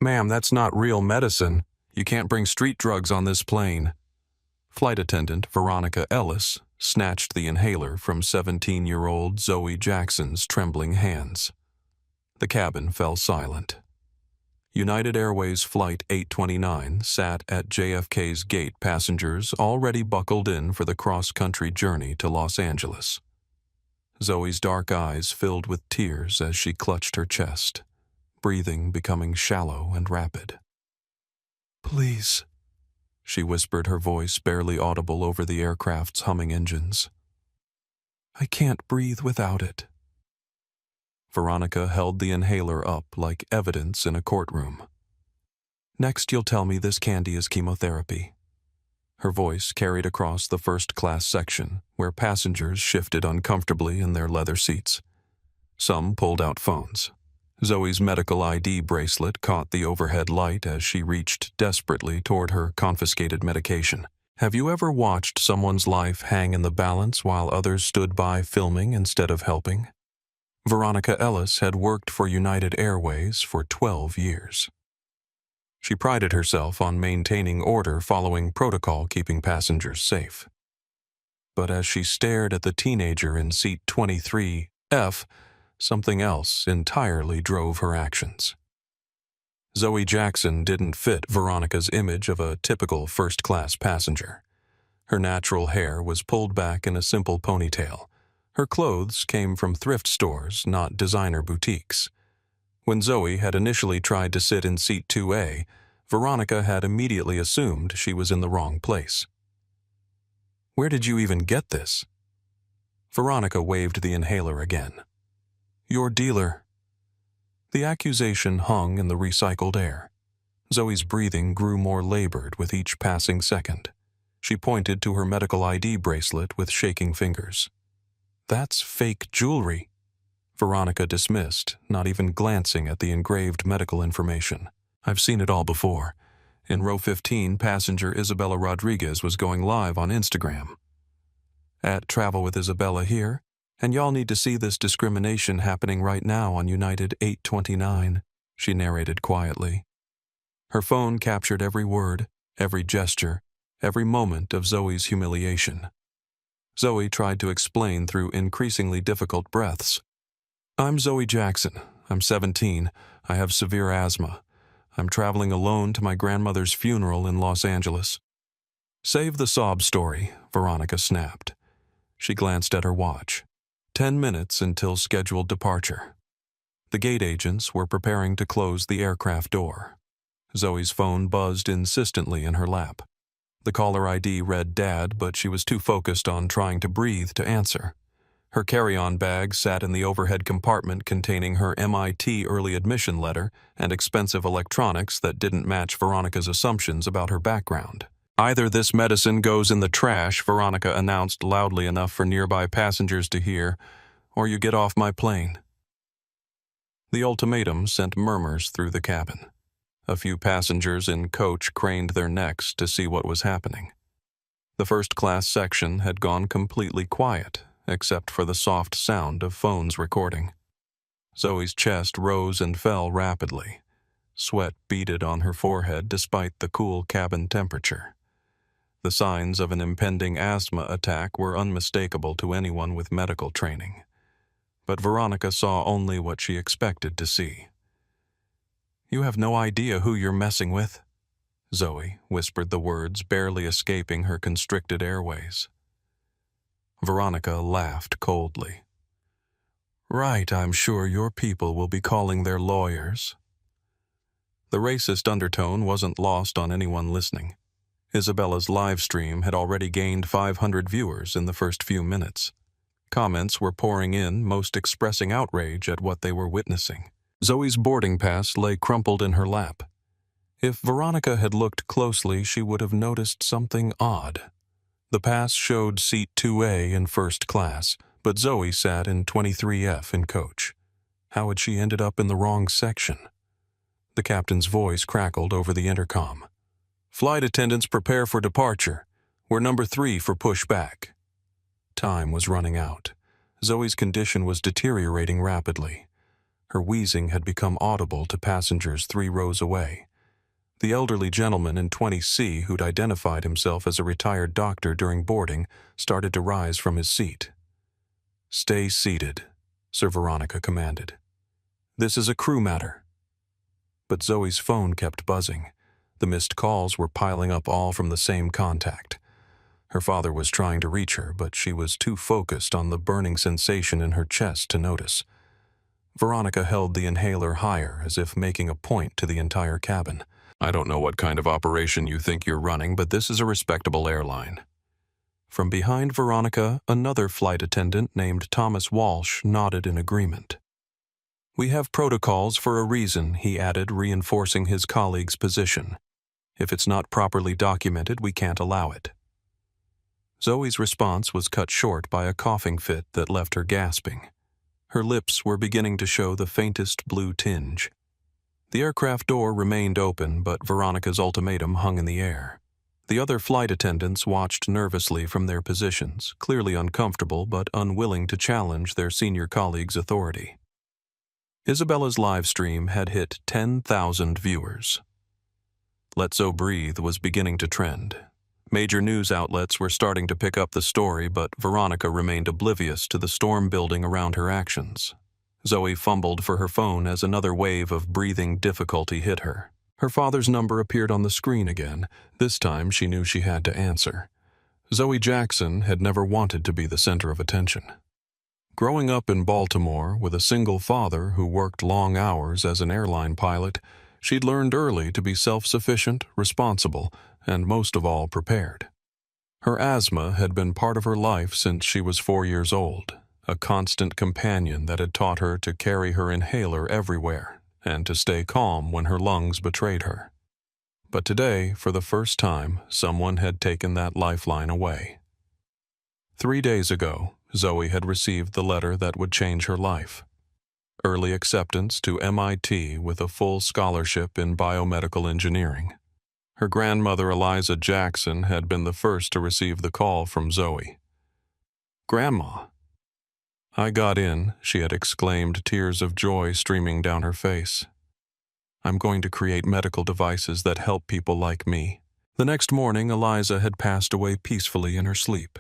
Ma'am, that's not real medicine. You can't bring street drugs on this plane. Flight attendant Veronica Ellis snatched the inhaler from 17-year-old Zoe Jackson's trembling hands. The cabin fell silent. United Airways Flight 829 sat at JFK's gate, passengers already buckled in for the cross-country journey to Los Angeles. Zoe's dark eyes filled with tears as she clutched her chest, breathing becoming shallow and rapid. "Please," she whispered, her voice barely audible over the aircraft's humming engines. "I can't breathe without it." Veronica held the inhaler up like evidence in a courtroom. "Next, you'll tell me this candy is chemotherapy." Her voice carried across the first-class section, where passengers shifted uncomfortably in their leather seats. Some pulled out phones. Zoe's medical ID bracelet caught the overhead light as she reached desperately toward her confiscated medication. Have you ever watched someone's life hang in the balance while others stood by filming instead of helping? Veronica Ellis had worked for United Airways for 12 years. She prided herself on maintaining order, following protocol, keeping passengers safe. But as she stared at the teenager in seat 23F, something else entirely drove her actions. Zoe Jackson didn't fit Veronica's image of a typical first-class passenger. Her natural hair was pulled back in a simple ponytail. Her clothes came from thrift stores, not designer boutiques. When Zoe had initially tried to sit in seat 2A, Veronica had immediately assumed she was in the wrong place. "Where did you even get this?" Veronica waved the inhaler again. "Your dealer." The accusation hung in the recycled air. Zoe's breathing grew more labored with each passing second. She pointed to her medical ID bracelet with shaking fingers. "That's fake jewelry," Veronica dismissed, not even glancing at the engraved medical information. "I've seen it all before. In row 15, passenger Isabella Rodriguez was going live on Instagram. At Travel with Isabella here, and y'all need to see this discrimination happening right now on United 829, she narrated quietly. Her phone captured every word, every gesture, every moment of Zoe's humiliation. Zoe tried to explain through increasingly difficult breaths. "I'm Zoe Jackson. I'm 17. I have severe asthma. I'm traveling alone to my grandmother's funeral in Los Angeles." "Save the sob story," Veronica snapped. She glanced at her watch. 10 minutes until scheduled departure. The gate agents were preparing to close the aircraft door. Zoe's phone buzzed insistently in her lap. The caller ID read Dad, but she was too focused on trying to breathe to answer. Her carry-on bag sat in the overhead compartment containing her MIT early admission letter and expensive electronics that didn't match Veronica's assumptions about her background. "Either this medicine goes in the trash," Veronica announced loudly enough for nearby passengers to hear, "or you get off my plane." The ultimatum sent murmurs through the cabin. A few passengers in coach craned their necks to see what was happening. The first-class section had gone completely quiet, except for the soft sound of phones recording. Zoe's chest rose and fell rapidly. Sweat beaded on her forehead despite the cool cabin temperature. The signs of an impending asthma attack were unmistakable to anyone with medical training. But Veronica saw only what she expected to see. "You have no idea who you're messing with," Zoe whispered the words barely escaping her constricted airways. Veronica laughed coldly. "Right, I'm sure your people will be calling their lawyers." The racist undertone wasn't lost on anyone listening. Isabella's live stream had already gained 500 viewers in the first few minutes. Comments were pouring in, most expressing outrage at what they were witnessing. Zoe's boarding pass lay crumpled in her lap. If Veronica had looked closely, she would have noticed something odd. The pass showed seat 2A in first class, but Zoe sat in 23F in coach. How had she ended up in the wrong section? The captain's voice crackled over the intercom. "Flight attendants prepare for departure. We're number 3 for pushback." Time was running out. Zoe's condition was deteriorating rapidly. Her wheezing had become audible to passengers 3 rows away. The elderly gentleman in 20C who'd identified himself as a retired doctor during boarding started to rise from his seat. "Stay seated," Sir Veronica commanded. "This is a crew matter." But Zoe's phone kept buzzing. The missed calls were piling up, all from the same contact. Her father was trying to reach her, but she was too focused on the burning sensation in her chest to notice. Veronica held the inhaler higher, as if making a point to the entire cabin. "I don't know what kind of operation you think you're running, but this is a respectable airline." From behind Veronica, another flight attendant named Thomas Walsh nodded in agreement. "We have protocols for a reason," he added, reinforcing his colleague's position. "If it's not properly documented, we can't allow it." Zoe's response was cut short by a coughing fit that left her gasping. Her lips were beginning to show the faintest blue tinge. The aircraft door remained open, but Veronica's ultimatum hung in the air. The other flight attendants watched nervously from their positions, clearly uncomfortable but unwilling to challenge their senior colleague's authority. Isabella's live stream had hit 10,000 viewers. Let's So Breathe was beginning to trend. Major news outlets were starting to pick up the story, but Veronica remained oblivious to the storm building around her actions. Zoe fumbled for her phone as another wave of breathing difficulty hit her. Her father's number appeared on the screen again. This time she knew she had to answer. Zoe Jackson had never wanted to be the center of attention. Growing up in Baltimore with a single father who worked long hours as an airline pilot, she'd learned early to be self-sufficient, responsible, and most of all prepared. Her asthma had been part of her life since she was 4 years old, a constant companion that had taught her to carry her inhaler everywhere and to stay calm when her lungs betrayed her. But today, for the first time, someone had taken that lifeline away. 3 days ago, Zoe had received the letter that would change her life. Early acceptance to MIT with a full scholarship in biomedical engineering. Her grandmother Eliza Jackson had been the first to receive the call from Zoe. "Grandma." "I got in," she had exclaimed, tears of joy streaming down her face. "I'm going to create medical devices that help people like me." The next morning, Eliza had passed away peacefully in her sleep.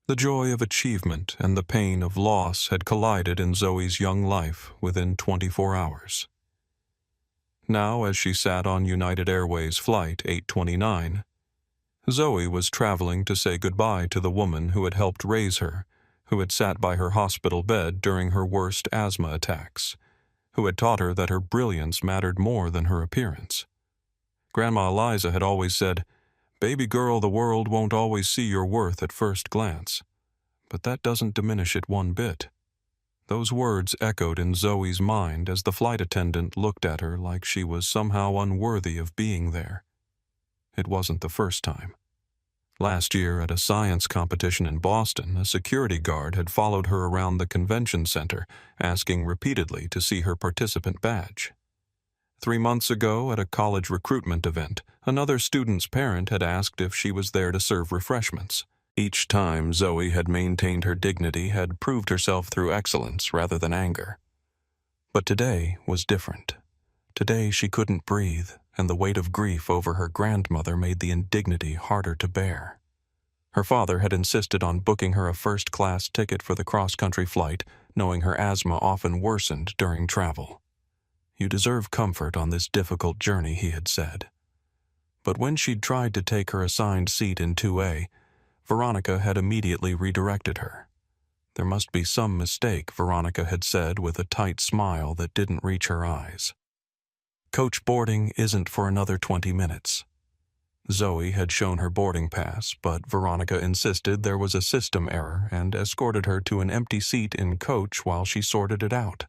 The joy of achievement and the pain of loss had collided in Zoe's young life within 24 hours. Now, as she sat on United Airways Flight 829, Zoe was traveling to say goodbye to the woman who had helped raise her, who had sat by her hospital bed during her worst asthma attacks, who had taught her that her brilliance mattered more than her appearance. Grandma Eliza had always said, "Baby girl, the world won't always see your worth at first glance." But that doesn't diminish it one bit. Those words echoed in Zoe's mind as the flight attendant looked at her like she was somehow unworthy of being there. It wasn't the first time. Last year at a science competition in Boston, a security guard had followed her around the convention center, asking repeatedly to see her participant badge. 3 months ago at a college recruitment event, another student's parent had asked if she was there to serve refreshments. Each time Zoe had maintained her dignity, had proved herself through excellence rather than anger. But today was different. Today she couldn't breathe, and the weight of grief over her grandmother made the indignity harder to bear. Her father had insisted on booking her a first-class ticket for the cross-country flight, knowing her asthma often worsened during travel. "You deserve comfort on this difficult journey," he had said. But when she'd tried to take her assigned seat in 2A, Veronica had immediately redirected her. There must be some mistake, Veronica had said with a tight smile that didn't reach her eyes. "Coach boarding isn't for another 20 minutes. Zoe had shown her boarding pass, but Veronica insisted there was a system error and escorted her to an empty seat in coach while she sorted it out.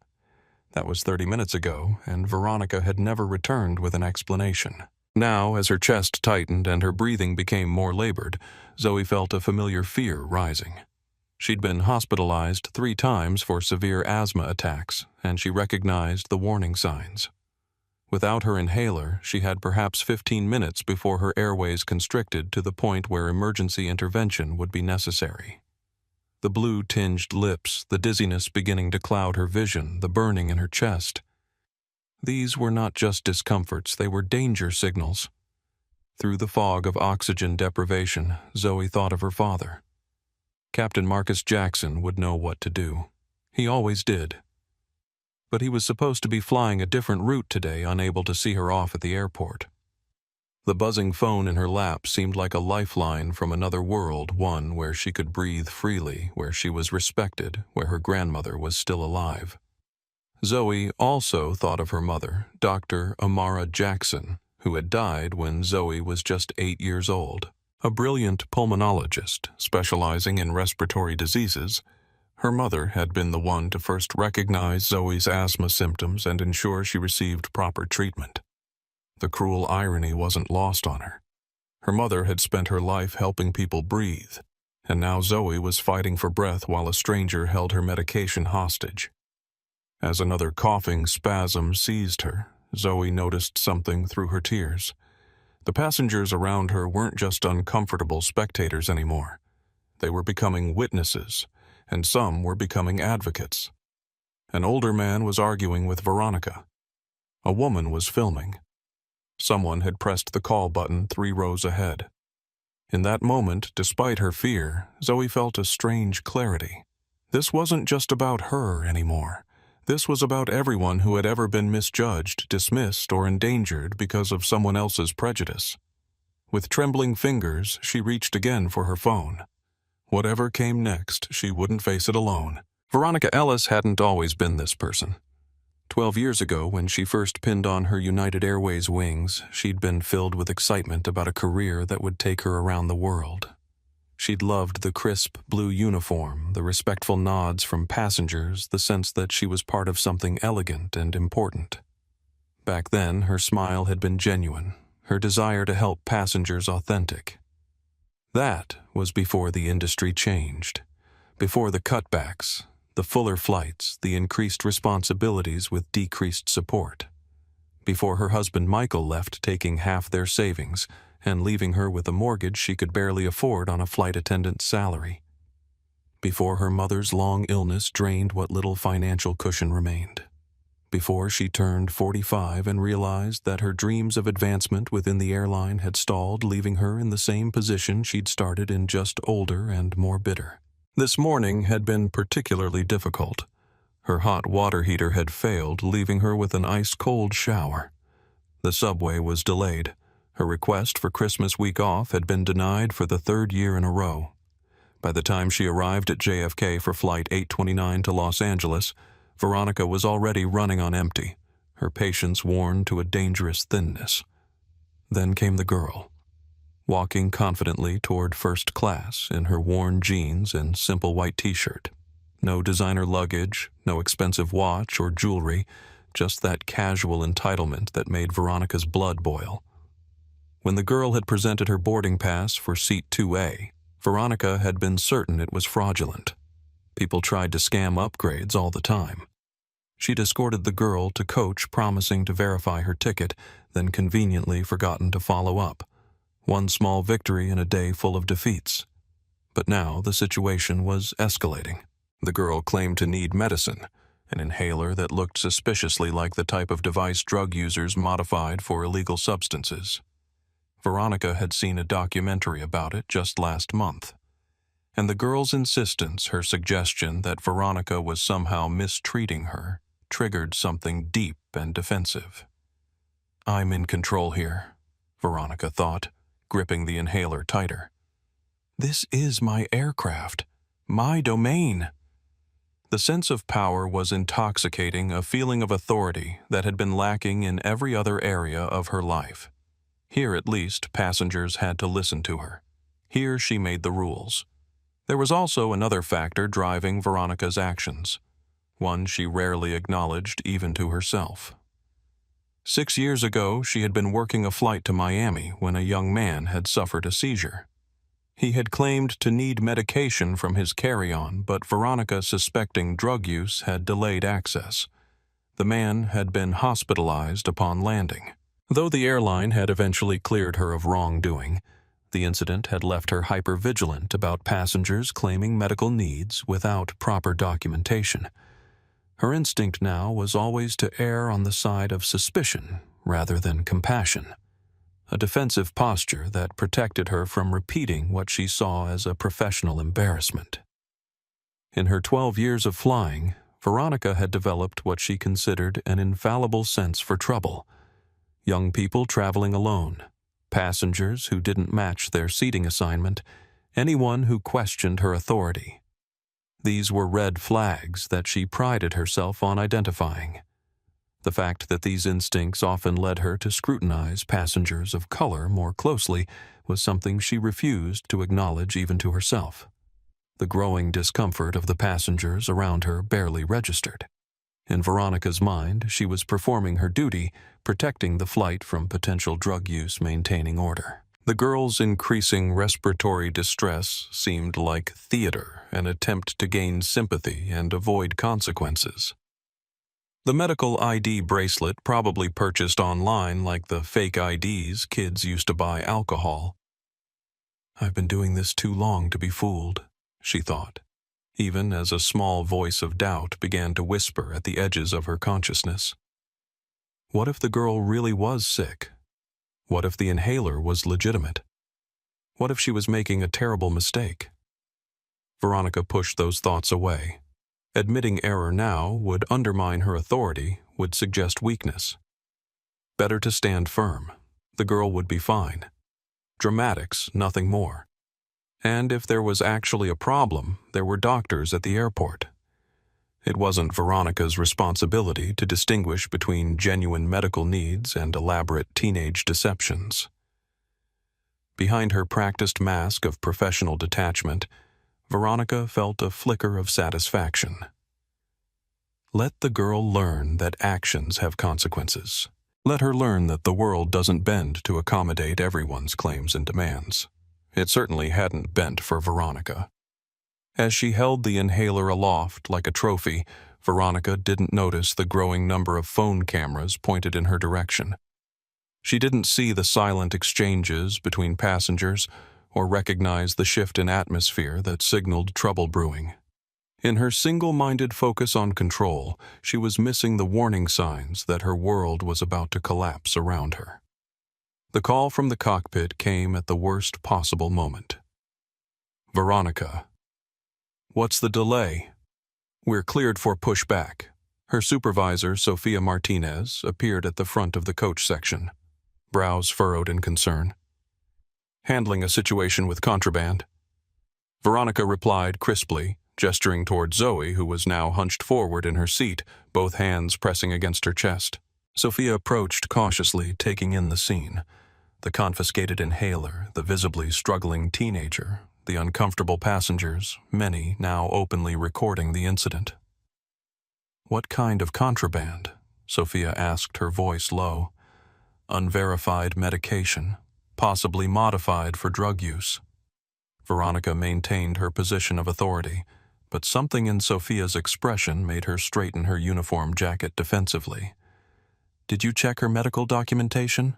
That was 30 minutes ago, and Veronica had never returned with an explanation. Now, as her chest tightened and her breathing became more labored, Zoe felt a familiar fear rising. She'd been hospitalized 3 times for severe asthma attacks, and she recognized the warning signs. Without her inhaler, she had perhaps 15 minutes before her airways constricted to the point where emergency intervention would be necessary. The blue-tinged lips, the dizziness beginning to cloud her vision, the burning in her chest. These were not just discomforts, they were danger signals. Through the fog of oxygen deprivation, Zoe thought of her father. Captain Marcus Jackson would know what to do. He always did. But he was supposed to be flying a different route today, unable to see her off at the airport. The buzzing phone in her lap seemed like a lifeline from another world, one where she could breathe freely, where she was respected, where her grandmother was still alive. Zoe also thought of her mother, Dr. Amara Jackson, who had died when Zoe was just 8 years old. A brilliant pulmonologist specializing in respiratory diseases, her mother had been the one to first recognize Zoe's asthma symptoms and ensure she received proper treatment. The cruel irony wasn't lost on her. Her mother had spent her life helping people breathe, and now Zoe was fighting for breath while a stranger held her medication hostage. As another coughing spasm seized her, Zoe noticed something through her tears. The passengers around her weren't just uncomfortable spectators anymore. They were becoming witnesses, and some were becoming advocates. An older man was arguing with Veronica. A woman was filming. Someone had pressed the call button 3 rows ahead. In that moment, despite her fear, Zoe felt a strange clarity. This wasn't just about her anymore. This was about everyone who had ever been misjudged, dismissed, or endangered because of someone else's prejudice. With trembling fingers, she reached again for her phone. Whatever came next, she wouldn't face it alone. Veronica Ellis hadn't always been this person. 12 years ago, when she first pinned on her United Airways wings, she'd been filled with excitement about a career that would take her around the world. She'd loved the crisp blue uniform, the respectful nods from passengers, the sense that she was part of something elegant and important. Back then, her smile had been genuine, her desire to help passengers authentic. That was before the industry changed, before the cutbacks, the fuller flights, the increased responsibilities with decreased support. Before her husband Michael left, taking half their savings and leaving her with a mortgage she could barely afford on a flight attendant's salary. Before her mother's long illness drained what little financial cushion remained. Before she turned 45 and realized that her dreams of advancement within the airline had stalled, leaving her in the same position she'd started in, just older and more bitter. This morning had been particularly difficult. Her hot water heater had failed, leaving her with an ice-cold shower. The subway was delayed. Her request for Christmas week off had been denied for the 3rd year in a row. By the time she arrived at JFK for Flight 829 to Los Angeles, Veronica was already running on empty, her patience worn to a dangerous thinness. Then came the girl, walking confidently toward first class in her worn jeans and simple white t-shirt. No designer luggage, no expensive watch or jewelry, just that casual entitlement that made Veronica's blood boil. When the girl had presented her boarding pass for seat 2A, Veronica had been certain it was fraudulent. People tried to scam upgrades all the time. She'd escorted the girl to coach, promising to verify her ticket, then conveniently forgotten to follow up. One small victory in a day full of defeats. But now the situation was escalating. The girl claimed to need medicine, an inhaler that looked suspiciously like the type of device drug users modified for illegal substances. Veronica had seen a documentary about it just last month. And the girl's insistence, her suggestion that Veronica was somehow mistreating her, triggered something deep and defensive. I'm in control here, Veronica thought, gripping the inhaler tighter. This is my aircraft, my domain. The sense of power was intoxicating, a feeling of authority that had been lacking in every other area of her life. Here, at least, passengers had to listen to her. Here she made the rules. There was also another factor driving Veronica's actions, one she rarely acknowledged even to herself. 6 years ago, she had been working a flight to Miami when a young man had suffered a seizure. He had claimed to need medication from his carry-on, but Veronica, suspecting drug use, had delayed access. The man had been hospitalized upon landing. Though the airline had eventually cleared her of wrongdoing, The incident had left her hypervigilant about passengers claiming medical needs without proper documentation. Her instinct now was always to err on the side of suspicion rather than compassion, a defensive posture that protected her from repeating what she saw as a professional embarrassment. In her 12 years of flying, Veronica had developed what she considered an infallible sense for trouble. Young people traveling alone, passengers who didn't match their seating assignment, anyone who questioned her authority. These were red flags that she prided herself on identifying. The fact that these instincts often led her to scrutinize passengers of color more closely was something she refused to acknowledge even to herself. The growing discomfort of the passengers around her barely registered. In Veronica's mind, she was performing her duty, protecting the flight from potential drug use, maintaining order. The girl's increasing respiratory distress seemed like theater, an attempt to gain sympathy and avoid consequences. The medical ID bracelet, probably purchased online like the fake IDs kids used to buy alcohol. "I've been doing this too long to be fooled," she thought, even as a small voice of doubt began to whisper at the edges of her consciousness. What if the girl really was sick? What if the inhaler was legitimate? What if she was making a terrible mistake? Veronica pushed those thoughts away. Admitting error now would undermine her authority, would suggest weakness. Better to stand firm. The girl would be fine. Dramatics, nothing more. And if there was actually a problem, there were doctors at the airport. It wasn't Veronica's responsibility to distinguish between genuine medical needs and elaborate teenage deceptions. Behind her practiced mask of professional detachment, Veronica felt a flicker of satisfaction. Let the girl learn that actions have consequences. Let her learn that the world doesn't bend to accommodate everyone's claims and demands. It certainly hadn't bent for Veronica. As she held the inhaler aloft like a trophy, Veronica didn't notice the growing number of phone cameras pointed in her direction. She didn't see the silent exchanges between passengers or recognize the shift in atmosphere that signaled trouble brewing. In her single-minded focus on control, she was missing the warning signs that her world was about to collapse around her. The call from the cockpit came at the worst possible moment. "Veronica." "What's the delay?" "We're cleared for pushback." Her supervisor, Sophia Martinez, appeared at the front of the coach section, brows furrowed in concern. "Handling a situation with contraband." Veronica replied crisply, gesturing toward Zoe, who was now hunched forward in her seat, both hands pressing against her chest. Sophia approached cautiously, taking in the scene. The confiscated inhaler, the visibly struggling teenager, the uncomfortable passengers, many now openly recording the incident. "What kind of contraband?" Sophia asked, her voice low. "Unverified medication, possibly modified for drug use." Veronica maintained her position of authority, but something in Sophia's expression made her straighten her uniform jacket defensively. "Did you check her medical documentation?"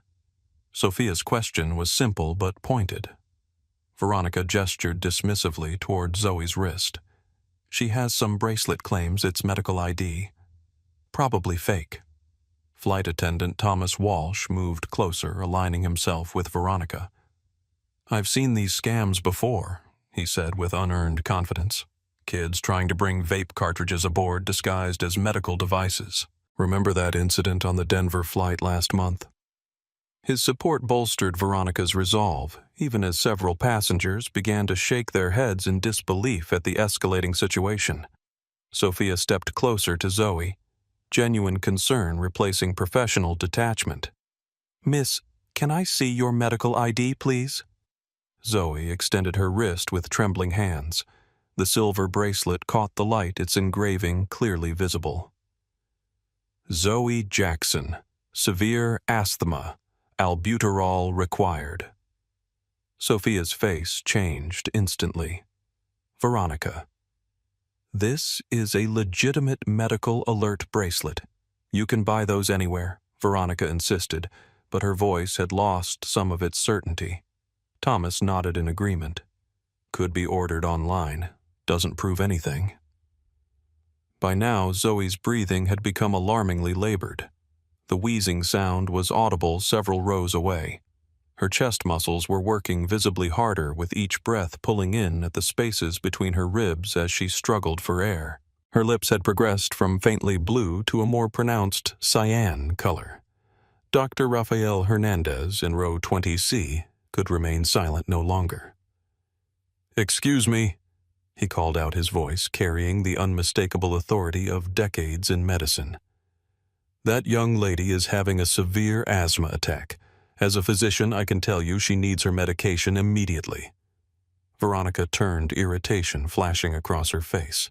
Sophia's question was simple but pointed. Veronica gestured dismissively toward Zoe's wrist. "She has some bracelet claims it's medical ID. Probably fake." Flight attendant Thomas Walsh moved closer, aligning himself with Veronica. "I've seen these scams before," he said with unearned confidence. "Kids trying to bring vape cartridges aboard disguised as medical devices. Remember that incident on the Denver flight last month?" His support bolstered Veronica's resolve, even as several passengers began to shake their heads in disbelief at the escalating situation. Sophia stepped closer to Zoe, genuine concern replacing professional detachment. "Miss, can I see your medical ID, please?" Zoe extended her wrist with trembling hands. The silver bracelet caught the light, its engraving clearly visible. "Zoe Jackson, severe asthma, albuterol required." Sophia's face changed instantly. "Veronica, this is a legitimate medical alert bracelet. You can buy those anywhere," Veronica insisted, but her voice had lost some of its certainty. Thomas nodded in agreement. Could be ordered online. Doesn't prove anything. By now, Zoe's breathing had become alarmingly labored. The wheezing sound was audible several rows away. Her chest muscles were working visibly harder with each breath pulling in at the spaces between her ribs as she struggled for air. Her lips had progressed from faintly blue to a more pronounced cyan color. Dr. Rafael Hernandez in row 20C could remain silent no longer. "Excuse me," he called out, his voice carrying the unmistakable authority of decades in medicine. "That young lady is having a severe asthma attack. As a physician, I can tell you she needs her medication immediately." Veronica turned, irritation flashing across her face.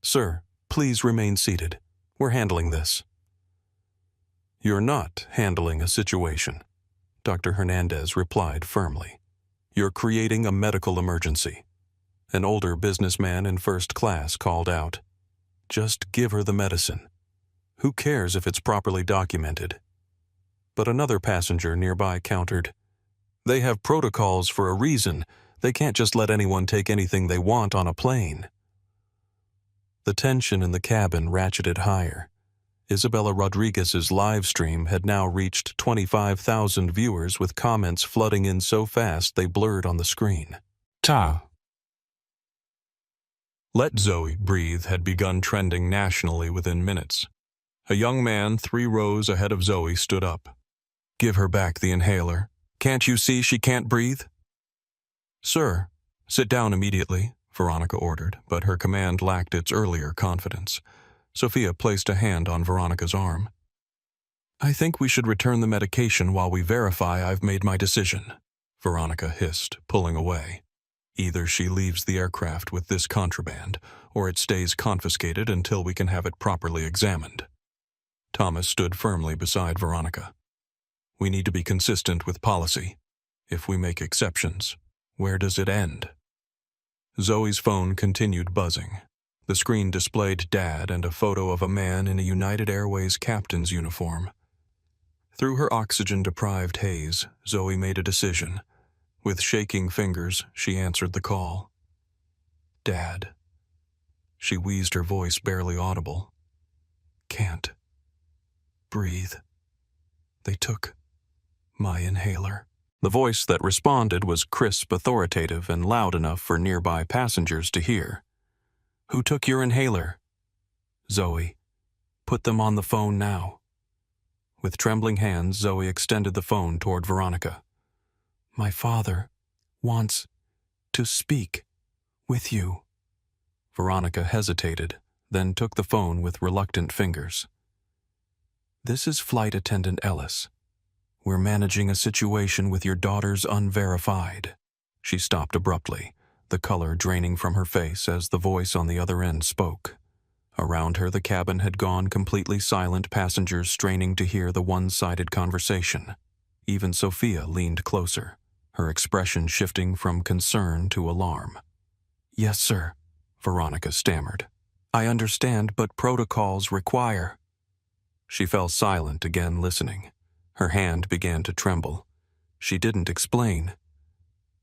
"Sir, please remain seated. We're handling this." "You're not handling a situation," Dr. Hernandez replied firmly. "You're creating a medical emergency." An older businessman in first class called out, "Just give her the medicine. Who cares if it's properly documented?" But another passenger nearby countered, "They have protocols for a reason. They can't just let anyone take anything they want on a plane." The tension in the cabin ratcheted higher. Isabella Rodriguez's live stream had now reached 25,000 viewers, with comments flooding in so fast they blurred on the screen. "Let Zoe Breathe" had begun trending nationally within minutes. A young man 3 rows ahead of Zoe stood up. "Give her back the inhaler. Can't you see she can't breathe?" "Sir, sit down immediately," Veronica ordered, but her command lacked its earlier confidence. Sophia placed a hand on Veronica's arm. "I think we should return the medication while we verify I've made my decision," Veronica hissed, pulling away. "Either she leaves the aircraft with this contraband, or it stays confiscated until we can have it properly examined." Thomas stood firmly beside Veronica. "We need to be consistent with policy. If we make exceptions, where does it end?" Zoe's phone continued buzzing. The screen displayed Dad and a photo of a man in a United Airways captain's uniform. Through her oxygen-deprived haze, Zoe made a decision. With shaking fingers, she answered the call. "Dad." She wheezed, her voice barely audible. "Can't breathe. They took my inhaler." The voice that responded was crisp, authoritative, and loud enough for nearby passengers to hear. "Who took your inhaler?" "Zoe. Put them on the phone now." With trembling hands, Zoe extended the phone toward Veronica. "My father wants to speak with you." Veronica hesitated, then took the phone with reluctant fingers. "This is Flight Attendant Ellis. We're managing a situation with your daughter's unverified." She stopped abruptly, the color draining from her face as the voice on the other end spoke. Around her, the cabin had gone completely silent, passengers straining to hear the one-sided conversation. Even Sophia leaned closer, her expression shifting from concern to alarm. "Yes, sir," Veronica stammered. "I understand, but protocols require." She fell silent again, listening. Her hand began to tremble. She didn't explain.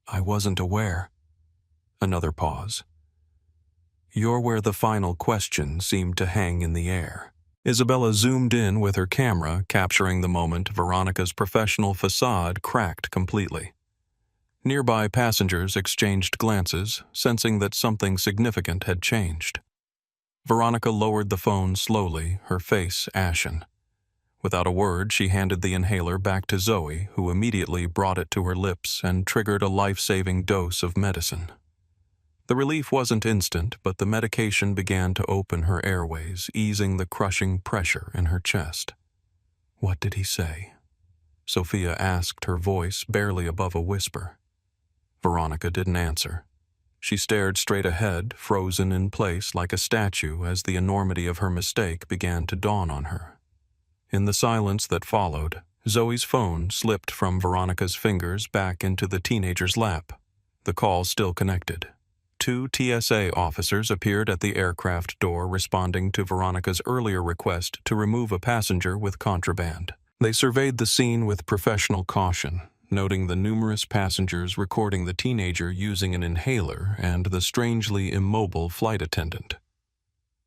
"I wasn't aware." Another pause. "You're where the final question seemed to hang in the air." Isabella zoomed in with her camera, capturing the moment Veronica's professional facade cracked completely. Nearby passengers exchanged glances, sensing that something significant had changed. Veronica lowered the phone slowly, her face ashen. Without a word, she handed the inhaler back to Zoe, who immediately brought it to her lips and triggered a life-saving dose of medicine. The relief wasn't instant, but the medication began to open her airways, easing the crushing pressure in her chest. "What did he say?" Sophia asked, her voice barely above a whisper. Veronica didn't answer. She stared straight ahead, frozen in place like a statue as the enormity of her mistake began to dawn on her. In the silence that followed, Zoe's phone slipped from Veronica's fingers back into the teenager's lap. The call still connected. 2 TSA officers appeared at the aircraft door, responding to Veronica's earlier request to remove a passenger with contraband. They surveyed the scene with professional caution, noting the numerous passengers recording the teenager using an inhaler and the strangely immobile flight attendant.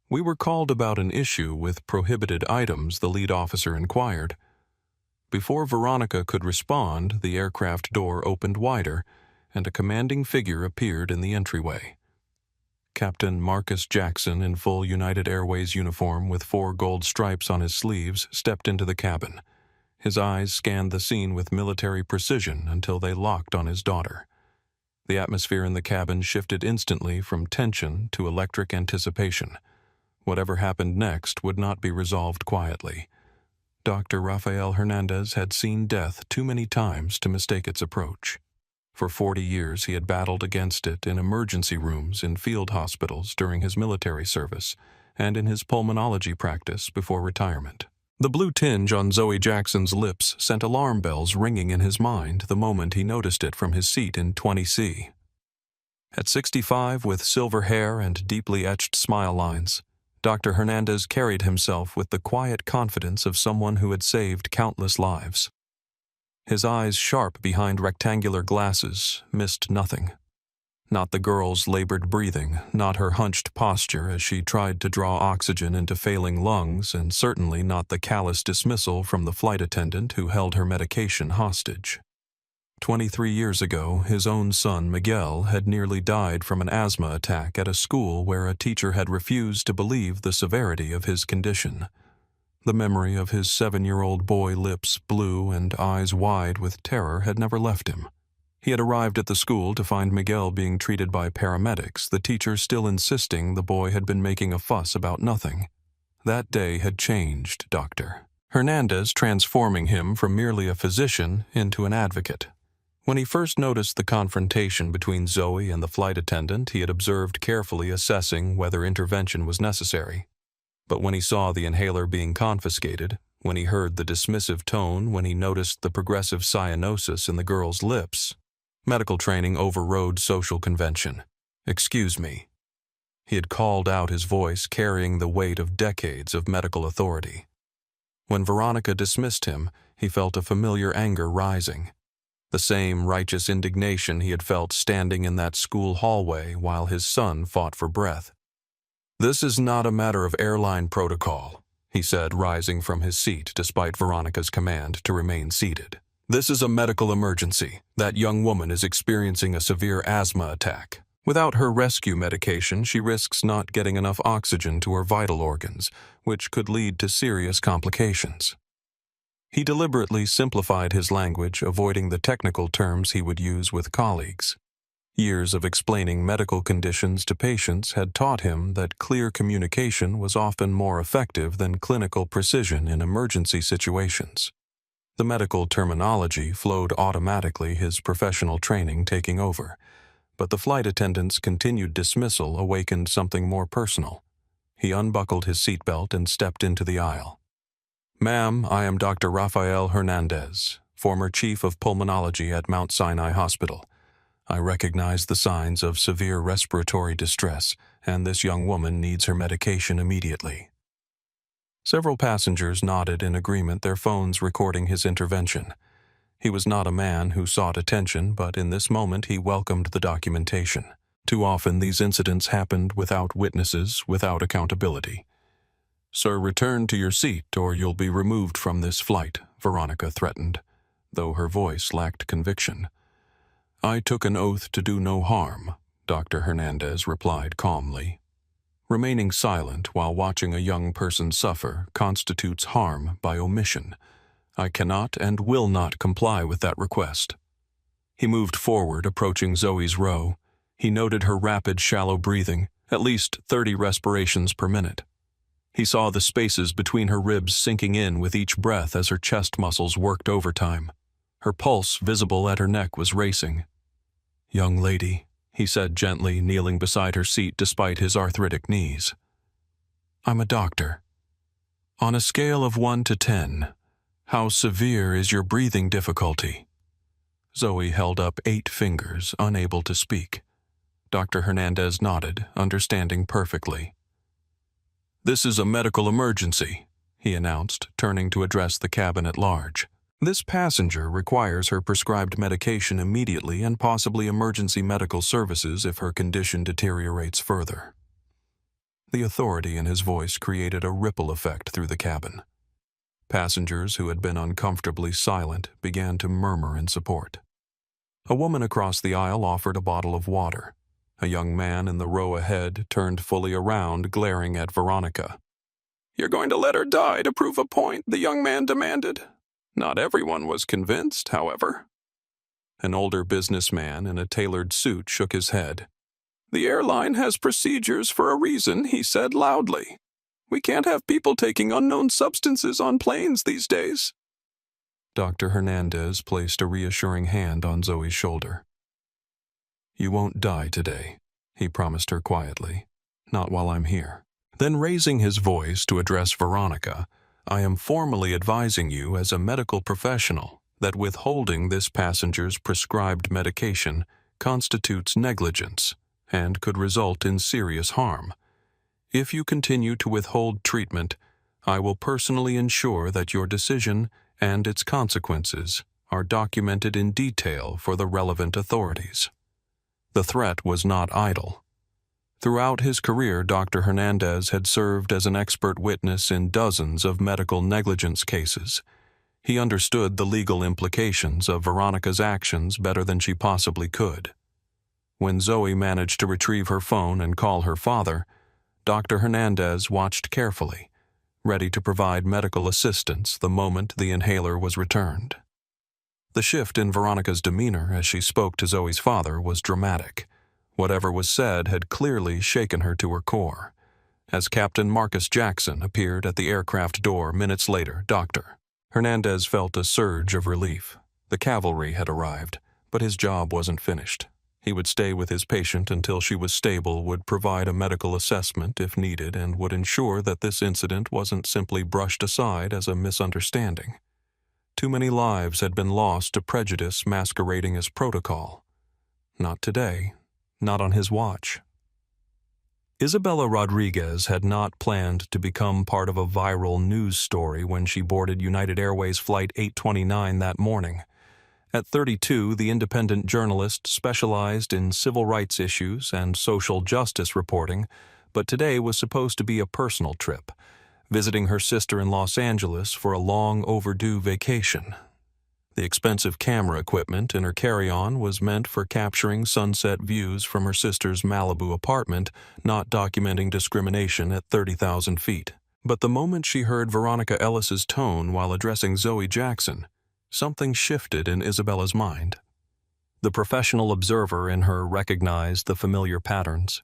"We were called about an issue with prohibited items," the lead officer inquired. Before Veronica could respond, the aircraft door opened wider, and a commanding figure appeared in the entryway. Captain Marcus Jackson, in full United Airways uniform with 4 gold stripes on his sleeves, stepped into the cabin. His eyes scanned the scene with military precision until they locked on his daughter. The atmosphere in the cabin shifted instantly from tension to electric anticipation. Whatever happened next would not be resolved quietly. Dr. Rafael Hernandez had seen death too many times to mistake its approach. For 40 years he had battled against it in emergency rooms in field hospitals during his military service and in his pulmonology practice before retirement. The blue tinge on Zoe Jackson's lips sent alarm bells ringing in his mind the moment he noticed it from his seat in 20C. At 65, with silver hair and deeply etched smile lines, Dr. Hernandez carried himself with the quiet confidence of someone who had saved countless lives. His eyes, sharp behind rectangular glasses, missed nothing. Not the girl's labored breathing, not her hunched posture as she tried to draw oxygen into failing lungs, and certainly not the callous dismissal from the flight attendant who held her medication hostage. 23 years ago, his own son, Miguel, had nearly died from an asthma attack at a school where a teacher had refused to believe the severity of his condition. The memory of his 7-year-old boy, lips blue and eyes wide with terror, had never left him. He had arrived at the school to find Miguel being treated by paramedics, the teacher still insisting the boy had been making a fuss about nothing. That day had changed Dr. Hernandez, transforming him from merely a physician into an advocate. When he first noticed the confrontation between Zoe and the flight attendant, he had observed carefully, assessing whether intervention was necessary. But when he saw the inhaler being confiscated, when he heard the dismissive tone, when he noticed the progressive cyanosis in the girl's lips, medical training overrode social convention. "Excuse me." He had called out, his voice carrying the weight of decades of medical authority. When Veronica dismissed him, he felt a familiar anger rising. The same righteous indignation he had felt standing in that school hallway while his son fought for breath. "This is not a matter of airline protocol," he said, rising from his seat despite Veronica's command to remain seated. "This is a medical emergency. That young woman is experiencing a severe asthma attack. Without her rescue medication, she risks not getting enough oxygen to her vital organs, which could lead to serious complications." He deliberately simplified his language, avoiding the technical terms he would use with colleagues. Years of explaining medical conditions to patients had taught him that clear communication was often more effective than clinical precision in emergency situations. The medical terminology flowed automatically, his professional training taking over, but the flight attendant's continued dismissal awakened something more personal. He unbuckled his seatbelt and stepped into the aisle. "Ma'am, I am Dr. Rafael Hernandez, former chief of pulmonology at Mount Sinai Hospital. I recognize the signs of severe respiratory distress, and this young woman needs her medication immediately." Several passengers nodded in agreement, their phones recording his intervention. He was not a man who sought attention, but in this moment he welcomed the documentation. Too often these incidents happened without witnesses, without accountability. "Sir, return to your seat or you'll be removed from this flight," Veronica threatened, though her voice lacked conviction. "I took an oath to do no harm," Dr. Hernandez replied calmly. Remaining silent while watching a young person suffer constitutes harm by omission. I cannot and will not comply with that request. He moved forward, approaching Zoe's row. He noted her rapid, shallow breathing, at least 30 respirations per minute. He saw the spaces between her ribs sinking in with each breath as her chest muscles worked overtime. Her pulse, visible at her neck, was racing. "Young lady," he said gently, kneeling beside her seat despite his arthritic knees. "I'm a doctor. On a scale of 1 to 10, how severe is your breathing difficulty?" Zoe held up 8 fingers, unable to speak. Dr. Hernandez nodded, understanding perfectly. "This is a medical emergency," he announced, turning to address the cabin at large. This passenger requires her prescribed medication immediately and possibly emergency medical services if her condition deteriorates further. The authority in his voice created a ripple effect through the cabin. Passengers who had been uncomfortably silent began to murmur in support. A woman across the aisle offered a bottle of water. A young man in the row ahead turned fully around, glaring at Veronica. "You're going to let her die to prove a point?" the young man demanded. Not everyone was convinced, however. An older businessman in a tailored suit shook his head. "The airline has procedures for a reason," he said loudly. "We can't have people taking unknown substances on planes these days." Dr. Hernandez placed a reassuring hand on Zoe's shoulder. "You won't die today," he promised her quietly. "Not while I'm here." Then, raising his voice to address Veronica, "I am formally advising you as a medical professional that withholding this passenger's prescribed medication constitutes negligence and could result in serious harm. If you continue to withhold treatment, I will personally ensure that your decision and its consequences are documented in detail for the relevant authorities." The threat was not idle. Throughout his career, Dr. Hernandez had served as an expert witness in dozens of medical negligence cases. He understood the legal implications of Veronica's actions better than she possibly could. When Zoe managed to retrieve her phone and call her father, Dr. Hernandez watched carefully, ready to provide medical assistance the moment the inhaler was returned. The shift in Veronica's demeanor as she spoke to Zoe's father was dramatic. Whatever was said had clearly shaken her to her core. As Captain Marcus Jackson appeared at the aircraft door minutes later, Dr. Hernandez felt a surge of relief. The cavalry had arrived, but his job wasn't finished. He would stay with his patient until she was stable, would provide a medical assessment if needed, and would ensure that this incident wasn't simply brushed aside as a misunderstanding. Too many lives had been lost to prejudice masquerading as protocol. Not today. Not on his watch. Isabella Rodriguez had not planned to become part of a viral news story when she boarded United Airways Flight 829 that morning. At 32, the independent journalist specialized in civil rights issues and social justice reporting, but today was supposed to be a personal trip, visiting her sister in Los Angeles for a long overdue vacation. The expensive camera equipment in her carry-on was meant for capturing sunset views from her sister's Malibu apartment, not documenting discrimination at 30,000 feet. But the moment she heard Veronica Ellis's tone while addressing Zoe Jackson, something shifted in Isabella's mind. The professional observer in her recognized the familiar patterns.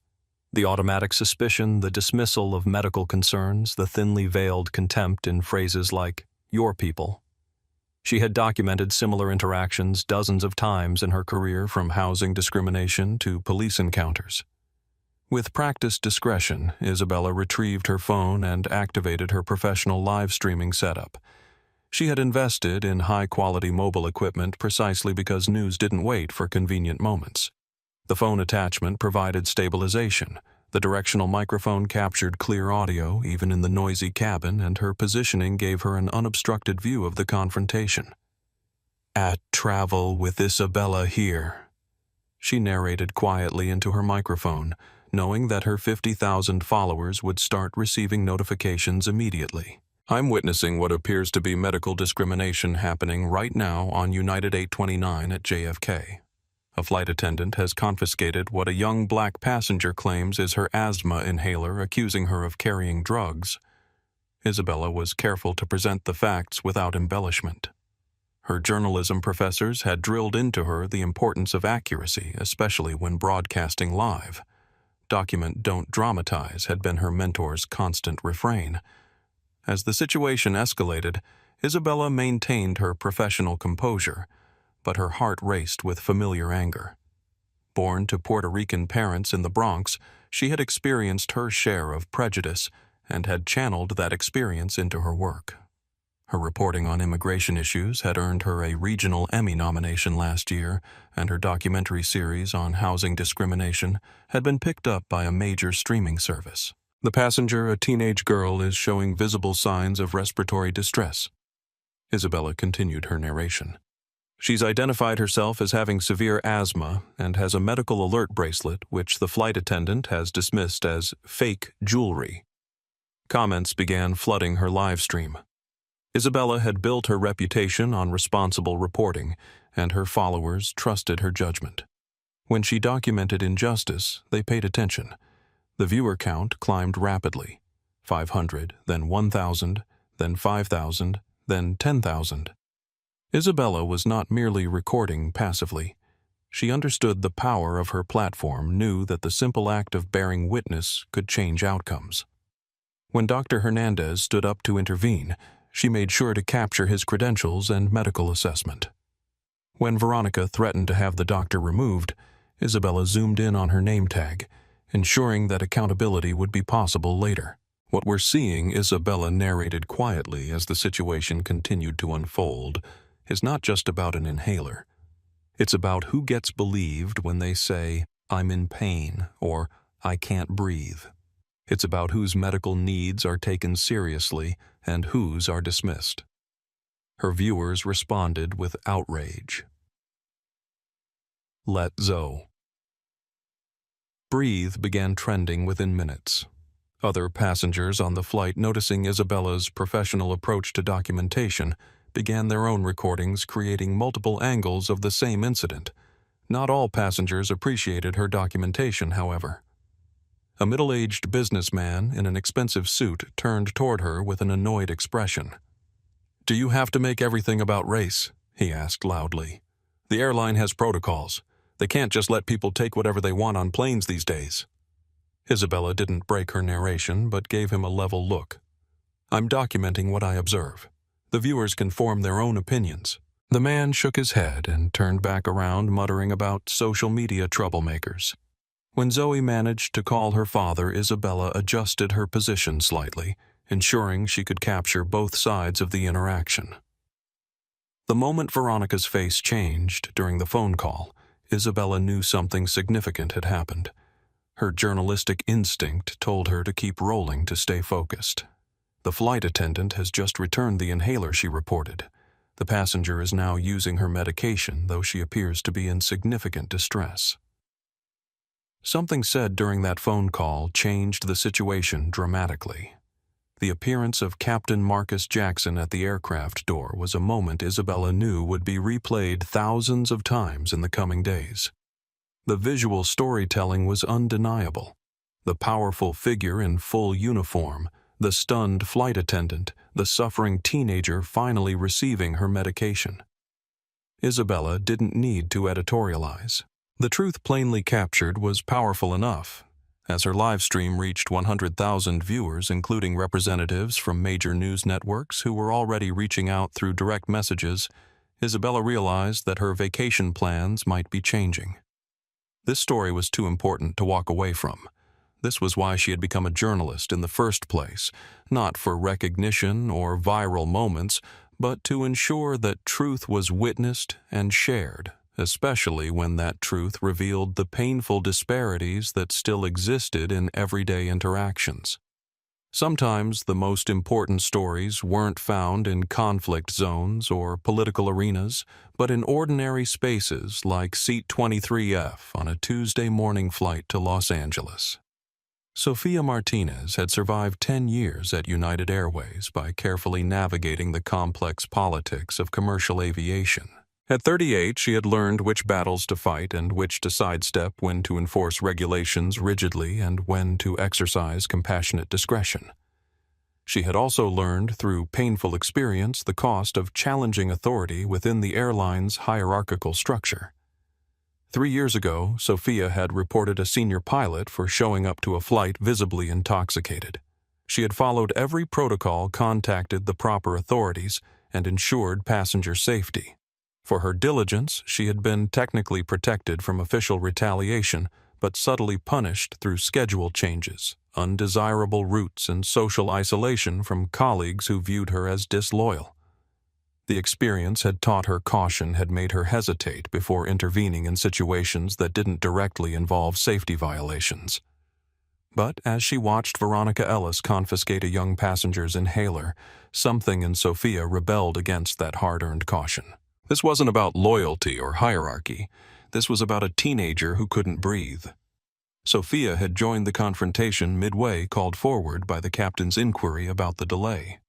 The automatic suspicion, the dismissal of medical concerns, the thinly veiled contempt in phrases like, "your people." She had documented similar interactions dozens of times in her career, from housing discrimination to police encounters. With practiced discretion, Isabella retrieved her phone and activated her professional live streaming setup. She had invested in high-quality mobile equipment precisely because news didn't wait for convenient moments. The phone attachment provided stabilization. The directional microphone captured clear audio even in the noisy cabin, and her positioning gave her an unobstructed view of the confrontation. "At Travel with Isabella here," she narrated quietly into her microphone, knowing that her 50,000 followers would start receiving notifications immediately. "I'm witnessing what appears to be medical discrimination happening right now on United 829 at JFK. A flight attendant has confiscated what a young black passenger claims is her asthma inhaler, accusing her of carrying drugs." Isabella was careful to present the facts without embellishment. Her journalism professors had drilled into her the importance of accuracy, especially when broadcasting live. "Document, don't dramatize," had been her mentor's constant refrain. As the situation escalated, Isabella maintained her professional composure, but her heart raced with familiar anger. Born to Puerto Rican parents in the Bronx, she had experienced her share of prejudice and had channeled that experience into her work. Her reporting on immigration issues had earned her a regional Emmy nomination last year, and her documentary series on housing discrimination had been picked up by a major streaming service. The passenger, a teenage girl, is showing visible signs of respiratory distress. Isabella continued her narration. She's identified herself as having severe asthma and has a medical alert bracelet which the flight attendant has dismissed as fake jewelry. Comments began flooding her live stream. Isabella had built her reputation on responsible reporting, and her followers trusted her judgment. When she documented injustice, they paid attention. The viewer count climbed rapidly. 500, then 1,000, then 5,000, then 10,000. Isabella was not merely recording passively. She understood the power of her platform, knew that the simple act of bearing witness could change outcomes. When Dr. Hernandez stood up to intervene, she made sure to capture his credentials and medical assessment. When Veronica threatened to have the doctor removed, Isabella zoomed in on her name tag, ensuring that accountability would be possible later. What we're seeing, Isabella narrated quietly as the situation continued to unfold, is not just about an inhaler. It's about who gets believed when they say, "I'm in pain," or "I can't breathe." It's about whose medical needs are taken seriously and whose are dismissed. Her viewers responded with outrage. Let Zo. Breathe began trending within minutes. Other passengers on the flight, noticing Isabella's professional approach to documentation, began their own recordings, creating multiple angles of the same incident. Not all passengers appreciated her documentation, however. A middle-aged businessman in an expensive suit turned toward her with an annoyed expression. "Do you have to make everything about race?" he asked loudly. "The airline has protocols. They can't just let people take whatever they want on planes these days." Isabella didn't break her narration, but gave him a level look. "I'm documenting what I observe. The viewers can form their own opinions." The man shook his head and turned back around, muttering about social media troublemakers. When Zoe managed to call her father, Isabella adjusted her position slightly, ensuring she could capture both sides of the interaction. The moment Veronica's face changed during the phone call, Isabella knew something significant had happened. Her journalistic instinct told her to keep rolling to stay focused. "The flight attendant has just returned the inhaler," she reported. "The passenger is now using her medication, though she appears to be in significant distress." Something said during that phone call changed the situation dramatically. The appearance of Captain Marcus Jackson at the aircraft door was a moment Isabella knew would be replayed thousands of times in the coming days. The visual storytelling was undeniable. The powerful figure in full uniform, the stunned flight attendant, the suffering teenager finally receiving her medication. Isabella didn't need to editorialize. The truth plainly captured was powerful enough. As her live stream reached 100,000 viewers, including representatives from major news networks who were already reaching out through direct messages, Isabella realized that her vacation plans might be changing. This story was too important to walk away from. This was why she had become a journalist in the first place, not for recognition or viral moments, but to ensure that truth was witnessed and shared, especially when that truth revealed the painful disparities that still existed in everyday interactions. Sometimes the most important stories weren't found in conflict zones or political arenas, but in ordinary spaces like Seat 23F on a Tuesday morning flight to Los Angeles. Sofia Martinez had survived 10 years at United Airways by carefully navigating the complex politics of commercial aviation. At 38, she had learned which battles to fight and which to sidestep, when to enforce regulations rigidly and when to exercise compassionate discretion. She had also learned through painful experience the cost of challenging authority within the airline's hierarchical structure. 3 years ago, Sophia had reported a senior pilot for showing up to a flight visibly intoxicated. She had followed every protocol, contacted the proper authorities, and ensured passenger safety. For her diligence, she had been technically protected from official retaliation, but subtly punished through schedule changes, undesirable routes, and social isolation from colleagues who viewed her as disloyal. The experience had taught her caution, had made her hesitate before intervening in situations that didn't directly involve safety violations. But as she watched Veronica Ellis confiscate a young passenger's inhaler, something in Sophia rebelled against that hard-earned caution. This wasn't about loyalty or hierarchy. This was about a teenager who couldn't breathe. Sophia had joined the confrontation midway, called forward by the captain's inquiry about the delay.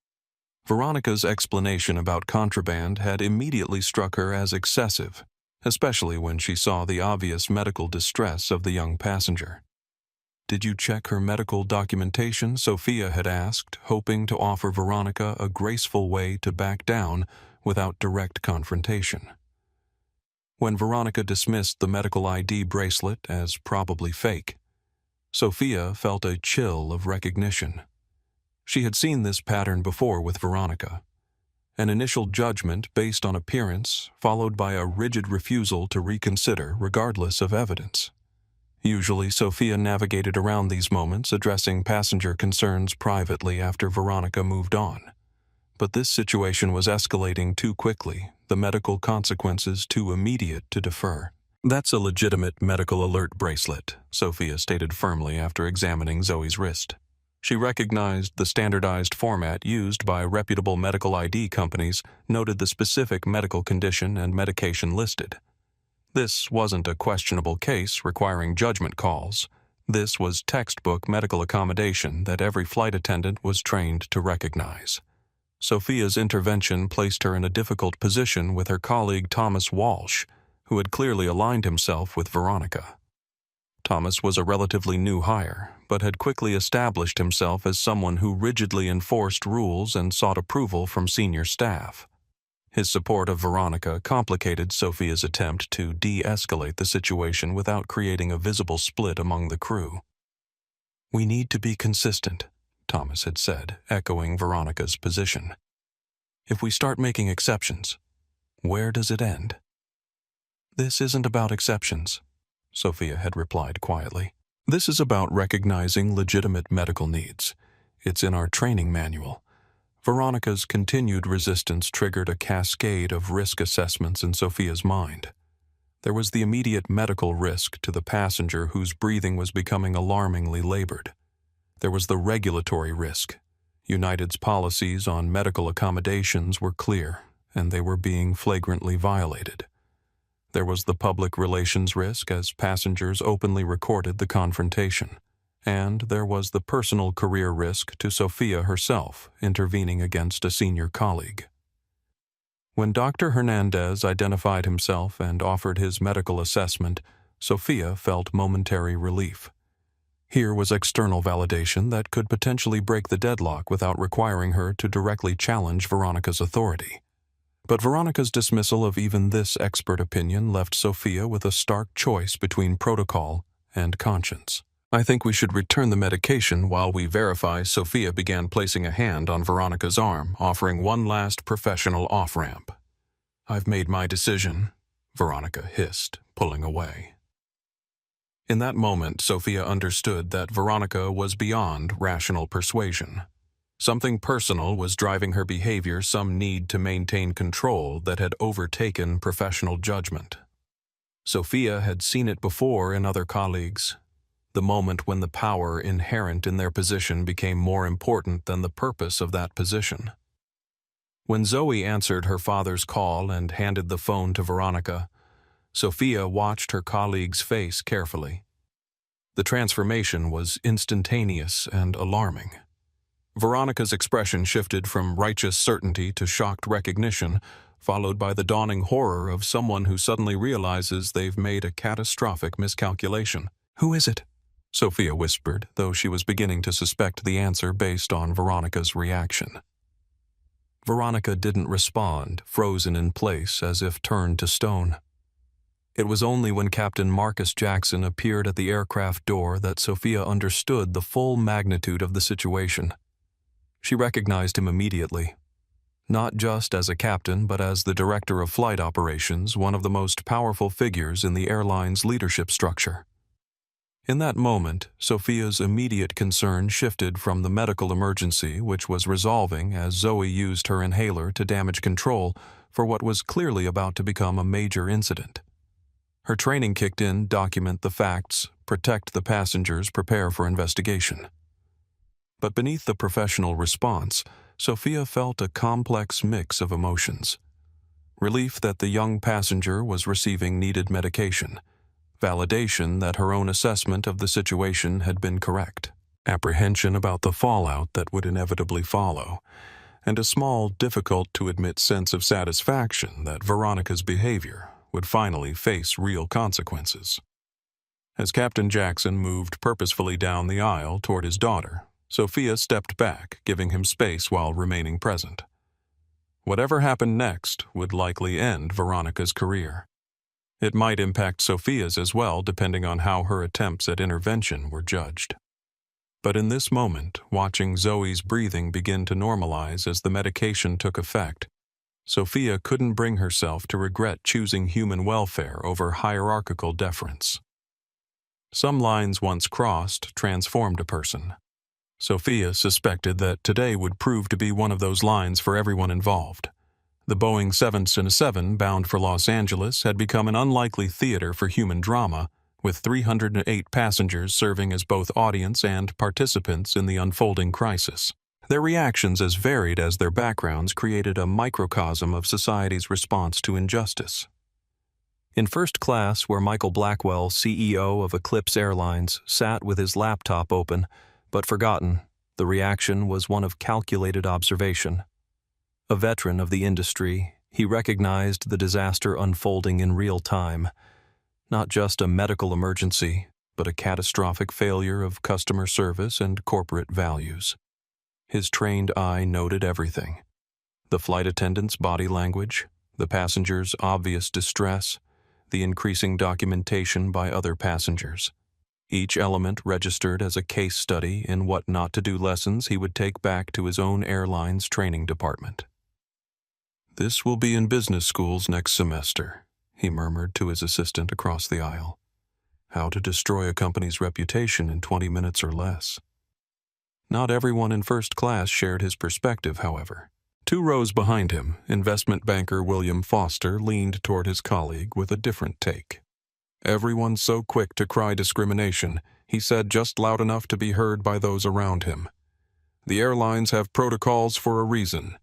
Veronica's explanation about contraband had immediately struck her as excessive, especially when she saw the obvious medical distress of the young passenger. "Did you check her medical documentation?" Sophia had asked, hoping to offer Veronica a graceful way to back down without direct confrontation. When Veronica dismissed the medical ID bracelet as probably fake, Sophia felt a chill of recognition. She had seen this pattern before with Veronica. An initial judgment based on appearance, followed by a rigid refusal to reconsider regardless of evidence. Usually, Sophia navigated around these moments, addressing passenger concerns privately after Veronica moved on. But this situation was escalating too quickly, the medical consequences too immediate to defer. "That's a legitimate medical alert bracelet," Sophia stated firmly after examining Zoe's wrist. She recognized the standardized format used by reputable medical ID companies, noted the specific medical condition and medication listed. This wasn't a questionable case requiring judgment calls. This was textbook medical accommodation that every flight attendant was trained to recognize. Sophia's intervention placed her in a difficult position with her colleague Thomas Walsh, who had clearly aligned himself with Veronica. Thomas was a relatively new hire, but had quickly established himself as someone who rigidly enforced rules and sought approval from senior staff. His support of Veronica complicated Sophia's attempt to de-escalate the situation without creating a visible split among the crew. "We need to be consistent," Thomas had said, echoing Veronica's position. "If we start making exceptions, where does it end?" "This isn't about exceptions," Sophia had replied quietly. "This is about recognizing legitimate medical needs. It's in our training manual." Veronica's continued resistance triggered a cascade of risk assessments in Sophia's mind. There was the immediate medical risk to the passenger whose breathing was becoming alarmingly labored. There was the regulatory risk. United's policies on medical accommodations were clear, and they were being flagrantly violated. There was the public relations risk as passengers openly recorded the confrontation. And there was the personal career risk to Sophia herself, intervening against a senior colleague. When Dr. Hernandez identified himself and offered his medical assessment, Sophia felt momentary relief. Here was external validation that could potentially break the deadlock without requiring her to directly challenge Veronica's authority. But Veronica's dismissal of even this expert opinion left Sophia with a stark choice between protocol and conscience. "I think we should return the medication while we verify." Sophia began placing a hand on Veronica's arm, offering one last professional off-ramp. "I've made my decision," Veronica hissed, pulling away. In that moment, Sophia understood that Veronica was beyond rational persuasion. Something personal was driving her behavior, some need to maintain control that had overtaken professional judgment. Sophia had seen it before in other colleagues. The moment when the power inherent in their position became more important than the purpose of that position. When Zoe answered her father's call and handed the phone to Veronica, Sophia watched her colleague's face carefully. The transformation was instantaneous and alarming. Veronica's expression shifted from righteous certainty to shocked recognition, followed by the dawning horror of someone who suddenly realizes they've made a catastrophic miscalculation. "Who is it?" Sophia whispered, though she was beginning to suspect the answer based on Veronica's reaction. Veronica didn't respond, frozen in place as if turned to stone. It was only when Captain Marcus Jackson appeared at the aircraft door that Sophia understood the full magnitude of the situation. She recognized him immediately. Not just as a captain, but as the director of flight operations, one of the most powerful figures in the airline's leadership structure. In that moment, Sophia's immediate concern shifted from the medical emergency, which was resolving as Zoe used her inhaler to damage control, for what was clearly about to become a major incident. Her training kicked in: document the facts, protect the passengers, prepare for investigation. But beneath the professional response, Sophia felt a complex mix of emotions. Relief that the young passenger was receiving needed medication, validation that her own assessment of the situation had been correct, apprehension about the fallout that would inevitably follow, and a small, difficult-to-admit sense of satisfaction that Veronica's behavior would finally face real consequences. As Captain Jackson moved purposefully down the aisle toward his daughter, Sophia stepped back, giving him space while remaining present. Whatever happened next would likely end Veronica's career. It might impact Sophia's as well, depending on how her attempts at intervention were judged. But in this moment, watching Zoe's breathing begin to normalize as the medication took effect, Sophia couldn't bring herself to regret choosing human welfare over hierarchical deference. Some lines once crossed transformed a person. Sophia suspected that today would prove to be one of those lines for everyone involved. The Boeing 777 bound for Los Angeles had become an unlikely theater for human drama, with 308 passengers serving as both audience and participants in the unfolding crisis. Their reactions, as varied as their backgrounds, created a microcosm of society's response to injustice. In first class, where Michael Blackwell, CEO of Eclipse Airlines, sat with his laptop open, but forgotten, the reaction was one of calculated observation. A veteran of the industry, he recognized the disaster unfolding in real time. Not just a medical emergency, but a catastrophic failure of customer service and corporate values. His trained eye noted everything: the flight attendant's body language, the passenger's obvious distress, the increasing documentation by other passengers. Each element registered as a case study in what not to do lessons he would take back to his own airline's training department. "This will be in business schools next semester," he murmured to his assistant across the aisle. "How to destroy a company's reputation in 20 minutes or less." Not everyone in first class shared his perspective, however. 2 rows behind him, investment banker William Foster leaned toward his colleague with a different take. "Everyone's so quick to cry discrimination," he said, just loud enough to be heard by those around him. "The airlines have protocols for a reason.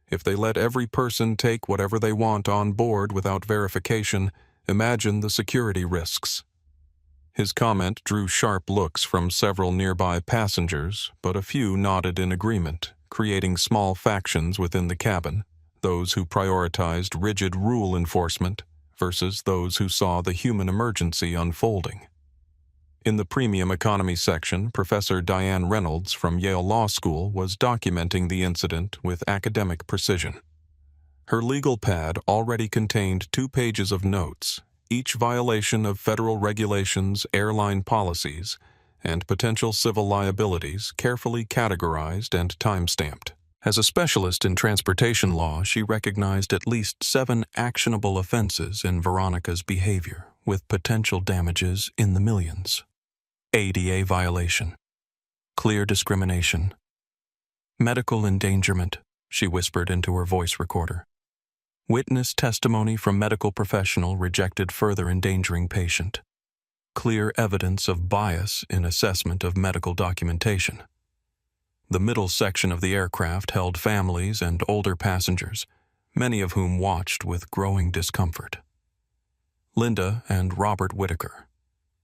If they let every person take whatever they want on board without verification, imagine the security risks." His comment drew sharp looks from several nearby passengers, but a few nodded in agreement, creating small factions within the cabin, those who prioritized rigid rule enforcement versus those who saw the human emergency unfolding. In the premium economy section, Professor Diane Reynolds from Yale Law School was documenting the incident with academic precision. Her legal pad already contained 2 pages of notes, each violation of federal regulations, airline policies, and potential civil liabilities carefully categorized and time-stamped. As a specialist in transportation law, she recognized at least 7 actionable offenses in Veronica's behavior, with potential damages in the millions. ADA violation. Clear discrimination. Medical endangerment, she whispered into her voice recorder. Witness testimony from medical professional rejected further endangering patient. Clear evidence of bias in assessment of medical documentation. The middle section of the aircraft held families and older passengers, many of whom watched with growing discomfort. Linda and Robert Whitaker,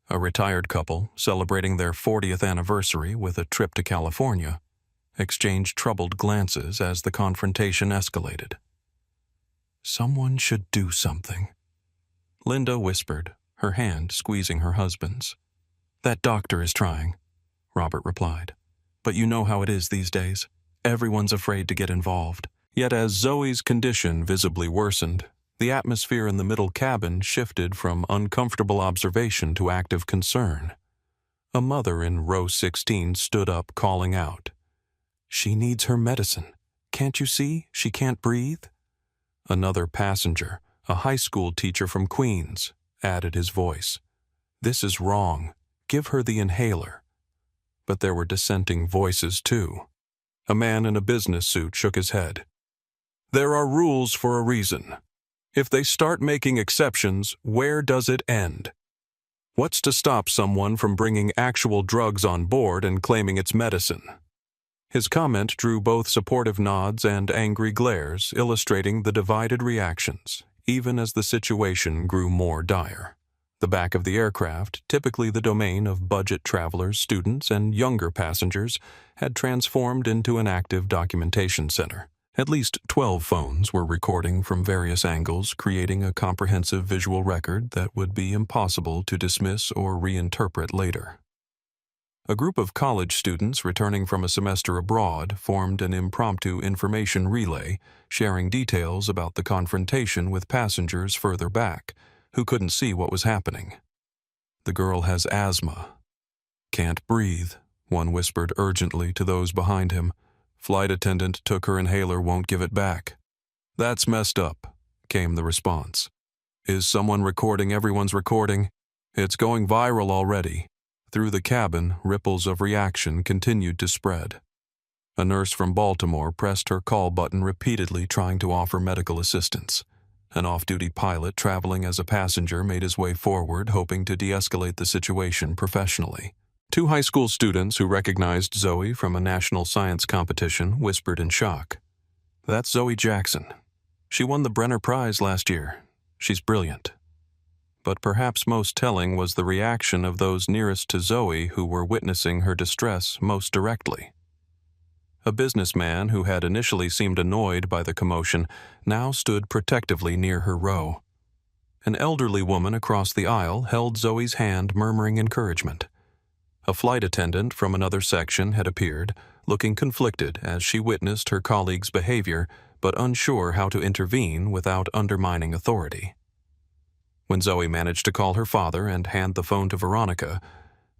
a retired couple celebrating their 40th anniversary with a trip to California, exchanged troubled glances as the confrontation escalated. "Someone should do something," Linda whispered, her hand squeezing her husband's. "That doctor is trying," Robert replied. "But you know how it is these days. Everyone's afraid to get involved." Yet as Zoe's condition visibly worsened, the atmosphere in the middle cabin shifted from uncomfortable observation to active concern. A mother in row 16 stood up, calling out, "She needs her medicine. Can't you see? She can't breathe." Another passenger, a high school teacher from Queens, added his voice. "This is wrong. Give her the inhaler." But there were dissenting voices, too. A man in a business suit shook his head. "There are rules for a reason. If they start making exceptions, where does it end? What's to stop someone from bringing actual drugs on board and claiming it's medicine? His comment drew both supportive nods and angry glares, illustrating the divided reactions, even as the situation grew more dire. The back of the aircraft, typically the domain of budget travelers, students, and younger passengers, had transformed into an active documentation center. At least 12 phones were recording from various angles, creating a comprehensive visual record that would be impossible to dismiss or reinterpret later. A group of college students returning from a semester abroad formed an impromptu information relay, sharing details about the confrontation with passengers further back, who couldn't see what was happening. "The girl has asthma. Can't breathe," one whispered urgently to those behind him. "Flight attendant took her inhaler, won't give it back." "That's messed up," came the response. "Is someone recording everyone's recording? It's going viral already." Through the cabin, ripples of reaction continued to spread. A nurse from Baltimore pressed her call button repeatedly, trying to offer medical assistance. An off-duty pilot traveling as a passenger made his way forward, hoping to de-escalate the situation professionally. Two high school students who recognized Zoe from a national science competition whispered in shock. "That's Zoe Jackson. She won the Brenner Prize last year. She's brilliant." But perhaps most telling was the reaction of those nearest to Zoe who were witnessing her distress most directly. A businessman who had initially seemed annoyed by the commotion now stood protectively near her row. An elderly woman across the aisle held Zoe's hand, murmuring encouragement. A flight attendant from another section had appeared, looking conflicted as she witnessed her colleague's behavior, but unsure how to intervene without undermining authority. When Zoe managed to call her father and hand the phone to Veronica,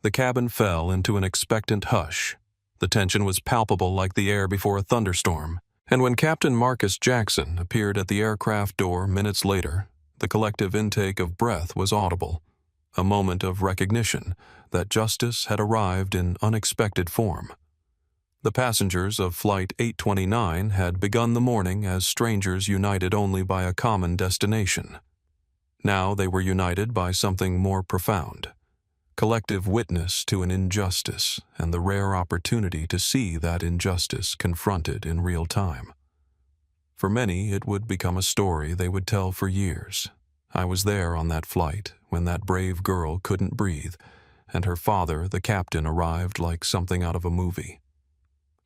the cabin fell into an expectant hush. The tension was palpable, like the air before a thunderstorm. And when Captain Marcus Jackson appeared at the aircraft door minutes later, the collective intake of breath was audible, a moment of recognition that justice had arrived in unexpected form. The passengers of Flight 829 had begun the morning as strangers united only by a common destination. Now they were united by something more profound: collective witness to an injustice and the rare opportunity to see that injustice confronted in real time. For many, it would become a story they would tell for years. "I was there on that flight when that brave girl couldn't breathe, and her father, the captain, arrived like something out of a movie."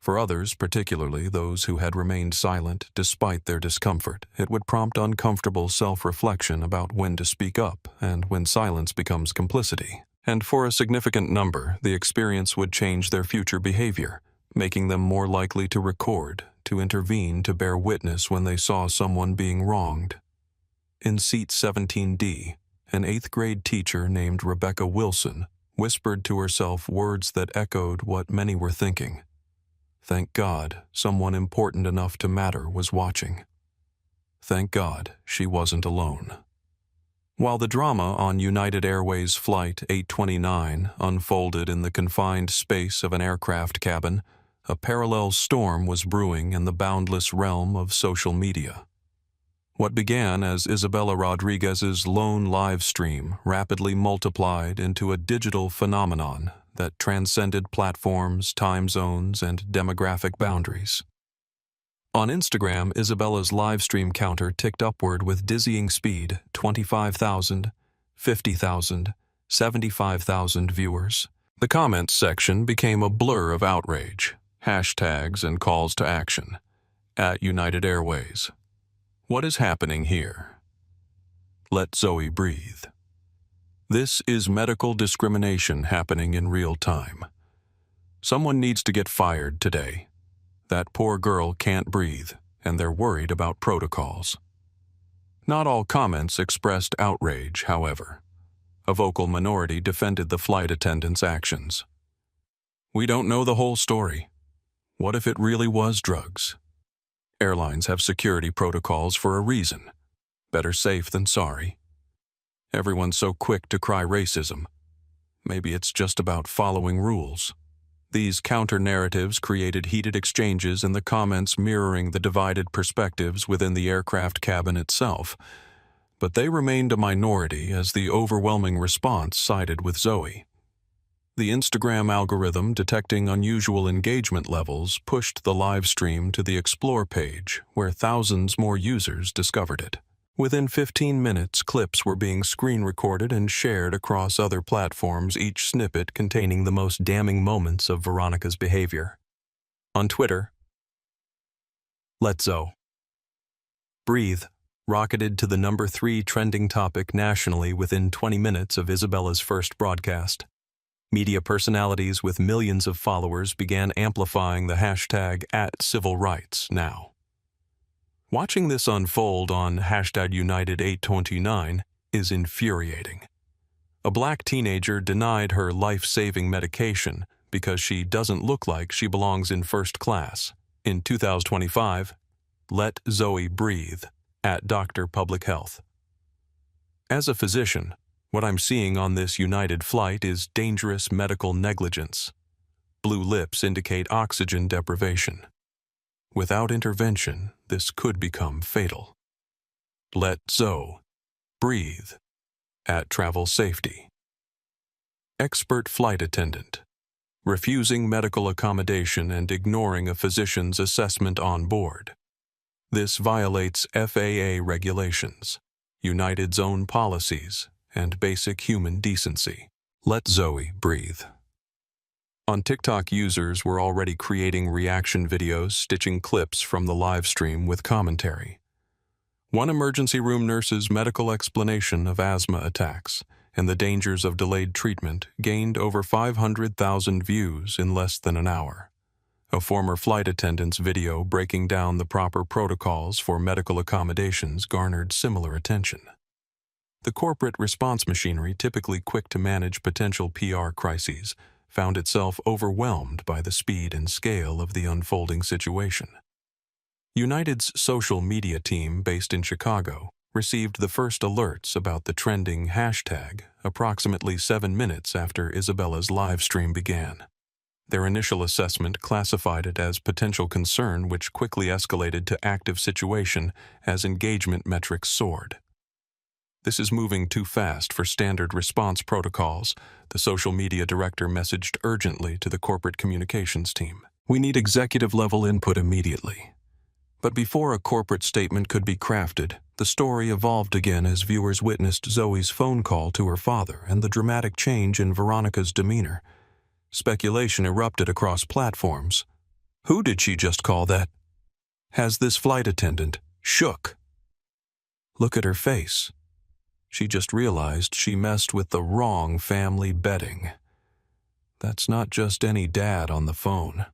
For others, particularly those who had remained silent despite their discomfort, it would prompt uncomfortable self-reflection about when to speak up and when silence becomes complicity. And for a significant number, the experience would change their future behavior, making them more likely to record, to intervene, to bear witness when they saw someone being wronged. In seat 17D, an 8th grade teacher named Rebecca Wilson whispered to herself words that echoed what many were thinking. Thank God someone important enough to matter was watching. Thank God she wasn't alone. While the drama on United Airways Flight 829 unfolded in the confined space of an aircraft cabin, a parallel storm was brewing in the boundless realm of social media. What began as Isabella Rodriguez's lone live stream rapidly multiplied into a digital phenomenon that transcended platforms, time zones, and demographic boundaries. On Instagram, Isabella's live stream counter ticked upward with dizzying speed: 25,000, 50,000, 75,000 viewers. The comments section became a blur of outrage, hashtags and calls to action. At United Airways. What is happening here? Let Zoe breathe. This is medical discrimination happening in real time. Someone needs to get fired today. That poor girl can't breathe, and they're worried about protocols. Not all comments expressed outrage, however. A vocal minority defended the flight attendant's actions. We don't know the whole story. What if it really was drugs? Airlines have security protocols for a reason. Better safe than sorry. Everyone's so quick to cry racism. Maybe it's just about following rules. These counter-narratives created heated exchanges in the comments, mirroring the divided perspectives within the aircraft cabin itself. But they remained a minority as the overwhelming response sided with Zoe. The Instagram algorithm, detecting unusual engagement levels, pushed the live stream to the Explore page, where thousands more users discovered it. Within 15 minutes, clips were being screen recorded and shared across other platforms, each snippet containing the most damning moments of Veronica's behavior. On Twitter, "Let Zoe Breathe" rocketed to the #3 trending topic nationally within 20 minutes of Isabella's first broadcast. Media personalities with millions of followers began amplifying the hashtag @CivilRightsNow. Watching this unfold on #United829 is infuriating. A black teenager denied her life-saving medication because she doesn't look like she belongs in first class. In 2025, let Zoe breathe @Dr. Public Health. As a physician, what I'm seeing on this United flight is dangerous medical negligence. Blue lips indicate oxygen deprivation. Without intervention, this could become fatal. Let Zoe breathe @Travel Safety. Expert flight attendant, refusing medical accommodation and ignoring a physician's assessment on board. This violates FAA regulations, United's own policies, and basic human decency. Let Zoe breathe. On TikTok, users were already creating reaction videos, stitching clips from the live stream with commentary. One emergency room nurse's medical explanation of asthma attacks and the dangers of delayed treatment gained over 500,000 views in less than an hour. A former flight attendant's video breaking down the proper protocols for medical accommodations garnered similar attention. The corporate response machinery, typically quick to manage potential PR crises, found itself overwhelmed by the speed and scale of the unfolding situation. United's social media team, based in Chicago, received the first alerts about the trending hashtag approximately 7 minutes after Isabella's live stream began. Their initial assessment classified it as potential concern, which quickly escalated to active situation as engagement metrics soared. "This is moving too fast for standard response protocols," the social media director messaged urgently to the corporate communications team. "We need executive-level input immediately." But before a corporate statement could be crafted, the story evolved again as viewers witnessed Zoe's phone call to her father and the dramatic change in Veronica's demeanor. Speculation erupted across platforms. Who did she just call that? Has this flight attendant shook? Look at her face. She just realized she messed with the wrong family bedding. That's not just any dad on the phone.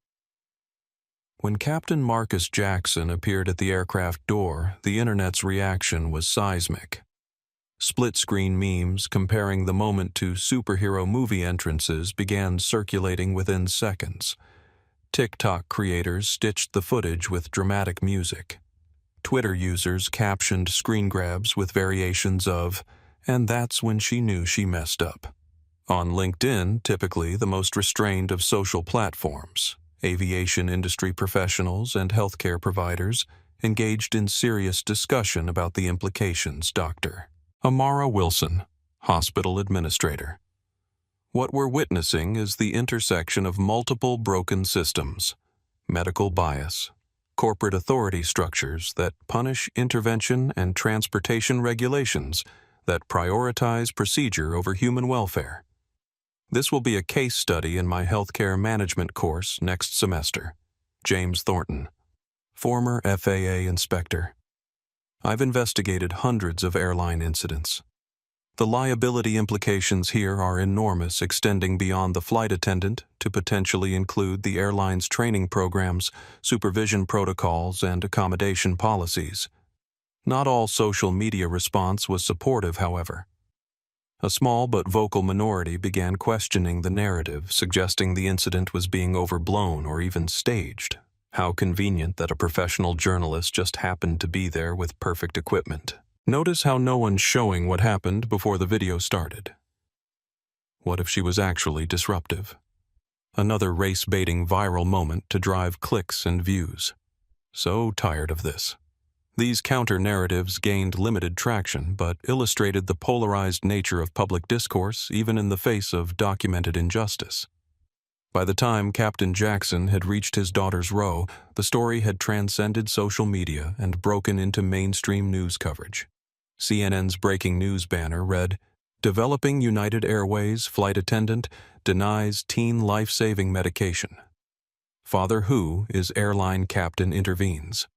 When Captain Marcus Jackson appeared at the aircraft door, the internet's reaction was seismic. Split-screen memes comparing the moment to superhero movie entrances began circulating within seconds. TikTok creators stitched the footage with dramatic music. Twitter users captioned screen grabs with variations of, "And that's when she knew she messed up." On LinkedIn, typically the most restrained of social platforms, aviation industry professionals and healthcare providers engaged in serious discussion about the implications. Dr. Amara Wilson, hospital administrator. What we're witnessing is the intersection of multiple broken systems, medical bias, corporate authority structures that punish intervention, and transportation regulations that prioritize procedure over human welfare. This will be a case study in my healthcare management course next semester. James Thornton, former FAA inspector. I've investigated hundreds of airline incidents. The liability implications here are enormous, extending beyond the flight attendant to potentially include the airline's training programs, supervision protocols, and accommodation policies. Not all social media response was supportive, however. A small but vocal minority began questioning the narrative, suggesting the incident was being overblown or even staged. How convenient that a professional journalist just happened to be there with perfect equipment. Notice how no one's showing what happened before the video started. What if she was actually disruptive? Another race-baiting viral moment to drive clicks and views. So tired of this. These counter-narratives gained limited traction but illustrated the polarized nature of public discourse even in the face of documented injustice. By the time Captain Jackson had reached his daughter's row, the story had transcended social media and broken into mainstream news coverage. CNN's breaking news banner read, "Developing United Airways flight attendant denies teen life-saving medication. Father Who is airline captain intervenes."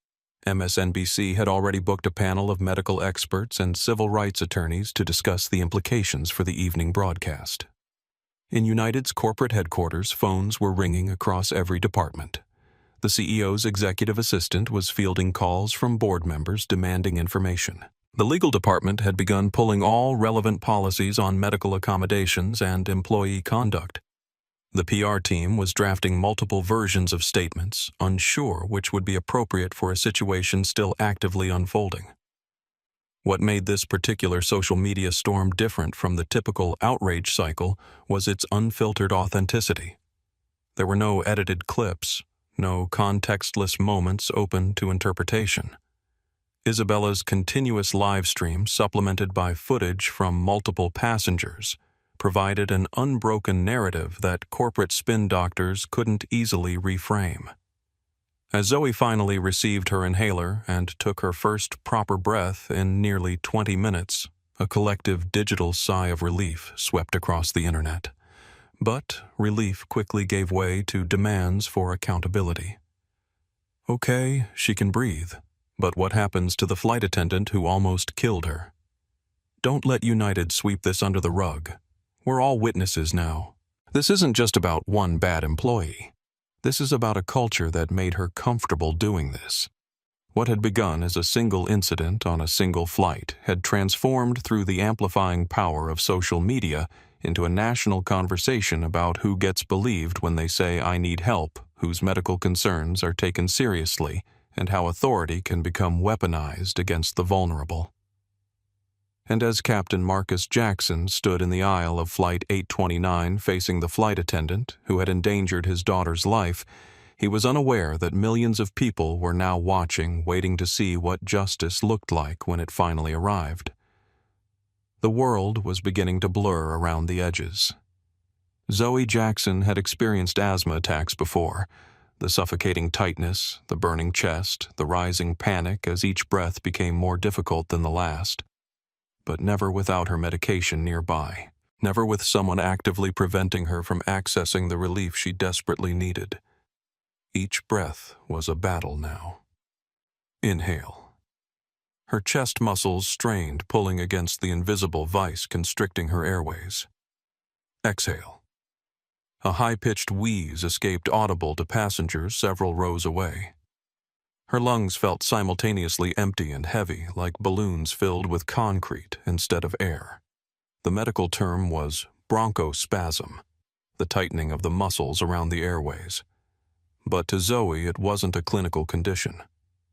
MSNBC had already booked a panel of medical experts and civil rights attorneys to discuss the implications for the evening broadcast. In United's corporate headquarters, phones were ringing across every department. The CEO's executive assistant was fielding calls from board members demanding information. The legal department had begun pulling all relevant policies on medical accommodations and employee conduct. The PR team was drafting multiple versions of statements, unsure which would be appropriate for a situation still actively unfolding. What made this particular social media storm different from the typical outrage cycle was its unfiltered authenticity. There were no edited clips, no contextless moments open to interpretation. Isabella's continuous live stream, supplemented by footage from multiple passengers, provided an unbroken narrative that corporate spin doctors couldn't easily reframe. As Zoe finally received her inhaler and took her first proper breath in nearly 20 minutes, a collective digital sigh of relief swept across the internet. But relief quickly gave way to demands for accountability. Okay, she can breathe, but what happens to the flight attendant who almost killed her? Don't let United sweep this under the rug. We're all witnesses now. This isn't just about one bad employee. This is about a culture that made her comfortable doing this. What had begun as a single incident on a single flight had transformed through the amplifying power of social media into a national conversation about who gets believed when they say, "I need help," whose medical concerns are taken seriously, and how authority can become weaponized against the vulnerable. And as Captain Marcus Jackson stood in the aisle of Flight 829 facing the flight attendant who had endangered his daughter's life, he was unaware that millions of people were now watching, waiting to see what justice looked like when it finally arrived. The world was beginning to blur around the edges. Zoe Jackson had experienced asthma attacks before, the suffocating tightness, the burning chest, the rising panic as each breath became more difficult than the last. But never without her medication nearby, never with someone actively preventing her from accessing the relief she desperately needed. Each breath was a battle now. Inhale. Her chest muscles strained, pulling against the invisible vice constricting her airways. Exhale. A high-pitched wheeze escaped audible to passengers several rows away. Her lungs felt simultaneously empty and heavy, like balloons filled with concrete instead of air. The medical term was bronchospasm, the tightening of the muscles around the airways. But to Zoe, it wasn't a clinical condition.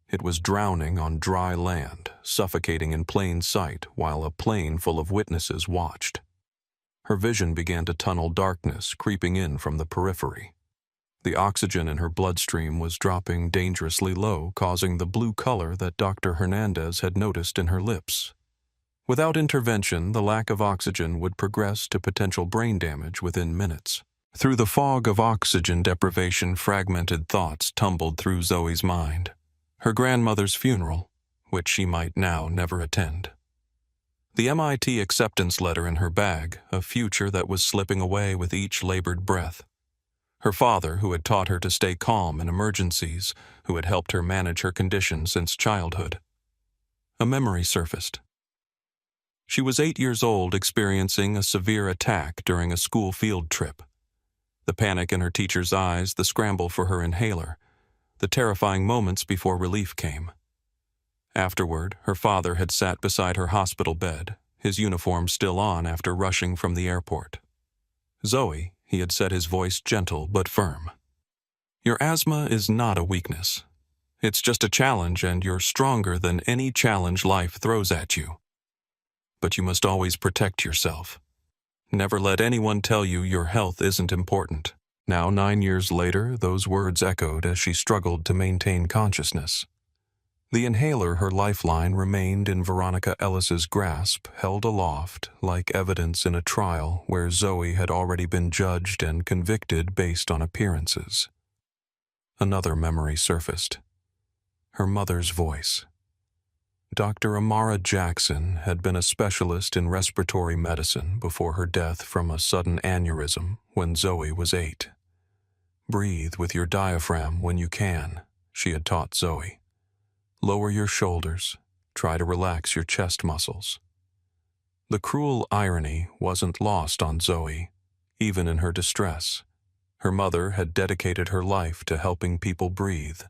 It was drowning on dry land, suffocating in plain sight while a plane full of witnesses watched. Her vision began to tunnel darkness creeping in from the periphery. The oxygen in her bloodstream was dropping dangerously low, causing the blue color that Dr. Hernandez had noticed in her lips. Without intervention, the lack of oxygen would progress to potential brain damage within minutes. Through the fog of oxygen deprivation, fragmented thoughts tumbled through Zoe's mind. Her grandmother's funeral, which she might now never attend. The MIT acceptance letter in her bag, a future that was slipping away with each labored breath. Her father, who had taught her to stay calm in emergencies, who had helped her manage her condition since childhood. A memory surfaced. She was 8 years old, experiencing a severe attack during a school field trip. The panic in her teacher's eyes, the scramble for her inhaler, the terrifying moments before relief came. Afterward, her father had sat beside her hospital bed, his uniform still on after rushing from the airport. "Zoe," he had said, his voice gentle but firm. "Your asthma is not a weakness. It's just a challenge, and you're stronger than any challenge life throws at you. But you must always protect yourself. Never let anyone tell you your health isn't important." Now, 9 years later, those words echoed as she struggled to maintain consciousness. The inhaler, her lifeline, remained in Veronica Ellis's grasp, held aloft, like evidence in a trial where Zoe had already been judged and convicted based on appearances. Another memory surfaced. Her mother's voice. Dr. Amara Jackson had been a specialist in respiratory medicine before her death from a sudden aneurysm when Zoe was 8. Breathe with your diaphragm when you can, she had taught Zoe. Lower your shoulders. Try to relax your chest muscles. The cruel irony wasn't lost on Zoe, even in her distress. Her mother had dedicated her life to helping people breathe,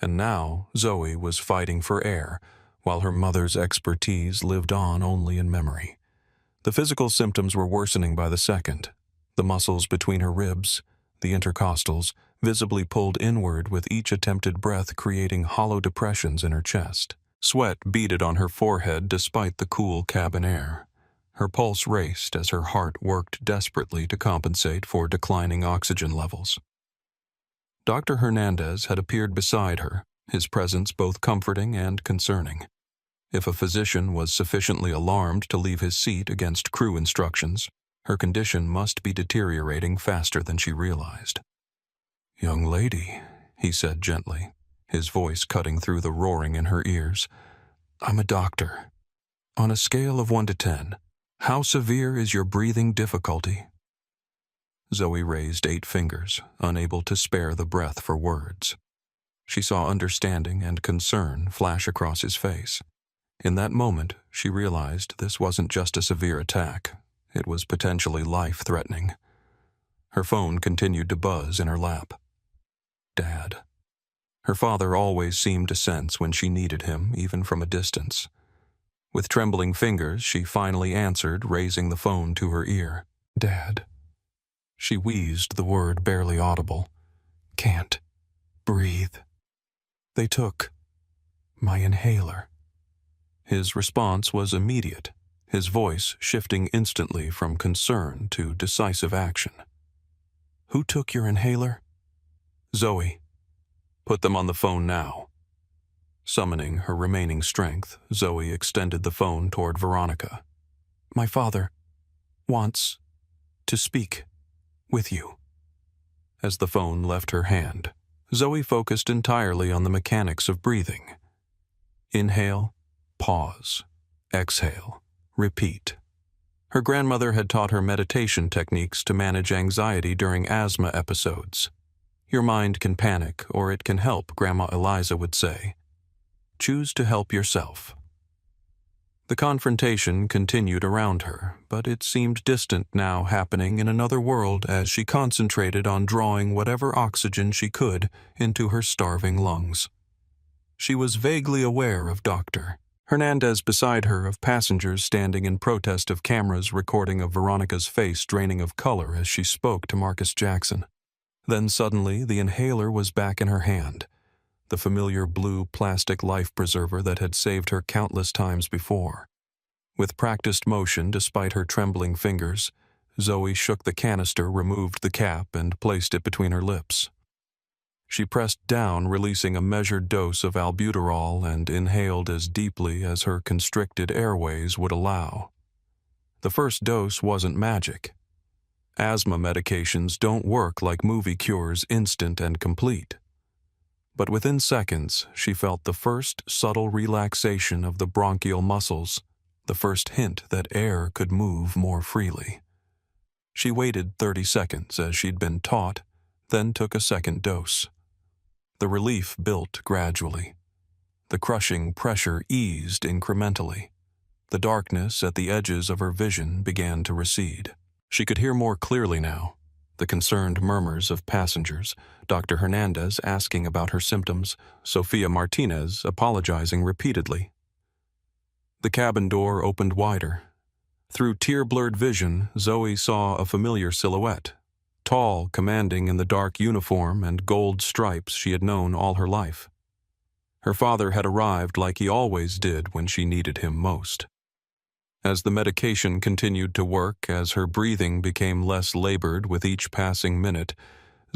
and now Zoe was fighting for air, while her mother's expertise lived on only in memory. The physical symptoms were worsening by the second. The muscles between her ribs, the intercostals, visibly pulled inward with each attempted breath, creating hollow depressions in her chest. Sweat beaded on her forehead despite the cool cabin air. Her pulse raced as her heart worked desperately to compensate for declining oxygen levels. Dr. Hernandez had appeared beside her, his presence both comforting and concerning. If a physician was sufficiently alarmed to leave his seat against crew instructions, her condition must be deteriorating faster than she realized. "Young lady," he said gently, his voice cutting through the roaring in her ears, "I'm a doctor. On a scale of 1 to 10, how severe is your breathing difficulty?" Zoe raised 8 fingers, unable to spare the breath for words. She saw understanding and concern flash across his face. In that moment, she realized this wasn't just a severe attack. It was potentially life-threatening. Her phone continued to buzz in her lap. Dad. Her father always seemed to sense when she needed him, even from a distance. With trembling fingers, she finally answered, raising the phone to her ear. "Dad." She wheezed the word barely audible. "Can't breathe. They took my inhaler." His response was immediate, his voice shifting instantly from concern to decisive action. "Who took your inhaler?" "Zoe. Put them on the phone now." Summoning her remaining strength, Zoe extended the phone toward Veronica. "My father wants to speak with you." As the phone left her hand, Zoe focused entirely on the mechanics of breathing. Inhale, pause, exhale, repeat. Her grandmother had taught her meditation techniques to manage anxiety during asthma episodes. "Your mind can panic, or it can help," Grandma Eliza would say. "Choose to help yourself." The confrontation continued around her, but it seemed distant now, happening in another world as she concentrated on drawing whatever oxygen she could into her starving lungs. She was vaguely aware of Dr. Hernandez beside her, of passengers standing in protest of cameras recording of Veronica's face draining of color as she spoke to Marcus Jackson. Then suddenly the inhaler was back in her hand, the familiar blue plastic life preserver that had saved her countless times before. With practiced motion despite her trembling fingers, Zoe shook the canister, removed the cap, and placed it between her lips. She pressed down, releasing a measured dose of albuterol, and inhaled as deeply as her constricted airways would allow. The first dose wasn't magic. Asthma medications don't work like movie cures, instant and complete. But within seconds, she felt the first subtle relaxation of the bronchial muscles, the first hint that air could move more freely. She waited 30 seconds as she'd been taught, then took a second dose. The relief built gradually. The crushing pressure eased incrementally. The darkness at the edges of her vision began to recede. She could hear more clearly now, the concerned murmurs of passengers, Dr. Hernandez asking about her symptoms, Sophia Martinez apologizing repeatedly. The cabin door opened wider. Through tear-blurred vision, Zoe saw a familiar silhouette, tall, commanding in the dark uniform and gold stripes she had known all her life. Her father had arrived like he always did when she needed him most. As the medication continued to work, as her breathing became less labored with each passing minute,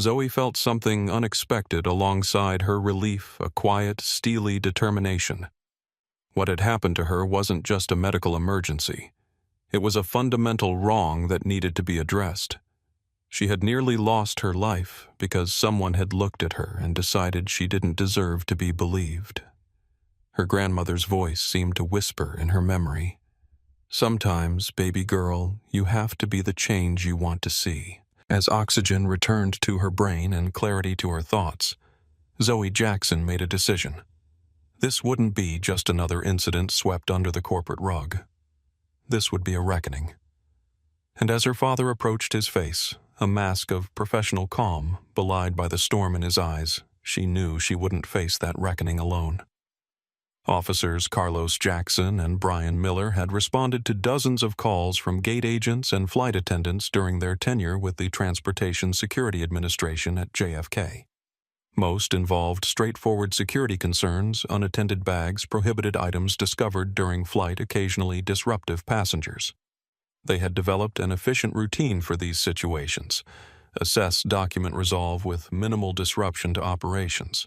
Zoe felt something unexpected alongside her relief, a quiet, steely determination. What had happened to her wasn't just a medical emergency. It was a fundamental wrong that needed to be addressed. She had nearly lost her life because someone had looked at her and decided she didn't deserve to be believed. Her grandmother's voice seemed to whisper in her memory. "Sometimes, baby girl, you have to be the change you want to see." As oxygen returned to her brain and clarity to her thoughts, Zoe Jackson made a decision. This wouldn't be just another incident swept under the corporate rug. This would be a reckoning. And as her father approached his face, a mask of professional calm belied by the storm in his eyes, she knew she wouldn't face that reckoning alone. Officers Carlos Jackson and Brian Miller had responded to dozens of calls from gate agents and flight attendants during their tenure with the Transportation Security Administration at JFK. Most involved straightforward security concerns, unattended bags, prohibited items discovered during flight, occasionally disruptive passengers. They had developed an efficient routine for these situations, assess document resolve with minimal disruption to operations.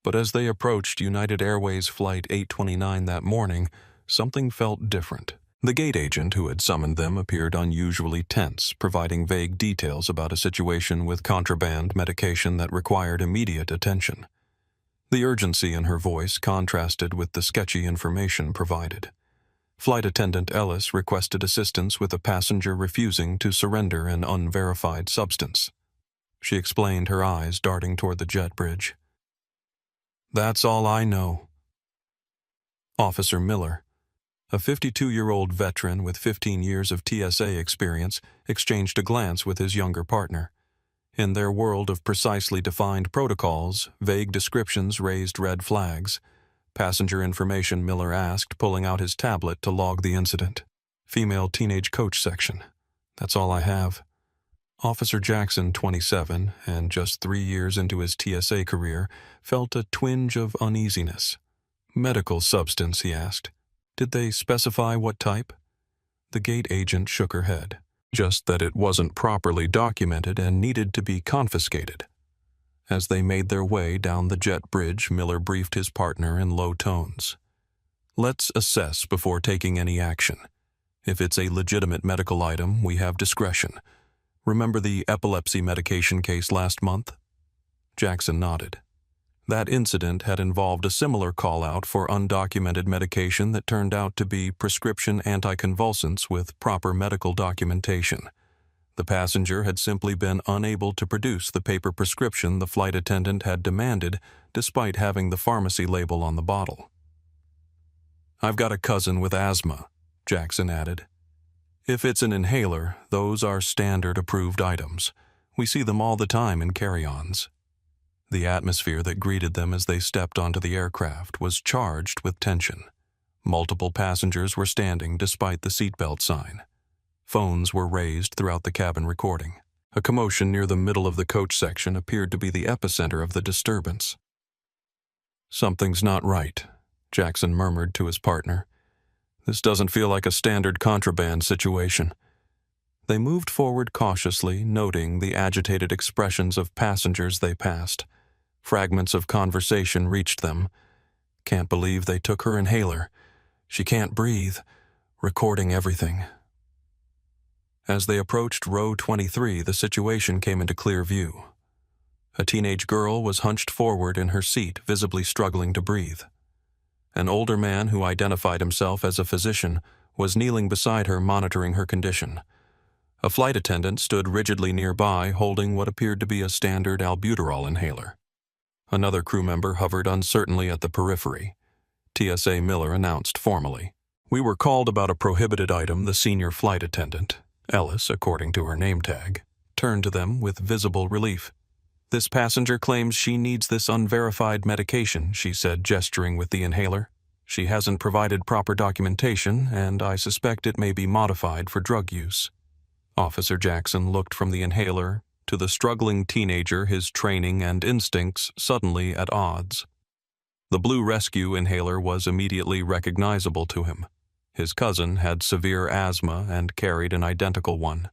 But as they approached United Airways Flight 829 that morning, something felt different. The gate agent who had summoned them appeared unusually tense, providing vague details about a situation with contraband medication that required immediate attention. The urgency in her voice contrasted with the sketchy information provided. Flight attendant Ellis requested assistance with a passenger refusing to surrender an unverified substance. She explained, her eyes darting toward the jet bridge. "That's all I know." Officer Miller, a 52-year-old veteran with 15 years of TSA experience, exchanged a glance with his younger partner. In their world of precisely defined protocols, vague descriptions raised red flags. "Passenger information," Miller asked, pulling out his tablet to log the incident. "Female teenage coach section. That's all I have." Officer Jackson, 27, and just 3 years into his TSA career, felt a twinge of uneasiness. "Medical substance," he asked. "Did they specify what type?" The gate agent shook her head. "Just that it wasn't properly documented and needed to be confiscated." As they made their way down the jet bridge, Miller briefed his partner in low tones. "Let's assess before taking any action. If it's a legitimate medical item, we have discretion. Remember the epilepsy medication case last month?" Jackson nodded. That incident had involved a similar call-out for undocumented medication that turned out to be prescription anticonvulsants with proper medical documentation. The passenger had simply been unable to produce the paper prescription the flight attendant had demanded, despite having the pharmacy label on the bottle. "I've got a cousin with asthma," Jackson added. "If it's an inhaler, those are standard approved items. We see them all the time in carry-ons." The atmosphere that greeted them as they stepped onto the aircraft was charged with tension. Multiple passengers were standing despite the seatbelt sign. Phones were raised throughout the cabin recording. A commotion near the middle of the coach section appeared to be the epicenter of the disturbance. "Something's not right," Jackson murmured to his partner. "This doesn't feel like a standard contraband situation." They moved forward cautiously, noting the agitated expressions of passengers they passed. Fragments of conversation reached them. "Can't believe they took her inhaler. She can't breathe. Recording everything." As they approached row 23, the situation came into clear view. A teenage girl was hunched forward in her seat, visibly struggling to breathe. An older man who identified himself as a physician was kneeling beside her, monitoring her condition. A flight attendant stood rigidly nearby, holding what appeared to be a standard albuterol inhaler. Another crew member hovered uncertainly at the periphery. TSA Miller announced formally, "We were called about a prohibited item." The senior flight attendant, Ellis, according to her name tag, turned to them with visible relief. "This passenger claims she needs this unverified medication," she said, gesturing with the inhaler. "She hasn't provided proper documentation, and I suspect it may be modified for drug use." Officer Jackson looked from the inhaler to the struggling teenager, his training and instincts suddenly at odds. The blue rescue inhaler was immediately recognizable to him. His cousin had severe asthma and carried an identical one.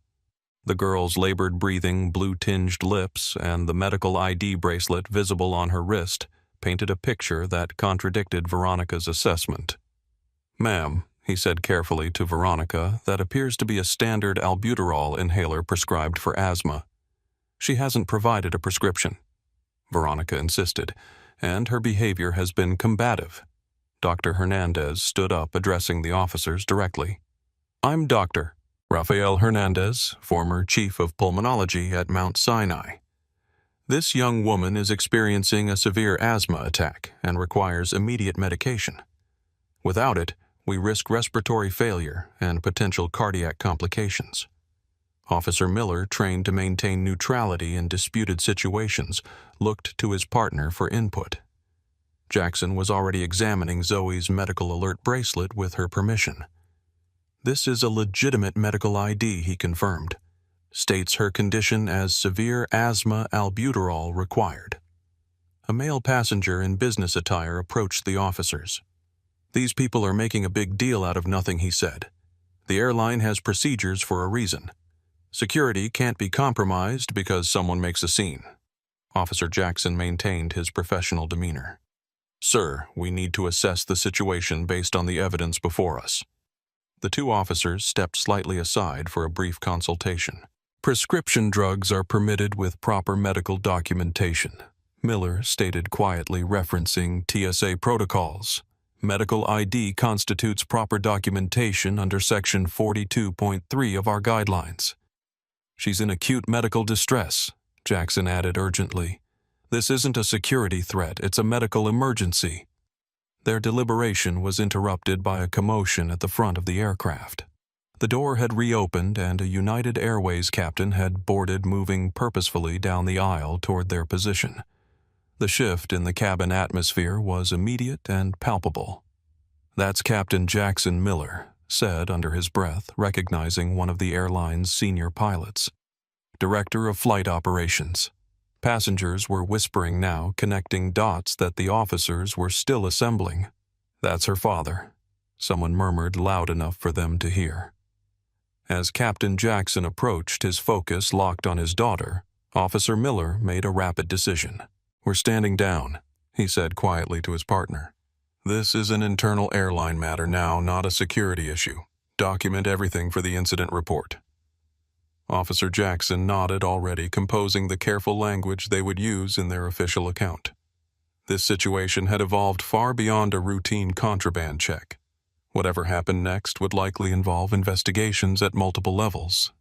The girl's labored breathing, blue-tinged lips, and the medical ID bracelet visible on her wrist painted a picture that contradicted Veronica's assessment. "Ma'am," he said carefully to Veronica, "that appears to be a standard albuterol inhaler prescribed for asthma. She hasn't provided a prescription." Veronica insisted, and her behavior has been combative. Dr. Hernandez stood up, addressing the officers directly. "I'm Dr. Rafael Hernandez, former chief of pulmonology at Mount Sinai. This young woman is experiencing a severe asthma attack and requires immediate medication. Without it, we risk respiratory failure and potential cardiac complications." Officer Miller, trained to maintain neutrality in disputed situations, looked to his partner for input. Jackson was already examining Zoe's medical alert bracelet with her permission. "This is a legitimate medical ID," he confirmed. "States her condition as severe asthma albuterol required." A male passenger in business attire approached the officers. "These people are making a big deal out of nothing," he said. "The airline has procedures for a reason. Security can't be compromised because someone makes a scene." Officer Jackson maintained his professional demeanor. "Sir, we need to assess the situation based on the evidence before us." The two officers stepped slightly aside for a brief consultation. "Prescription drugs are permitted with proper medical documentation," Miller stated quietly, referencing TSA protocols. "Medical ID constitutes proper documentation under Section 42.3 of our guidelines." "She's in acute medical distress," Jackson added urgently. "This isn't a security threat, it's a medical emergency." Their deliberation was interrupted by a commotion at the front of the aircraft. The door had reopened and a United Airways captain had boarded, moving purposefully down the aisle toward their position. The shift in the cabin atmosphere was immediate and palpable. "That's Captain Jackson Miller," said under his breath, recognizing one of the airline's senior pilots. "Director of Flight Operations." Passengers were whispering now, connecting dots that the officers were still assembling. "That's her father," someone murmured loud enough for them to hear. As Captain Jackson approached, his focus locked on his daughter, Officer Miller made a rapid decision. "We're standing down," he said quietly to his partner. "This is an internal airline matter now, not a security issue. Document everything for the incident report." Officer Jackson nodded, already composing the careful language they would use in their official account. This situation had evolved far beyond a routine contraband check. Whatever happened next would likely involve investigations at multiple levels.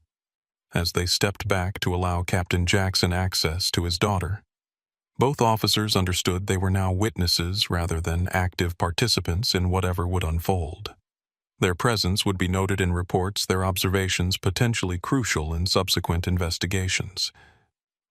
As they stepped back to allow Captain Jackson access to his daughter, both officers understood they were now witnesses rather than active participants in whatever would unfold. Their presence would be noted in reports, their observations potentially crucial in subsequent investigations.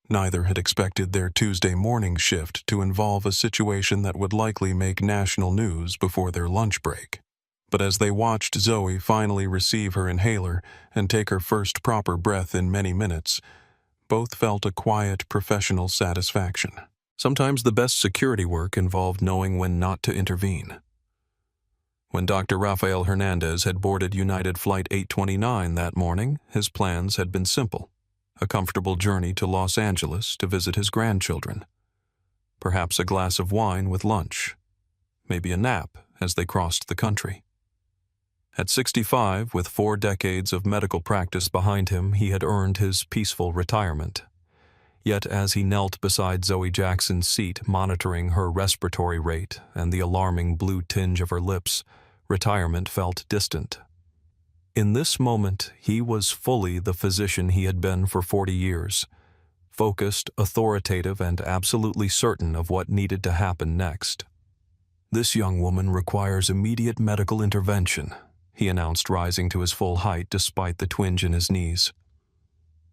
Neither had expected their Tuesday morning shift to involve a situation that would likely make national news before their lunch break. But as they watched Zoe finally receive her inhaler and take her first proper breath in many minutes, both felt a quiet professional satisfaction. Sometimes the best security work involved knowing when not to intervene. When Dr. Rafael Hernandez had boarded United Flight 829 that morning, his plans had been simple: a comfortable journey to Los Angeles to visit his grandchildren. Perhaps a glass of wine with lunch. Maybe a nap as they crossed the country. At 65, with 4 decades of medical practice behind him, he had earned his peaceful retirement. Yet as he knelt beside Zoe Jackson's seat, monitoring her respiratory rate and the alarming blue tinge of her lips, retirement felt distant. In this moment, he was fully the physician he had been for 40 years, focused, authoritative, and absolutely certain of what needed to happen next. "This young woman requires immediate medical intervention," he announced, rising to his full height despite the twinge in his knees.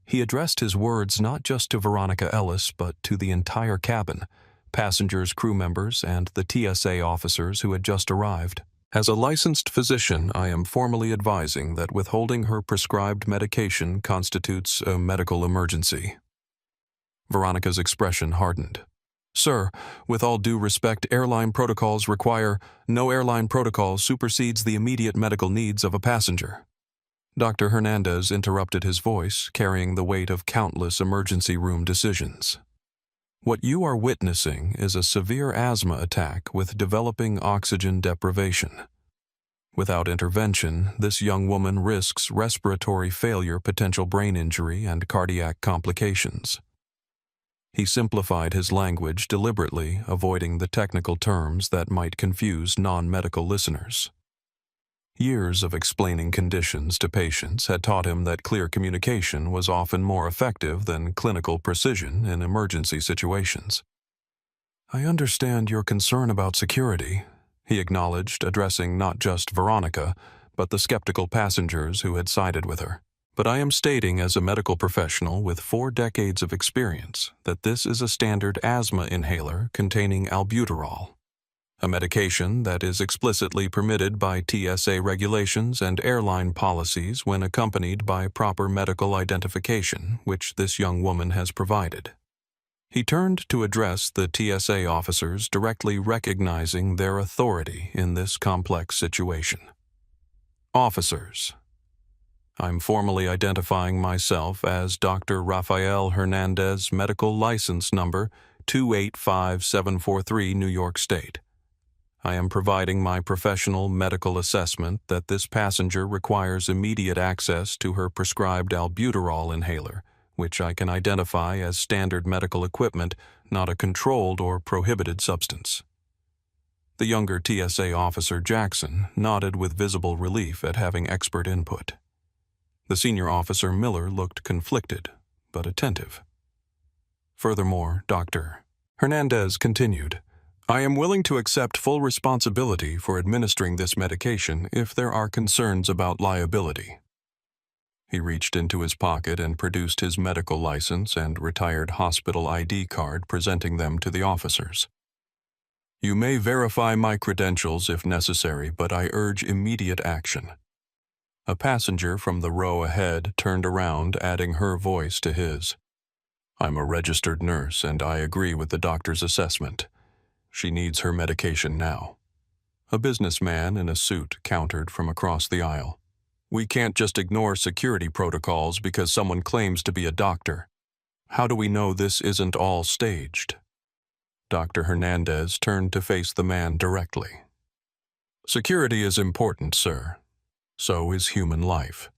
He addressed his words not just to Veronica Ellis, but to the entire cabin, passengers, crew members, and the TSA officers who had just arrived. "As a licensed physician, I am formally advising that withholding her prescribed medication constitutes a medical emergency." Veronica's expression hardened. "Sir, with all due respect, airline protocols require no airline protocol supersedes the immediate medical needs of a passenger." Dr. Hernandez interrupted his voice, carrying the weight of countless emergency room decisions. What you are witnessing is a severe asthma attack with developing oxygen deprivation. Without intervention, this young woman risks respiratory failure, potential brain injury, and cardiac complications. He simplified his language deliberately, avoiding the technical terms that might confuse non-medical listeners. Years of explaining conditions to patients had taught him that clear communication was often more effective than clinical precision in emergency situations. "I understand your concern about security," he acknowledged, addressing not just Veronica, but the skeptical passengers who had sided with her. "But I am stating as a medical professional with 4 decades of experience that this is a standard asthma inhaler containing albuterol, a medication that is explicitly permitted by TSA regulations and airline policies when accompanied by proper medical identification, which this young woman has provided." He turned to address the TSA officers, directly recognizing their authority in this complex situation. "Officers, I'm formally identifying myself as Dr. Rafael Hernandez, medical license number 285743, New York State. I am providing my professional medical assessment that this passenger requires immediate access to her prescribed albuterol inhaler, which I can identify as standard medical equipment, not a controlled or prohibited substance." The younger TSA officer, Jackson, nodded with visible relief at having expert input. The senior officer, Miller, looked conflicted, but attentive. "Furthermore, Dr. Hernandez continued, I am willing to accept full responsibility for administering this medication if there are concerns about liability." He reached into his pocket and produced his medical license and retired hospital ID card, presenting them to the officers. "You may verify my credentials if necessary, but I urge immediate action." A passenger from the row ahead turned around, adding her voice to his. "I'm a registered nurse, and I agree with the doctor's assessment. She needs her medication now." A businessman in a suit countered from across the aisle. "We can't just ignore security protocols because someone claims to be a doctor. How do we know this isn't all staged?" Dr. Hernandez turned to face the man directly. "Security is important, sir. So is human life.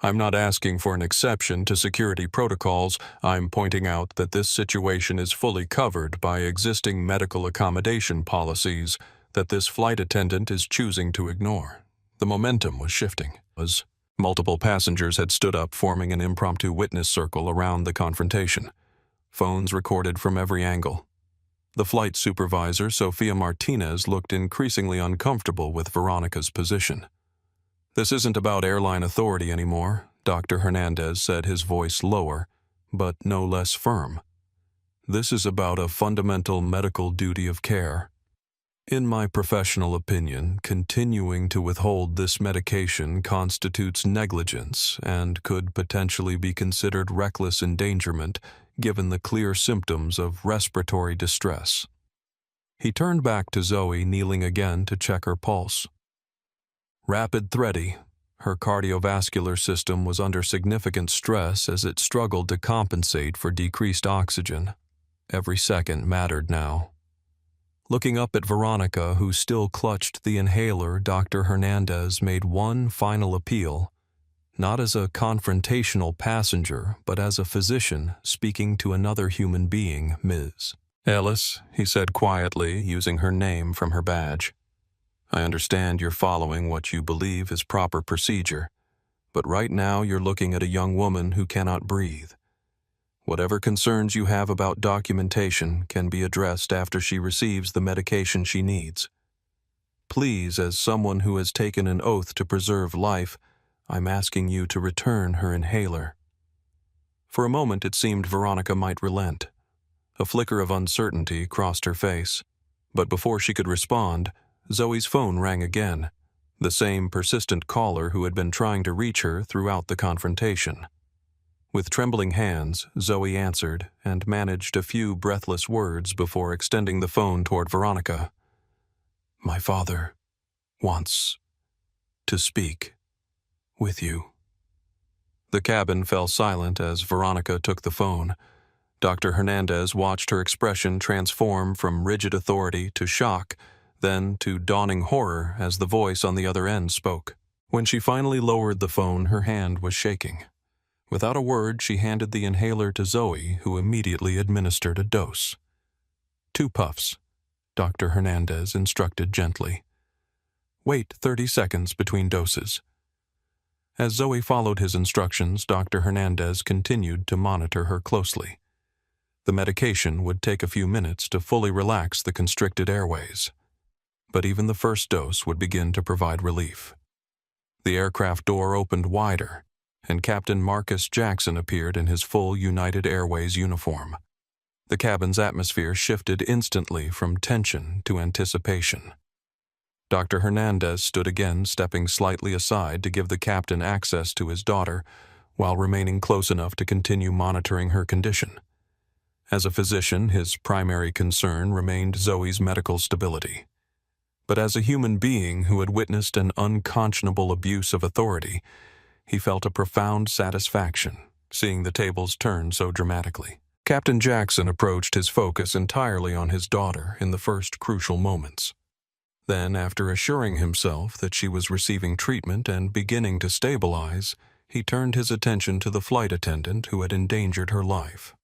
I'm not asking for an exception to security protocols. I'm pointing out that this situation is fully covered by existing medical accommodation policies that this flight attendant is choosing to ignore." The momentum was shifting. Multiple passengers had stood up, forming an impromptu witness circle around the confrontation. Phones recorded from every angle. The flight supervisor, Sofia Martinez, looked increasingly uncomfortable with Veronica's position. "This isn't about airline authority anymore," Dr. Hernandez said, his voice lower, but no less firm. "This is about a fundamental medical duty of care. In my professional opinion, continuing to withhold this medication constitutes negligence and could potentially be considered reckless endangerment given the clear symptoms of respiratory distress." He turned back to Zoe, kneeling again to check her pulse. Rapid thready. Her cardiovascular system was under significant stress as it struggled to compensate for decreased oxygen. Every second mattered now. Looking up at Veronica, who still clutched the inhaler, Dr. Hernandez made one final appeal, not as a confrontational passenger, but as a physician speaking to another human being, Ms. Ellis, he said quietly, using her name from her badge. "I understand you're following what you believe is proper procedure, but right now you're looking at a young woman who cannot breathe. Whatever concerns you have about documentation can be addressed after she receives the medication she needs. Please, as someone who has taken an oath to preserve life, I'm asking you to return her inhaler." For a moment it seemed Veronica might relent. A flicker of uncertainty crossed her face, but before she could respond, Zoe's phone rang again, the same persistent caller who had been trying to reach her throughout the confrontation. With trembling hands, Zoe answered and managed a few breathless words before extending the phone toward Veronica. "My father wants to speak with you." The cabin fell silent as Veronica took the phone. Dr. Hernandez watched her expression transform from rigid authority to shock, then to dawning horror as the voice on the other end spoke. When she finally lowered the phone, her hand was shaking. Without a word, she handed the inhaler to Zoe, who immediately administered a dose. 2 puffs, Dr. Hernandez instructed gently. Wait 30 seconds between doses. As Zoe followed his instructions, Dr. Hernandez continued to monitor her closely. The medication would take a few minutes to fully relax the constricted airways. But even the first dose would begin to provide relief. The aircraft door opened wider, and Captain Marcus Jackson appeared in his full United Airways uniform. The cabin's atmosphere shifted instantly from tension to anticipation. Dr. Hernandez stood again, stepping slightly aside to give the captain access to his daughter, while remaining close enough to continue monitoring her condition. As a physician, his primary concern remained Zoe's medical stability. But as a human being who had witnessed an unconscionable abuse of authority, he felt a profound satisfaction seeing the tables turn so dramatically. Captain Jackson approached his focus entirely on his daughter in the first crucial moments. Then, after assuring himself that she was receiving treatment and beginning to stabilize, he turned his attention to the flight attendant who had endangered her life.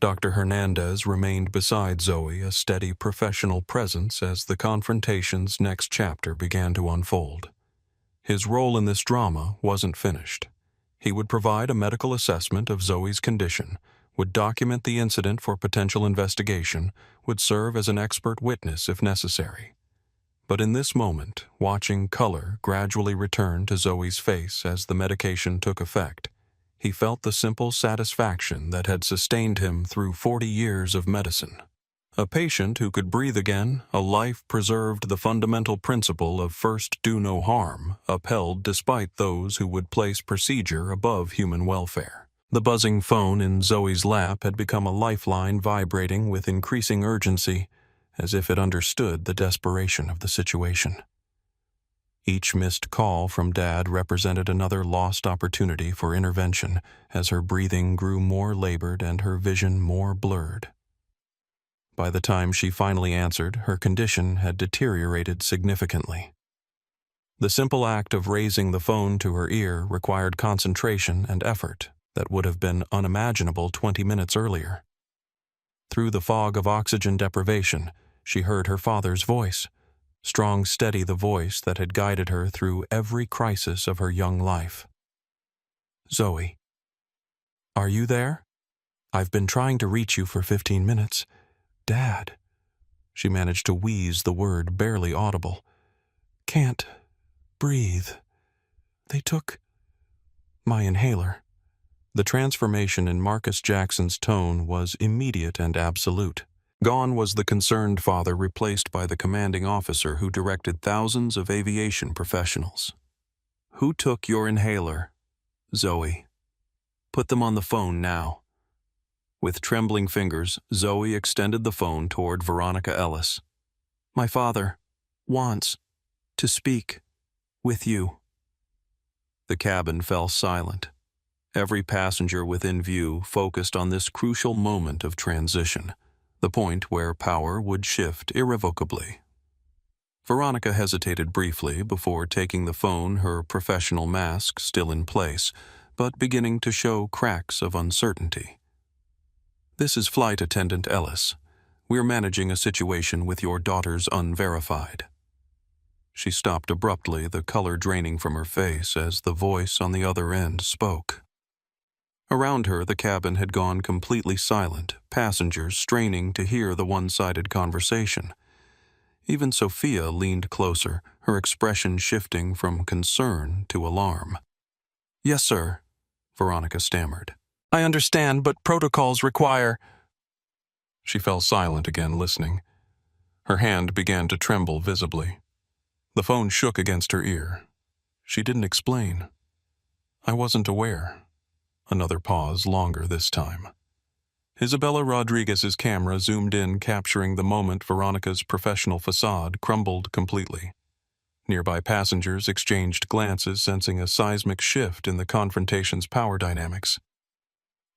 Dr. Hernandez remained beside Zoe, a steady professional presence as the confrontations' next chapter began to unfold. His role in this drama wasn't finished. He would provide a medical assessment of Zoe's condition, would document the incident for potential investigation, would serve as an expert witness if necessary. But in this moment, watching color gradually return to Zoe's face as the medication took effect, he felt the simple satisfaction that had sustained him through 40 years of medicine. A patient who could breathe again, a life preserved, the fundamental principle of first do no harm, upheld despite those who would place procedure above human welfare. The buzzing phone in Zoe's lap had become a lifeline vibrating with increasing urgency, as if it understood the desperation of the situation. Each missed call from Dad represented another lost opportunity for intervention as her breathing grew more labored and her vision more blurred. By the time she finally answered, her condition had deteriorated significantly. The simple act of raising the phone to her ear required concentration and effort that would have been unimaginable 20 minutes earlier. Through the fog of oxygen deprivation, she heard her father's voice, strong, steady, the voice that had guided her through every crisis of her young life. "Zoe, are you there? I've been trying to reach you for 15 minutes. Dad," she managed to wheeze the word barely audible. "Can't breathe. They took my inhaler." The transformation in Marcus Jackson's tone was immediate and absolute. Gone was the concerned father, replaced by the commanding officer who directed thousands of aviation professionals. "Who took your inhaler?" "Zoe. Put them on the phone now." With trembling fingers, Zoe extended the phone toward Veronica Ellis. "My father wants to speak with you." The cabin fell silent. Every passenger within view focused on this crucial moment of transition, the point where power would shift irrevocably. Veronica hesitated briefly before taking the phone, her professional mask still in place, but beginning to show cracks of uncertainty. "This is Flight Attendant Ellis. We're managing a situation with your daughter's unverified." She stopped abruptly, the color draining from her face as the voice on the other end spoke. Around her, the cabin had gone completely silent, passengers straining to hear the one-sided conversation. Even Sophia leaned closer, her expression shifting from concern to alarm. "Yes, sir," Veronica stammered. "I understand, but protocols require—" She fell silent again, listening. Her hand began to tremble visibly. The phone shook against her ear. She didn't explain. "I wasn't aware." Another pause, longer this time. Isabella Rodriguez's camera zoomed in, capturing the moment Veronica's professional facade crumbled completely. Nearby passengers exchanged glances, sensing a seismic shift in the confrontation's power dynamics.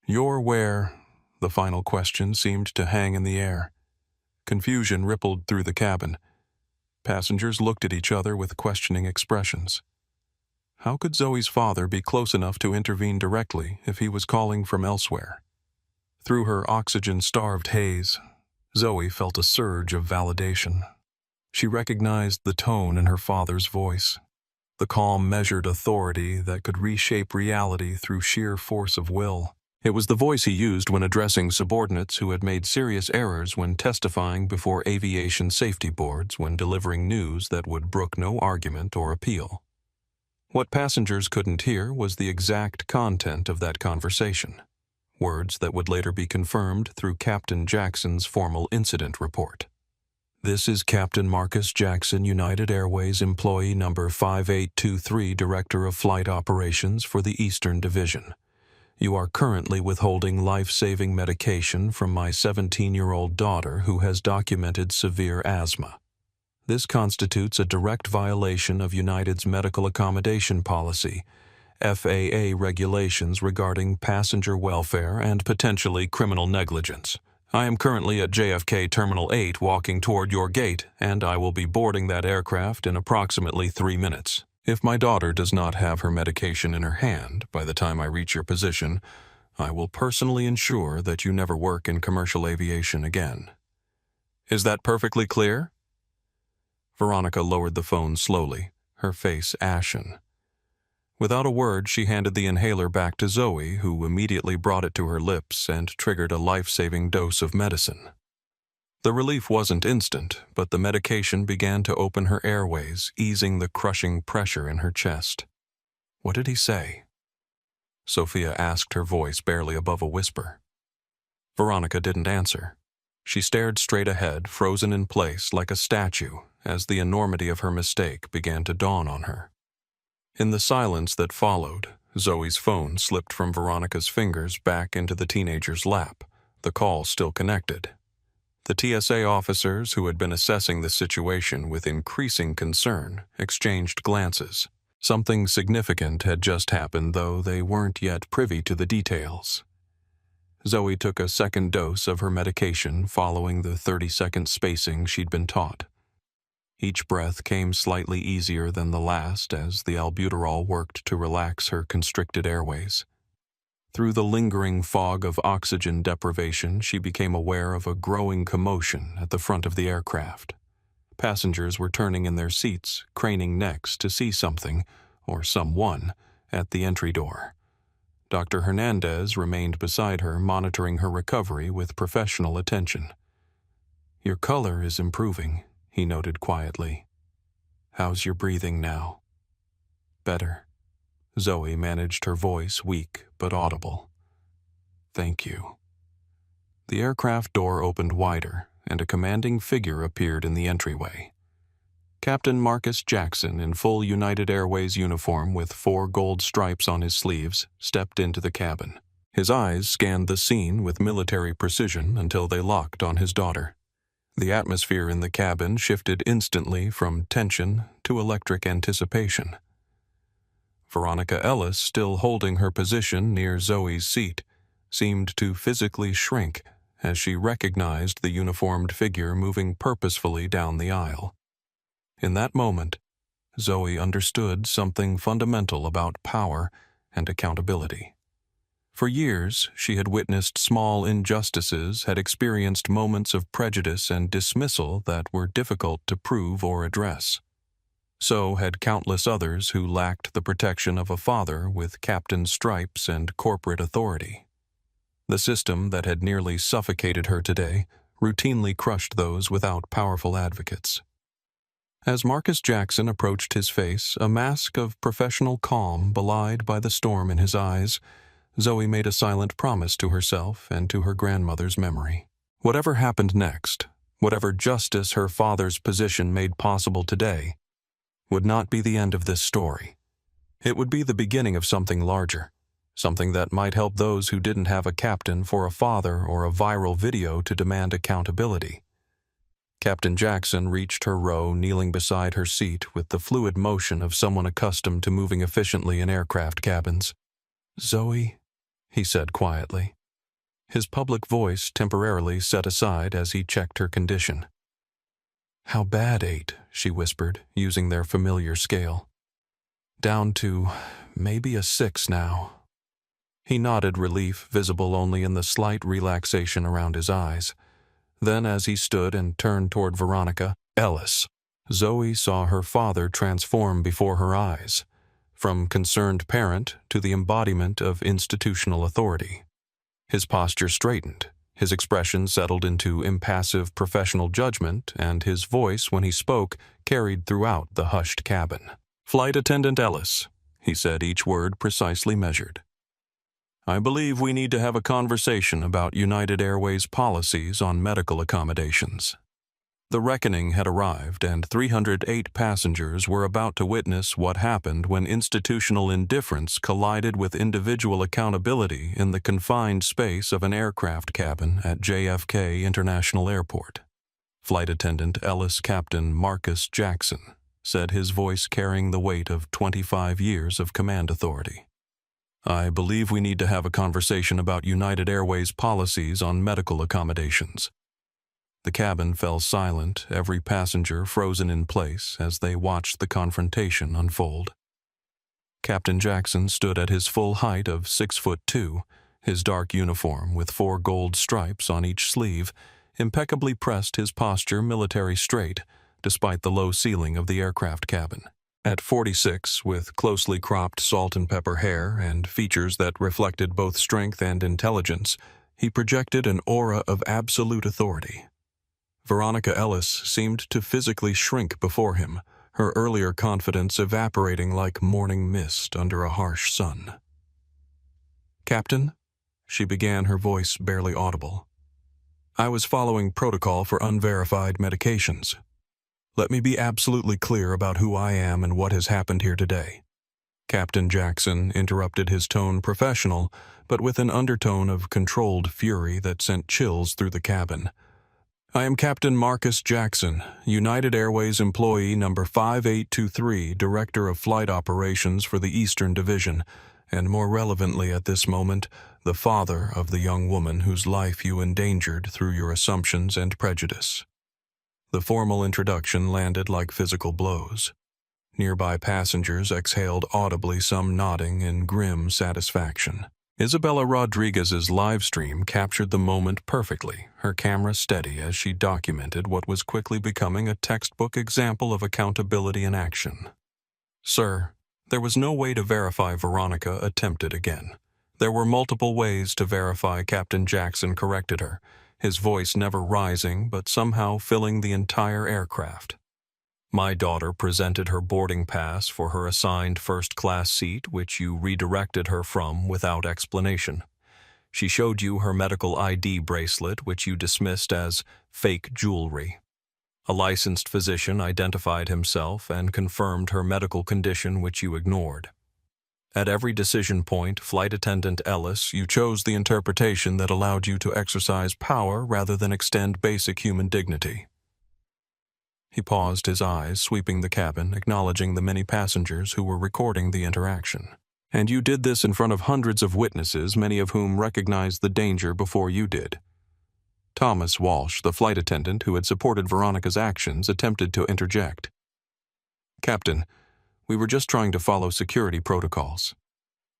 "You're where?" The final question seemed to hang in the air. Confusion rippled through the cabin. Passengers looked at each other with questioning expressions. How could Zoe's father be close enough to intervene directly if he was calling from elsewhere? Through her oxygen-starved haze, Zoe felt a surge of validation. She recognized the tone in her father's voice, the calm, measured authority that could reshape reality through sheer force of will. It was the voice he used when addressing subordinates who had made serious errors, when testifying before aviation safety boards, when delivering news that would brook no argument or appeal. What passengers couldn't hear was the exact content of that conversation, words that would later be confirmed through Captain Jackson's formal incident report. "This is Captain Marcus Jackson, United Airways employee number 5823, Director of Flight Operations for the Eastern Division. You are currently withholding life-saving medication from my 17-year-old daughter who has documented severe asthma. This constitutes a direct violation of United's medical accommodation policy, FAA regulations regarding passenger welfare, and potentially criminal negligence. I am currently at JFK Terminal 8 walking toward your gate, and I will be boarding that aircraft in approximately 3 minutes. If my daughter does not have her medication in her hand by the time I reach your position, I will personally ensure that you never work in commercial aviation again. Is that perfectly clear?" Veronica lowered the phone slowly, her face ashen. Without a word, she handed the inhaler back to Zoe, who immediately brought it to her lips and triggered a life-saving dose of medicine. The relief wasn't instant, but the medication began to open her airways, easing the crushing pressure in her chest. "What did he say?" Sophia asked, her voice barely above a whisper. Veronica didn't answer. She stared straight ahead, frozen in place like a statue, as the enormity of her mistake began to dawn on her. In the silence that followed, Zoe's phone slipped from Veronica's fingers back into the teenager's lap, the call still connected. The TSA officers, who had been assessing the situation with increasing concern, exchanged glances. Something significant had just happened, though they weren't yet privy to the details. Zoe took a second dose of her medication following the 30-second spacing she'd been taught. Each breath came slightly easier than the last as the albuterol worked to relax her constricted airways. Through the lingering fog of oxygen deprivation, she became aware of a growing commotion at the front of the aircraft. Passengers were turning in their seats, craning necks to see something, or someone, at the entry door. Dr. Hernandez remained beside her, monitoring her recovery with professional attention. "Your color is improving," he noted quietly. "How's your breathing now?" "Better." Zoe managed her voice, weak but audible. "Thank you." The aircraft door opened wider, and a commanding figure appeared in the entryway. Captain Marcus Jackson, in full United Airways uniform with 4 gold stripes on his sleeves, stepped into the cabin. His eyes scanned the scene with military precision until they locked on his daughter. The atmosphere in the cabin shifted instantly from tension to electric anticipation. Veronica Ellis, still holding her position near Zoe's seat, seemed to physically shrink as she recognized the uniformed figure moving purposefully down the aisle. In that moment, Zoe understood something fundamental about power and accountability. For years, she had witnessed small injustices, had experienced moments of prejudice and dismissal that were difficult to prove or address. So had countless others who lacked the protection of a father with captain's stripes and corporate authority. The system that had nearly suffocated her today routinely crushed those without powerful advocates. As Marcus Jackson approached his face, a mask of professional calm belied by the storm in his eyes, Zoe made a silent promise to herself and to her grandmother's memory. Whatever happened next, whatever justice her father's position made possible today, would not be the end of this story. It would be the beginning of something larger, something that might help those who didn't have a captain for a father or a viral video to demand accountability. Captain Jackson reached her row, kneeling beside her seat with the fluid motion of someone accustomed to moving efficiently in aircraft cabins. "Zoe," he said quietly. His public voice temporarily set aside as he checked her condition. "How bad, 8?" she whispered, using their familiar scale. "Down to maybe a 6 now." He nodded, relief visible only in the slight relaxation around his eyes. Then, as he stood and turned toward Veronica Ellis, Zoe saw her father transform before her eyes, from concerned parent to the embodiment of institutional authority. His posture straightened, his expression settled into impassive professional judgment, and his voice, when he spoke, carried throughout the hushed cabin. "Flight Attendant Ellis," he said, each word precisely measured. "I believe we need to have a conversation about United Airways policies on medical accommodations." The reckoning had arrived, and 308 passengers were about to witness what happened when institutional indifference collided with individual accountability in the confined space of an aircraft cabin at JFK International Airport. Flight Attendant Ellis Captain Marcus Jackson said, his voice carrying the weight of 25 years of command authority. "I believe we need to have a conversation about United Airways policies on medical accommodations." The cabin fell silent, every passenger frozen in place as they watched the confrontation unfold. Captain Jackson stood at his full height of 6'2", his dark uniform with 4 gold stripes on each sleeve impeccably pressed his posture military straight, despite the low ceiling of the aircraft cabin. At 46, with closely cropped salt and pepper hair and features that reflected both strength and intelligence, he projected an aura of absolute authority. Veronica Ellis seemed to physically shrink before him, her earlier confidence evaporating like morning mist under a harsh sun. "Captain," she began, her voice barely audible, "I was following protocol for unverified medications. Let me be absolutely clear about who I am and what has happened here today." Captain Jackson interrupted, his tone professional, but with an undertone of controlled fury that sent chills through the cabin. "I am Captain Marcus Jackson, United Airways employee number 5823, Director of Flight Operations for the Eastern Division, and more relevantly at this moment, the father of the young woman whose life you endangered through your assumptions and prejudice." The formal introduction landed like physical blows. Nearby passengers exhaled audibly, some nodding in grim satisfaction. Isabella Rodriguez's live stream captured the moment perfectly, her camera steady as she documented what was quickly becoming a textbook example of accountability in action. "Sir, there was no way to verify," Veronica attempted again. "There were multiple ways to verify," Captain Jackson corrected her, his voice never rising but somehow filling the entire aircraft. "My daughter presented her boarding pass for her assigned first-class seat, which you redirected her from without explanation. She showed you her medical ID bracelet, which you dismissed as fake jewelry. A licensed physician identified himself and confirmed her medical condition, which you ignored. At every decision point, Flight Attendant Ellis, you chose the interpretation that allowed you to exercise power rather than extend basic human dignity." He paused, his eyes sweeping the cabin, acknowledging the many passengers who were recording the interaction. "And you did this in front of hundreds of witnesses, many of whom recognized the danger before you did." Thomas Walsh, the flight attendant who had supported Veronica's actions, attempted to interject. "Captain, we were just trying to follow security protocols."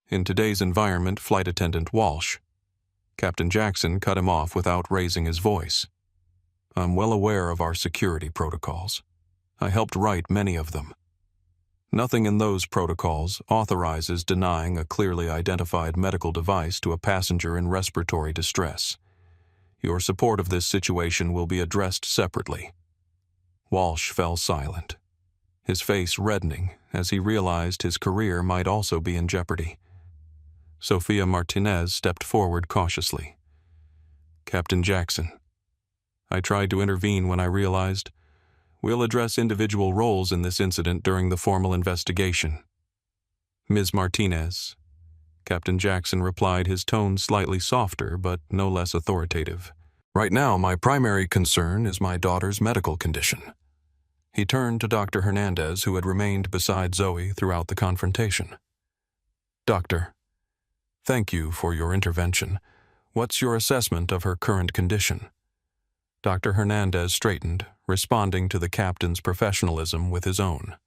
"In today's environment, Flight Attendant Walsh." Captain Jackson cut him off without raising his voice. "I'm well aware of our security protocols. I helped write many of them. Nothing in those protocols authorizes denying a clearly identified medical device to a passenger in respiratory distress. Your support of this situation will be addressed separately." Walsh fell silent, his face reddening as he realized his career might also be in jeopardy. Sophia Martinez stepped forward cautiously. "Captain Jackson, I tried to intervene when I realized we'll address individual roles in this incident during the formal investigation." "Ms. Martinez," Captain Jackson replied, his tone slightly softer but no less authoritative. Right now, my primary concern is my daughter's medical condition. He turned to Dr. Hernandez, who had remained beside Zoe throughout the confrontation. Doctor, thank you for your intervention. What's your assessment of her current condition? Dr. Hernandez straightened, responding to the captain's professionalism with his own.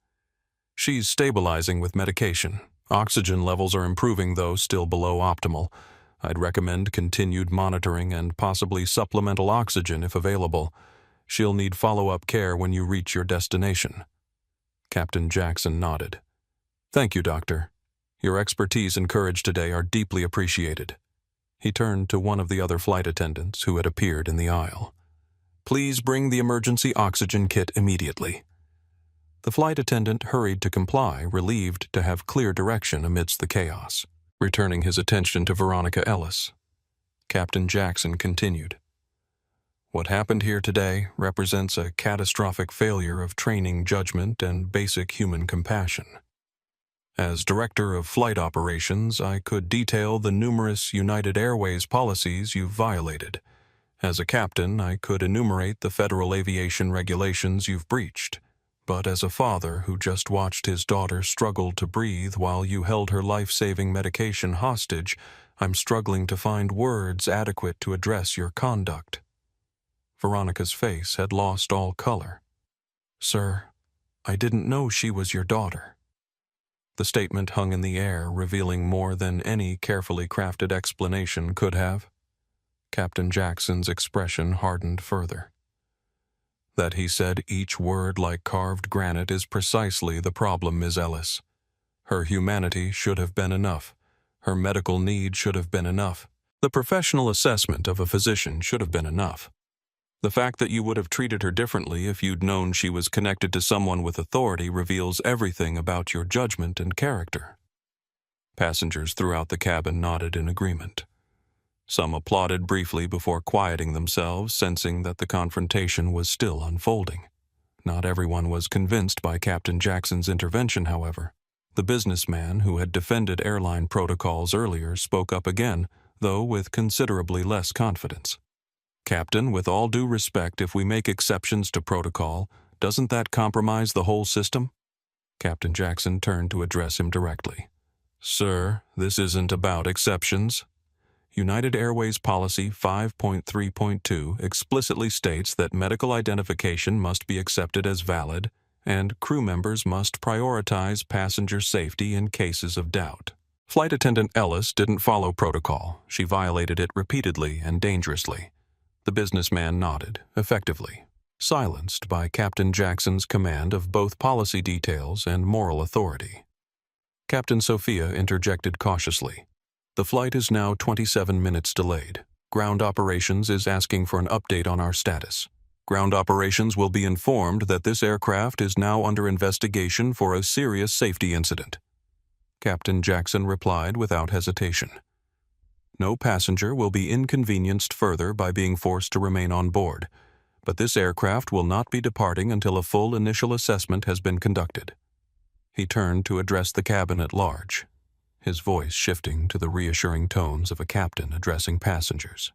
She's stabilizing with medication. Oxygen levels are improving, though still below optimal. I'd recommend continued monitoring and possibly supplemental oxygen if available. She'll need follow-up care when you reach your destination. Captain Jackson nodded. Thank you, Doctor. Your expertise and courage today are deeply appreciated. He turned to one of the other flight attendants who had appeared in the aisle. Please bring the emergency oxygen kit immediately. The flight attendant hurried to comply, relieved to have clear direction amidst the chaos. Returning his attention to Veronica Ellis, Captain Jackson continued. What happened here today represents a catastrophic failure of training judgment and basic human compassion. As Director of Flight Operations, I could detail the numerous United Airways policies you've violated. As a captain, I could enumerate the federal aviation regulations you've breached. But as a father who just watched his daughter struggle to breathe while you held her life-saving medication hostage, I'm struggling to find words adequate to address your conduct. Veronica's face had lost all color. Sir, I didn't know she was your daughter. The statement hung in the air, revealing more than any carefully crafted explanation could have. Captain Jackson's expression hardened further. That he said each word like carved granite is precisely the problem, Ms. Ellis. Her humanity should have been enough. Her medical need should have been enough. The professional assessment of a physician should have been enough. The fact that you would have treated her differently if you'd known she was connected to someone with authority reveals everything about your judgment and character. Passengers throughout the cabin nodded in agreement. Some applauded briefly before quieting themselves, sensing that the confrontation was still unfolding. Not everyone was convinced by Captain Jackson's intervention, however. The businessman who had defended airline protocols earlier spoke up again, though with considerably less confidence. Captain, with all due respect, if we make exceptions to protocol, doesn't that compromise the whole system? Captain Jackson turned to address him directly. Sir, this isn't about exceptions. United Airways Policy 5.3.2 explicitly states that medical identification must be accepted as valid, and crew members must prioritize passenger safety in cases of doubt. Flight Attendant Ellis didn't follow protocol. She violated it repeatedly and dangerously. The businessman nodded, effectively, silenced by Captain Jackson's command of both policy details and moral authority. Captain Sophia interjected cautiously. The flight is now 27 minutes delayed. Ground Operations is asking for an update on our status. Ground Operations will be informed that this aircraft is now under investigation for a serious safety incident. Captain Jackson replied without hesitation. No passenger will be inconvenienced further by being forced to remain on board, but this aircraft will not be departing until a full initial assessment has been conducted. He turned to address the cabin at large, his voice shifting to the reassuring tones of a captain addressing passengers.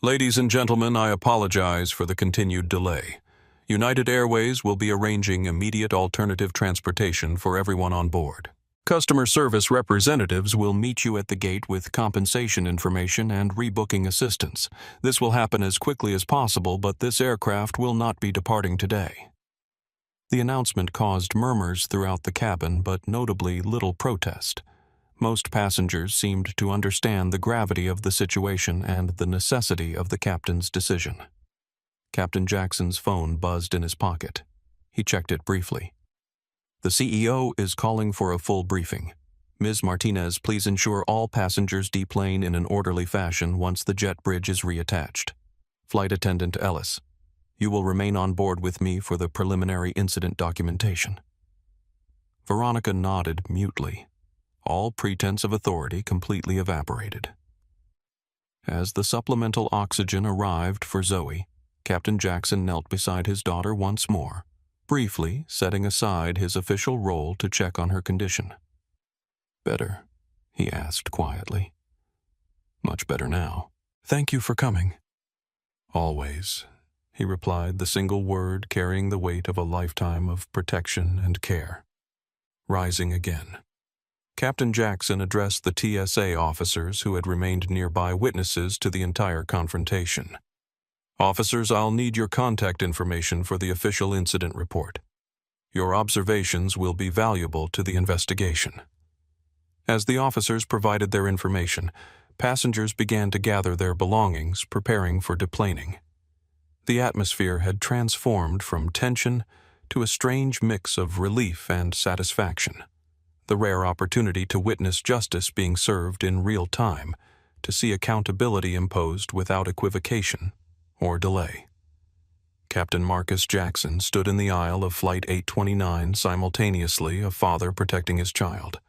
Ladies and gentlemen, I apologize for the continued delay. United Airways will be arranging immediate alternative transportation for everyone on board. Customer service representatives will meet you at the gate with compensation information and rebooking assistance. This will happen as quickly as possible, but this aircraft will not be departing today. The announcement caused murmurs throughout the cabin, but notably little protest. Most passengers seemed to understand the gravity of the situation and the necessity of the captain's decision. Captain Jackson's phone buzzed in his pocket. He checked it briefly. The CEO is calling for a full briefing. Ms. Martinez, please ensure all passengers deplane in an orderly fashion once the jet bridge is reattached. Flight Attendant Ellis, you will remain on board with me for the preliminary incident documentation. Veronica nodded mutely. All pretense of authority completely evaporated. As the supplemental oxygen arrived for Zoe, Captain Jackson knelt beside his daughter once more, briefly setting aside his official role to check on her condition. Better, he asked quietly. Much better now. Thank you for coming. Always, he replied, the single word carrying the weight of a lifetime of protection and care. Rising again. Captain Jackson addressed the TSA officers who had remained nearby witnesses to the entire confrontation. Officers, I'll need your contact information for the official incident report. Your observations will be valuable to the investigation. As the officers provided their information, passengers began to gather their belongings, preparing for deplaning. The atmosphere had transformed from tension to a strange mix of relief and satisfaction. The rare opportunity to witness justice being served in real time, to see accountability imposed without equivocation or delay. Captain Marcus Jackson stood in the aisle of Flight 829, simultaneously a father protecting his child,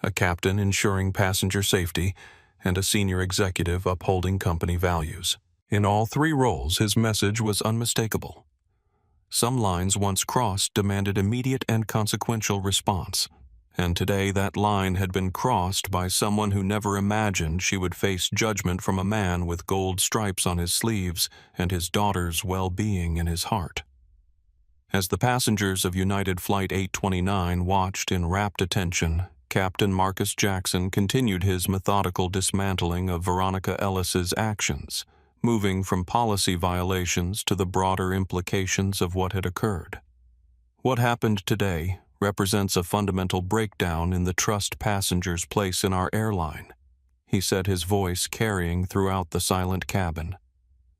a captain ensuring passenger safety, and a senior executive upholding company values. In all three roles, his message was unmistakable. Some lines once crossed demanded immediate and consequential response, and today that line had been crossed by someone who never imagined she would face judgment from a man with gold stripes on his sleeves and his daughter's well-being in his heart. As the passengers of United Flight 829 watched in rapt attention, Captain Marcus Jackson continued his methodical dismantling of Veronica Ellis's actions, moving from policy violations to the broader implications of what had occurred. What happened today represents a fundamental breakdown in the trust passengers place in our airline, he said, his voice carrying throughout the silent cabin.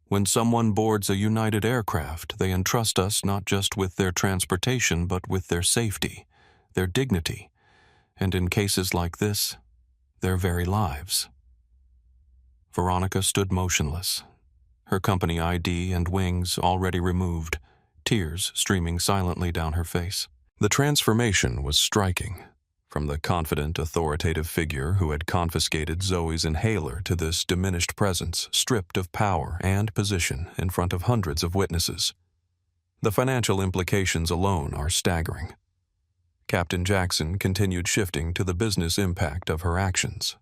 When someone boards a United aircraft, they entrust us not just with their transportation but with their safety, their dignity, and in cases like this, their very lives. Veronica stood motionless, her company ID and wings already removed, tears streaming silently down her face. The transformation was striking, from the confident, authoritative figure who had confiscated Zoe's inhaler to this diminished presence, stripped of power and position in front of hundreds of witnesses. The financial implications alone are staggering. Captain Jackson continued shifting to the business impact of her actions.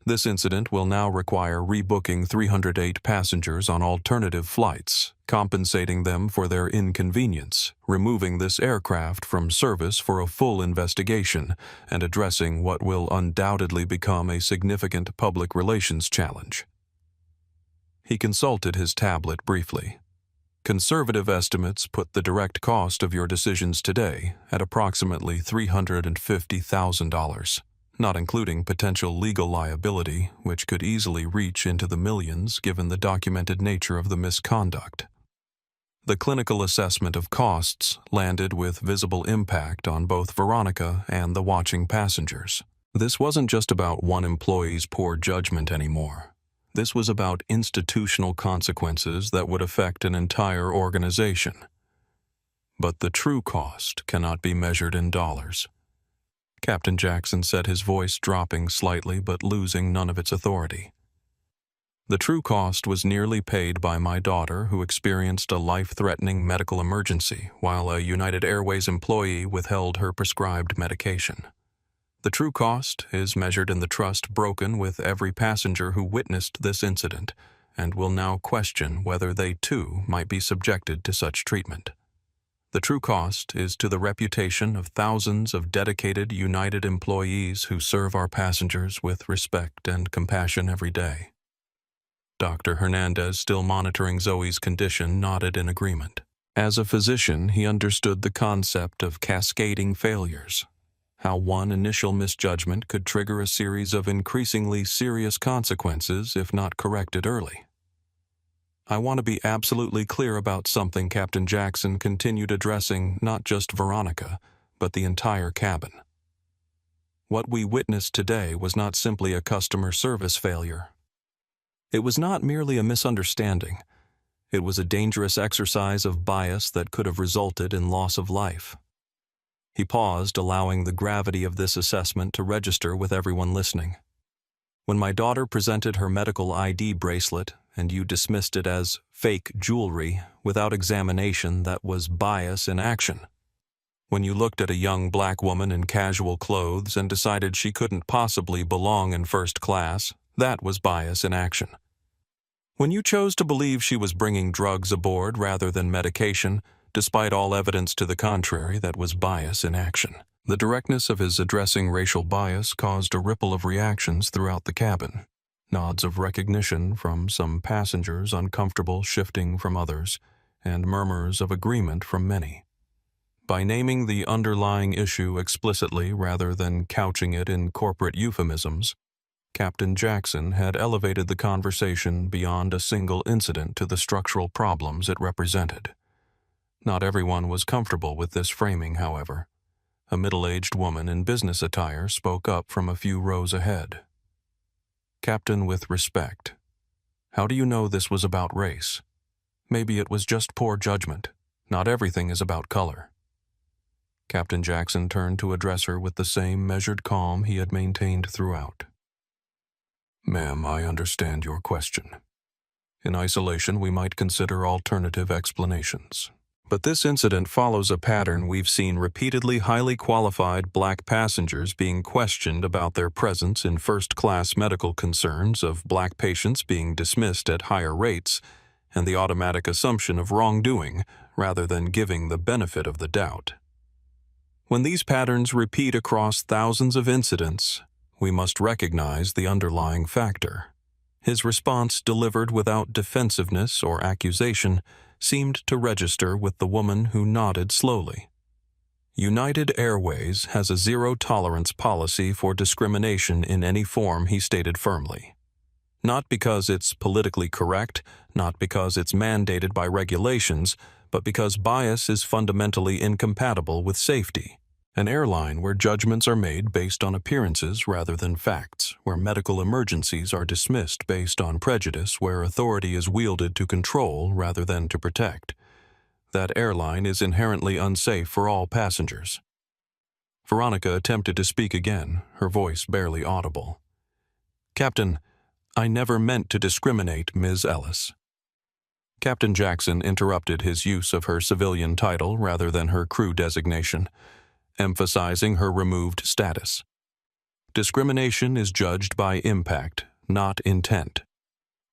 This incident will now require rebooking 308 passengers on alternative flights, compensating them for their inconvenience, removing this aircraft from service for a full investigation, and addressing what will undoubtedly become a significant public relations challenge. He consulted his tablet briefly. Conservative estimates put the direct cost of your decisions today at approximately $350,000. Not including potential legal liability, which could easily reach into the millions given the documented nature of the misconduct. The clinical assessment of costs landed with visible impact on both Veronica and the watching passengers. This wasn't just about one employee's poor judgment anymore. This was about institutional consequences that would affect an entire organization. But the true cost cannot be measured in dollars. Captain Jackson said, his voice dropping slightly but losing none of its authority. The true cost was nearly paid by my daughter, who experienced a life-threatening medical emergency while a United Airways employee withheld her prescribed medication. The true cost is measured in the trust broken with every passenger who witnessed this incident and will now question whether they too might be subjected to such treatment. The true cost is to the reputation of thousands of dedicated United employees who serve our passengers with respect and compassion every day. Dr. Hernandez, still monitoring Zoe's condition, nodded in agreement. As a physician, he understood the concept of cascading failures, how one initial misjudgment could trigger a series of increasingly serious consequences if not corrected early. I want to be absolutely clear about something, Captain Jackson continued, addressing not just Veronica, but the entire cabin. What we witnessed today was not simply a customer service failure. It was not merely a misunderstanding. It was a dangerous exercise of bias that could have resulted in loss of life. He paused, allowing the gravity of this assessment to register with everyone listening. When my daughter presented her medical ID bracelet, and you dismissed it as fake jewelry without examination, that was bias in action. When you looked at a young black woman in casual clothes and decided she couldn't possibly belong in first class, that was bias in action. When you chose to believe she was bringing drugs aboard rather than medication, despite all evidence to the contrary, that was bias in action. The directness of his addressing racial bias caused a ripple of reactions throughout the cabin. Nods of recognition from some passengers, uncomfortable shifting from others, and murmurs of agreement from many. By naming the underlying issue explicitly rather than couching it in corporate euphemisms, Captain Jackson had elevated the conversation beyond a single incident to the structural problems it represented. Not everyone was comfortable with this framing, however. A middle-aged woman in business attire spoke up from a few rows ahead. "Captain, with respect, how do you know this was about race? Maybe it was just poor judgment. Not everything is about color." Captain Jackson turned to address her with the same measured calm he had maintained throughout. "Ma'am, I understand your question. In isolation, we might consider alternative explanations. But this incident follows a pattern we've seen repeatedly: highly qualified black passengers being questioned about their presence in first-class medical concerns, of black patients being dismissed at higher rates, and the automatic assumption of wrongdoing rather than giving the benefit of the doubt. When these patterns repeat across thousands of incidents, we must recognize the underlying factor. His response, delivered without defensiveness or accusation, seemed to register with the woman who nodded slowly. United Airways has a zero-tolerance policy for discrimination in any form, he stated firmly. Not because it's politically correct, not because it's mandated by regulations, but because bias is fundamentally incompatible with safety. An airline where judgments are made based on appearances rather than facts, where medical emergencies are dismissed based on prejudice, where authority is wielded to control rather than to protect. That airline is inherently unsafe for all passengers." Veronica attempted to speak again, her voice barely audible. "Captain, I never meant to discriminate, Ms. Ellis." Captain Jackson interrupted his use of her civilian title rather than her crew designation, emphasizing her removed status. "Discrimination is judged by impact, not intent.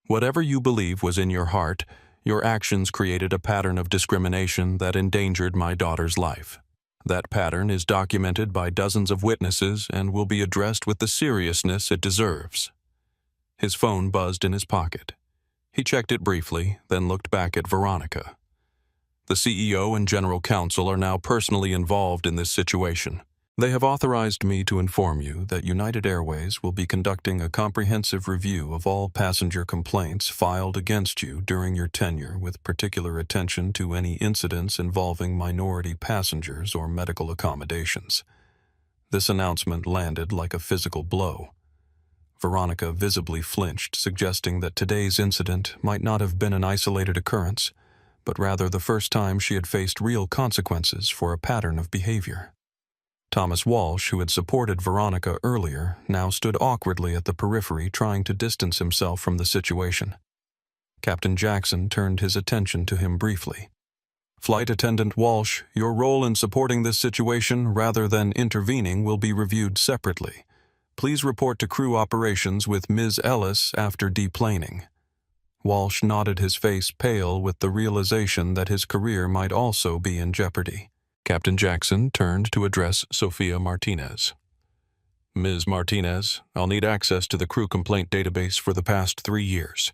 Whatever you believe was in your heart, your actions created a pattern of discrimination that endangered my daughter's life. That pattern is documented by dozens of witnesses and will be addressed with the seriousness it deserves." His phone buzzed in his pocket. He checked it briefly, then looked back at Veronica. "The CEO and General Counsel are now personally involved in this situation. They have authorized me to inform you that United Airways will be conducting a comprehensive review of all passenger complaints filed against you during your tenure, with particular attention to any incidents involving minority passengers or medical accommodations." This announcement landed like a physical blow. Veronica visibly flinched, suggesting that today's incident might not have been an isolated occurrence, but rather the first time she had faced real consequences for a pattern of behavior. Thomas Walsh, who had supported Veronica earlier, now stood awkwardly at the periphery, trying to distance himself from the situation. Captain Jackson turned his attention to him briefly. "Flight Attendant Walsh, your role in supporting this situation rather than intervening will be reviewed separately. Please report to crew operations with Ms. Ellis after deplaning." Walsh nodded, his face pale with the realization that his career might also be in jeopardy. Captain Jackson turned to address Sophia Martinez. "Ms. Martinez, I'll need access to the crew complaint database for the past 3 years.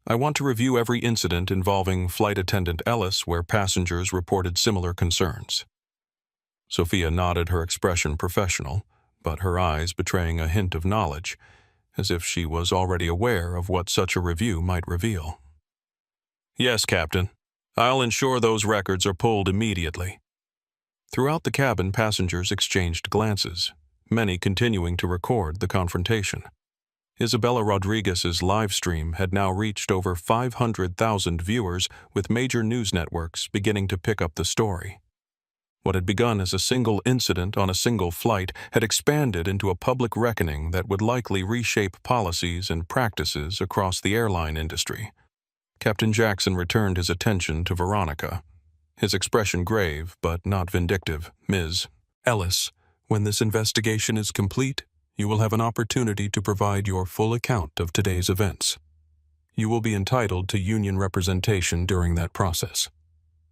I want to review every incident involving Flight Attendant Ellis where passengers reported similar concerns." Sophia nodded, her expression professional, but her eyes betraying a hint of knowledge, as if she was already aware of what such a review might reveal. "Yes, Captain. I'll ensure those records are pulled immediately." Throughout the cabin, passengers exchanged glances, many continuing to record the confrontation. Isabella Rodriguez's live stream had now reached over 500,000 viewers, with major news networks beginning to pick up the story. What had begun as a single incident on a single flight had expanded into a public reckoning that would likely reshape policies and practices across the airline industry. Captain Jackson returned his attention to Veronica, his expression grave but not vindictive. "Ms. Ellis, when this investigation is complete, you will have an opportunity to provide your full account of today's events. You will be entitled to union representation during that process.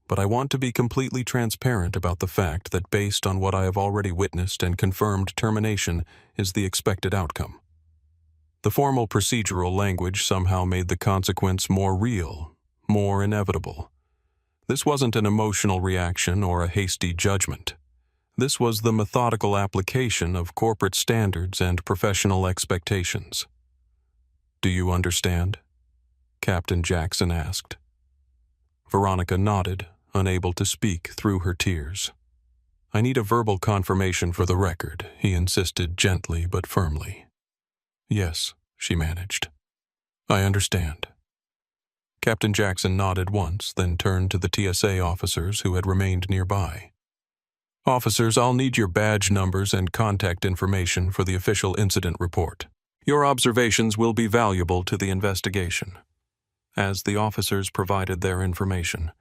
But I want to be completely transparent about the fact that based on what I have already witnessed and confirmed, termination is the expected outcome. The formal procedural language somehow made the consequence more real, more inevitable. This wasn't an emotional reaction or a hasty judgment. This was the methodical application of corporate standards and professional expectations. "Do you understand?" Captain Jackson asked. Veronica nodded, unable to speak through her tears. "I need a verbal confirmation for the record," he insisted gently but firmly. "Yes," she managed. "I understand." Captain Jackson nodded once, then turned to the TSA officers who had remained nearby. "Officers, I'll need your badge numbers and contact information for the official incident report. Your observations will be valuable to the investigation." As the officers provided their information,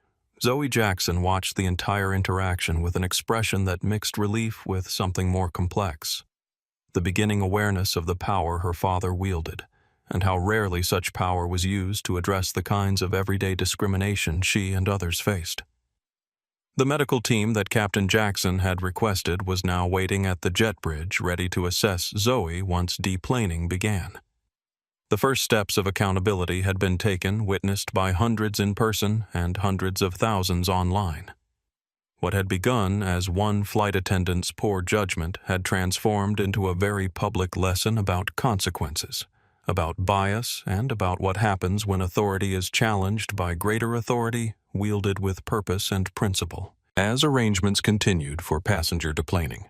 Zoe Jackson watched the entire interaction with an expression that mixed relief with something more complex. The beginning awareness of the power her father wielded, and how rarely such power was used to address the kinds of everyday discrimination she and others faced. The medical team that Captain Jackson had requested was now waiting at the jet bridge, ready to assess Zoe once deplaning began. The first steps of accountability had been taken, witnessed by hundreds in person and hundreds of thousands online. What had begun as one flight attendant's poor judgment had transformed into a very public lesson about consequences, about bias, and about what happens when authority is challenged by greater authority wielded with purpose and principle. As arrangements continued for passenger deplaning,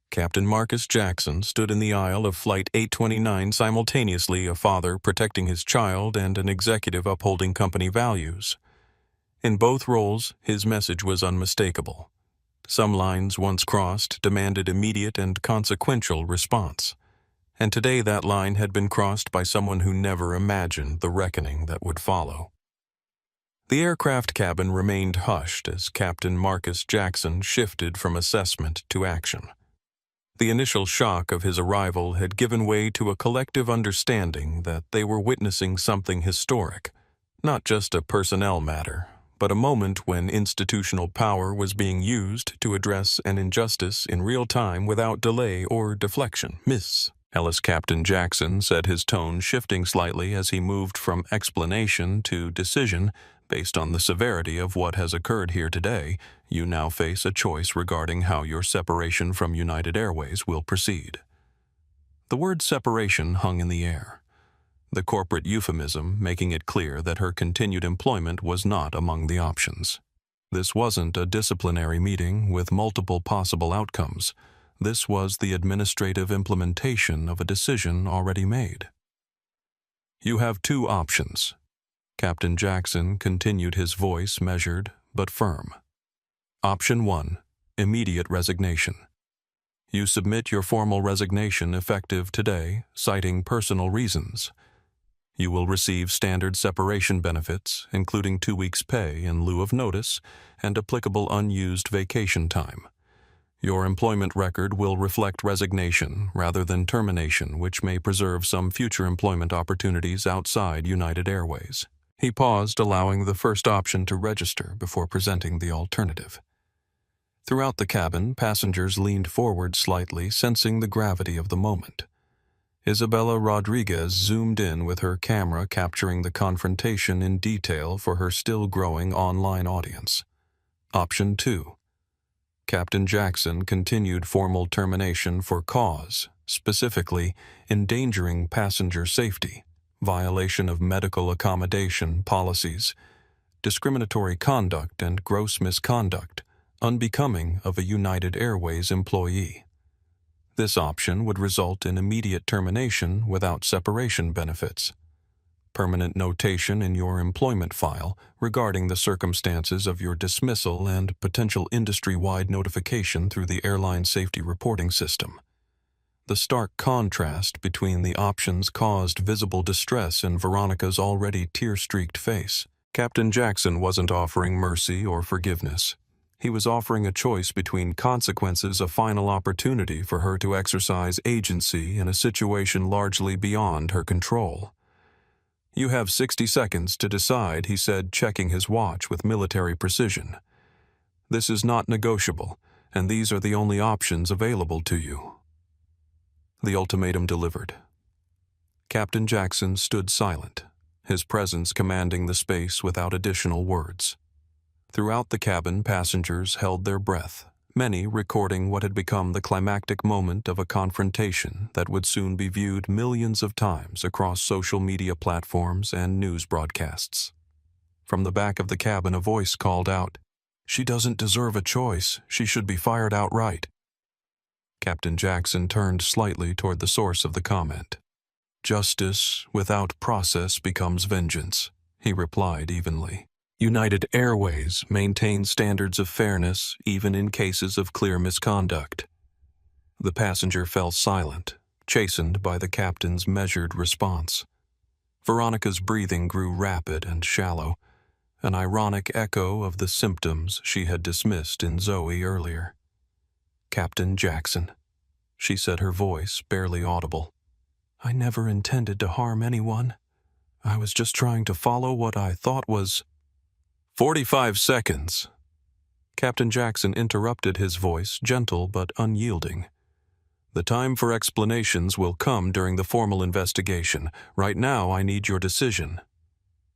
Captain Marcus Jackson stood in the aisle of Flight 829, simultaneously a father protecting his child and an executive upholding company values. In both roles, his message was unmistakable. Some lines, once crossed, demanded immediate and consequential response. And today that line had been crossed by someone who never imagined the reckoning that would follow. The aircraft cabin remained hushed as Captain Marcus Jackson shifted from assessment to action. The initial shock of his arrival had given way to a collective understanding that they were witnessing something historic, not just a personnel matter, but a moment when institutional power was being used to address an injustice in real time without delay or deflection. "Miss Ellis," Captain Jackson said, his tone shifting slightly as he moved from explanation to decision. "Based on the severity of what has occurred here today, you now face a choice regarding how your separation from United Airways will proceed." The word separation hung in the air, the corporate euphemism making it clear that her continued employment was not among the options. This wasn't a disciplinary meeting with multiple possible outcomes. This was the administrative implementation of a decision already made. "You have two options." Captain Jackson continued, his voice measured but firm. "Option 1, immediate resignation. You submit your formal resignation effective today, citing personal reasons. You will receive standard separation benefits, including 2 weeks' pay in lieu of notice and applicable unused vacation time. Your employment record will reflect resignation rather than termination, which may preserve some future employment opportunities outside United Airways." He paused, allowing the first option to register before presenting the alternative. Throughout the cabin, passengers leaned forward slightly, sensing the gravity of the moment. Isabella Rodriguez zoomed in with her camera, capturing the confrontation in detail for her still-growing online audience. Option 2. Captain Jackson continued formal termination for cause, specifically endangering passenger safety, violation of medical accommodation policies, discriminatory conduct, and gross misconduct, unbecoming of a United Airways employee. This option would result in immediate termination without separation benefits, permanent notation in your employment file regarding the circumstances of your dismissal, and potential industry-wide notification through the airline safety reporting system. The stark contrast between the options caused visible distress in Veronica's already tear-streaked face. Captain Jackson wasn't offering mercy or forgiveness. He was offering a choice between consequences, a final opportunity for her to exercise agency in a situation largely beyond her control. "You have 60 seconds to decide," he said, checking his watch with military precision. "This is not negotiable, and these are the only options available to you." The ultimatum delivered. Captain Jackson stood silent, his presence commanding the space without additional words. Throughout the cabin, passengers held their breath, many recording what had become the climactic moment of a confrontation that would soon be viewed millions of times across social media platforms and news broadcasts. From the back of the cabin, a voice called out, "She doesn't deserve a choice. She should be fired outright." Captain Jackson turned slightly toward the source of the comment. "Justice without process becomes vengeance," he replied evenly. "United Airways maintains standards of fairness even in cases of clear misconduct." The passenger fell silent, chastened by the captain's measured response. Veronica's breathing grew rapid and shallow, an ironic echo of the symptoms she had dismissed in Zoe earlier. "Captain Jackson," she said, her voice barely audible. "I never intended to harm anyone. I was just trying to follow what I thought was—" 45 seconds. Captain Jackson interrupted, his voice gentle but unyielding. "The time for explanations will come during the formal investigation. Right now, I need your decision."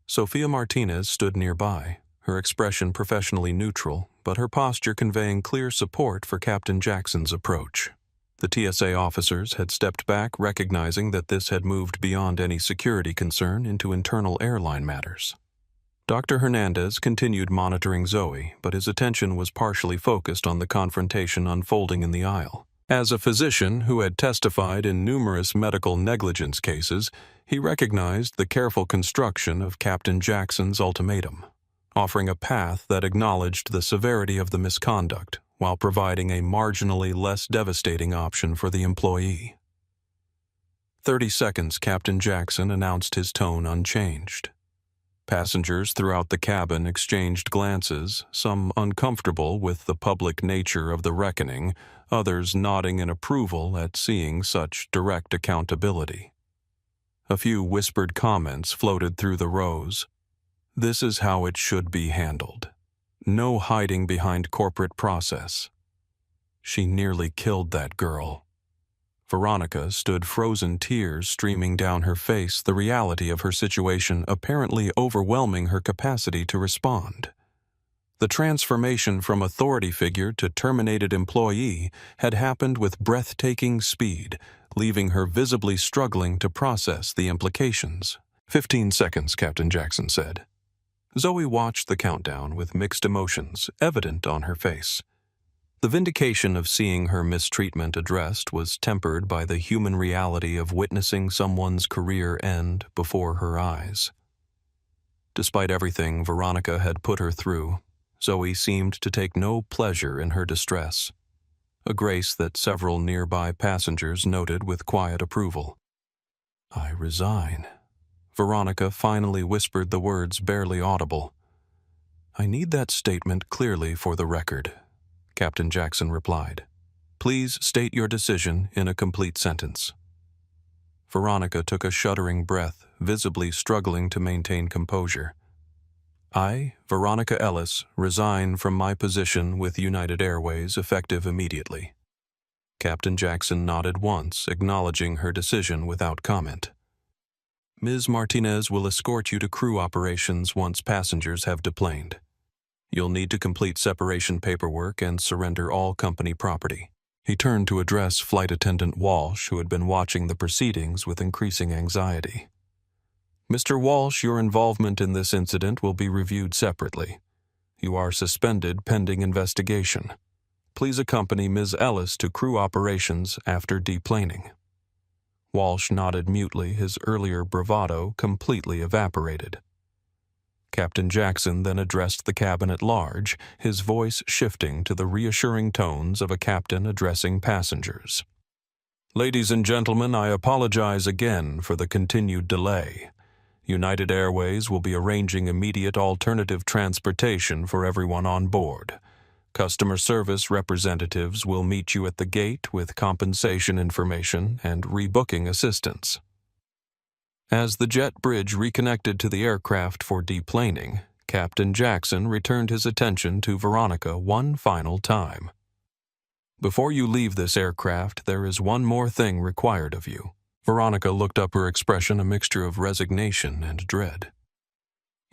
Sophia Martinez stood nearby, her expression professionally neutral, but her posture conveying clear support for Captain Jackson's approach. The TSA officers had stepped back, recognizing that this had moved beyond any security concern into internal airline matters. Dr. Hernandez continued monitoring Zoe, but his attention was partially focused on the confrontation unfolding in the aisle. As a physician who had testified in numerous medical negligence cases, he recognized the careful construction of Captain Jackson's ultimatum, offering a path that acknowledged the severity of the misconduct while providing a marginally less devastating option for the employee. 30 seconds, Captain Jackson announced, his tone unchanged. Passengers throughout the cabin exchanged glances, some uncomfortable with the public nature of the reckoning, others nodding in approval at seeing such direct accountability. A few whispered comments floated through the rows. "This is how it should be handled. No hiding behind corporate process. She nearly killed that girl." Veronica stood, frozen tears streaming down her face, the reality of her situation apparently overwhelming her capacity to respond. The transformation from authority figure to terminated employee had happened with breathtaking speed, leaving her visibly struggling to process the implications. 15 seconds, Captain Jackson said. Zoe watched the countdown with mixed emotions evident on her face. The vindication of seeing her mistreatment addressed was tempered by the human reality of witnessing someone's career end before her eyes. Despite everything Veronica had put her through, Zoe seemed to take no pleasure in her distress, a grace that several nearby passengers noted with quiet approval. "I resign." Veronica finally whispered the words barely audible. "I need that statement clearly for the record," Captain Jackson replied. "Please state your decision in a complete sentence." Veronica took a shuddering breath, visibly struggling to maintain composure. "I, Veronica Ellis, resign from my position with United Airways effective immediately." Captain Jackson nodded once, acknowledging her decision without comment. "Ms. Martinez will escort you to crew operations once passengers have deplaned. You'll need to complete separation paperwork and surrender all company property." He turned to address Flight Attendant Walsh, who had been watching the proceedings with increasing anxiety. "Mr. Walsh, your involvement in this incident will be reviewed separately. You are suspended pending investigation. Please accompany Ms. Ellis to crew operations after deplaning." Walsh nodded mutely, his earlier bravado completely evaporated. Captain Jackson then addressed the cabin at large, his voice shifting to the reassuring tones of a captain addressing passengers. "Ladies and gentlemen, I apologize again for the continued delay. United Airways will be arranging immediate alternative transportation for everyone on board. Customer service representatives will meet you at the gate with compensation information and rebooking assistance." As the jet bridge reconnected to the aircraft for deplaning, Captain Jackson returned his attention to Veronica one final time. "Before you leave this aircraft, there is one more thing required of you." Veronica looked up, her expression a mixture of resignation and dread.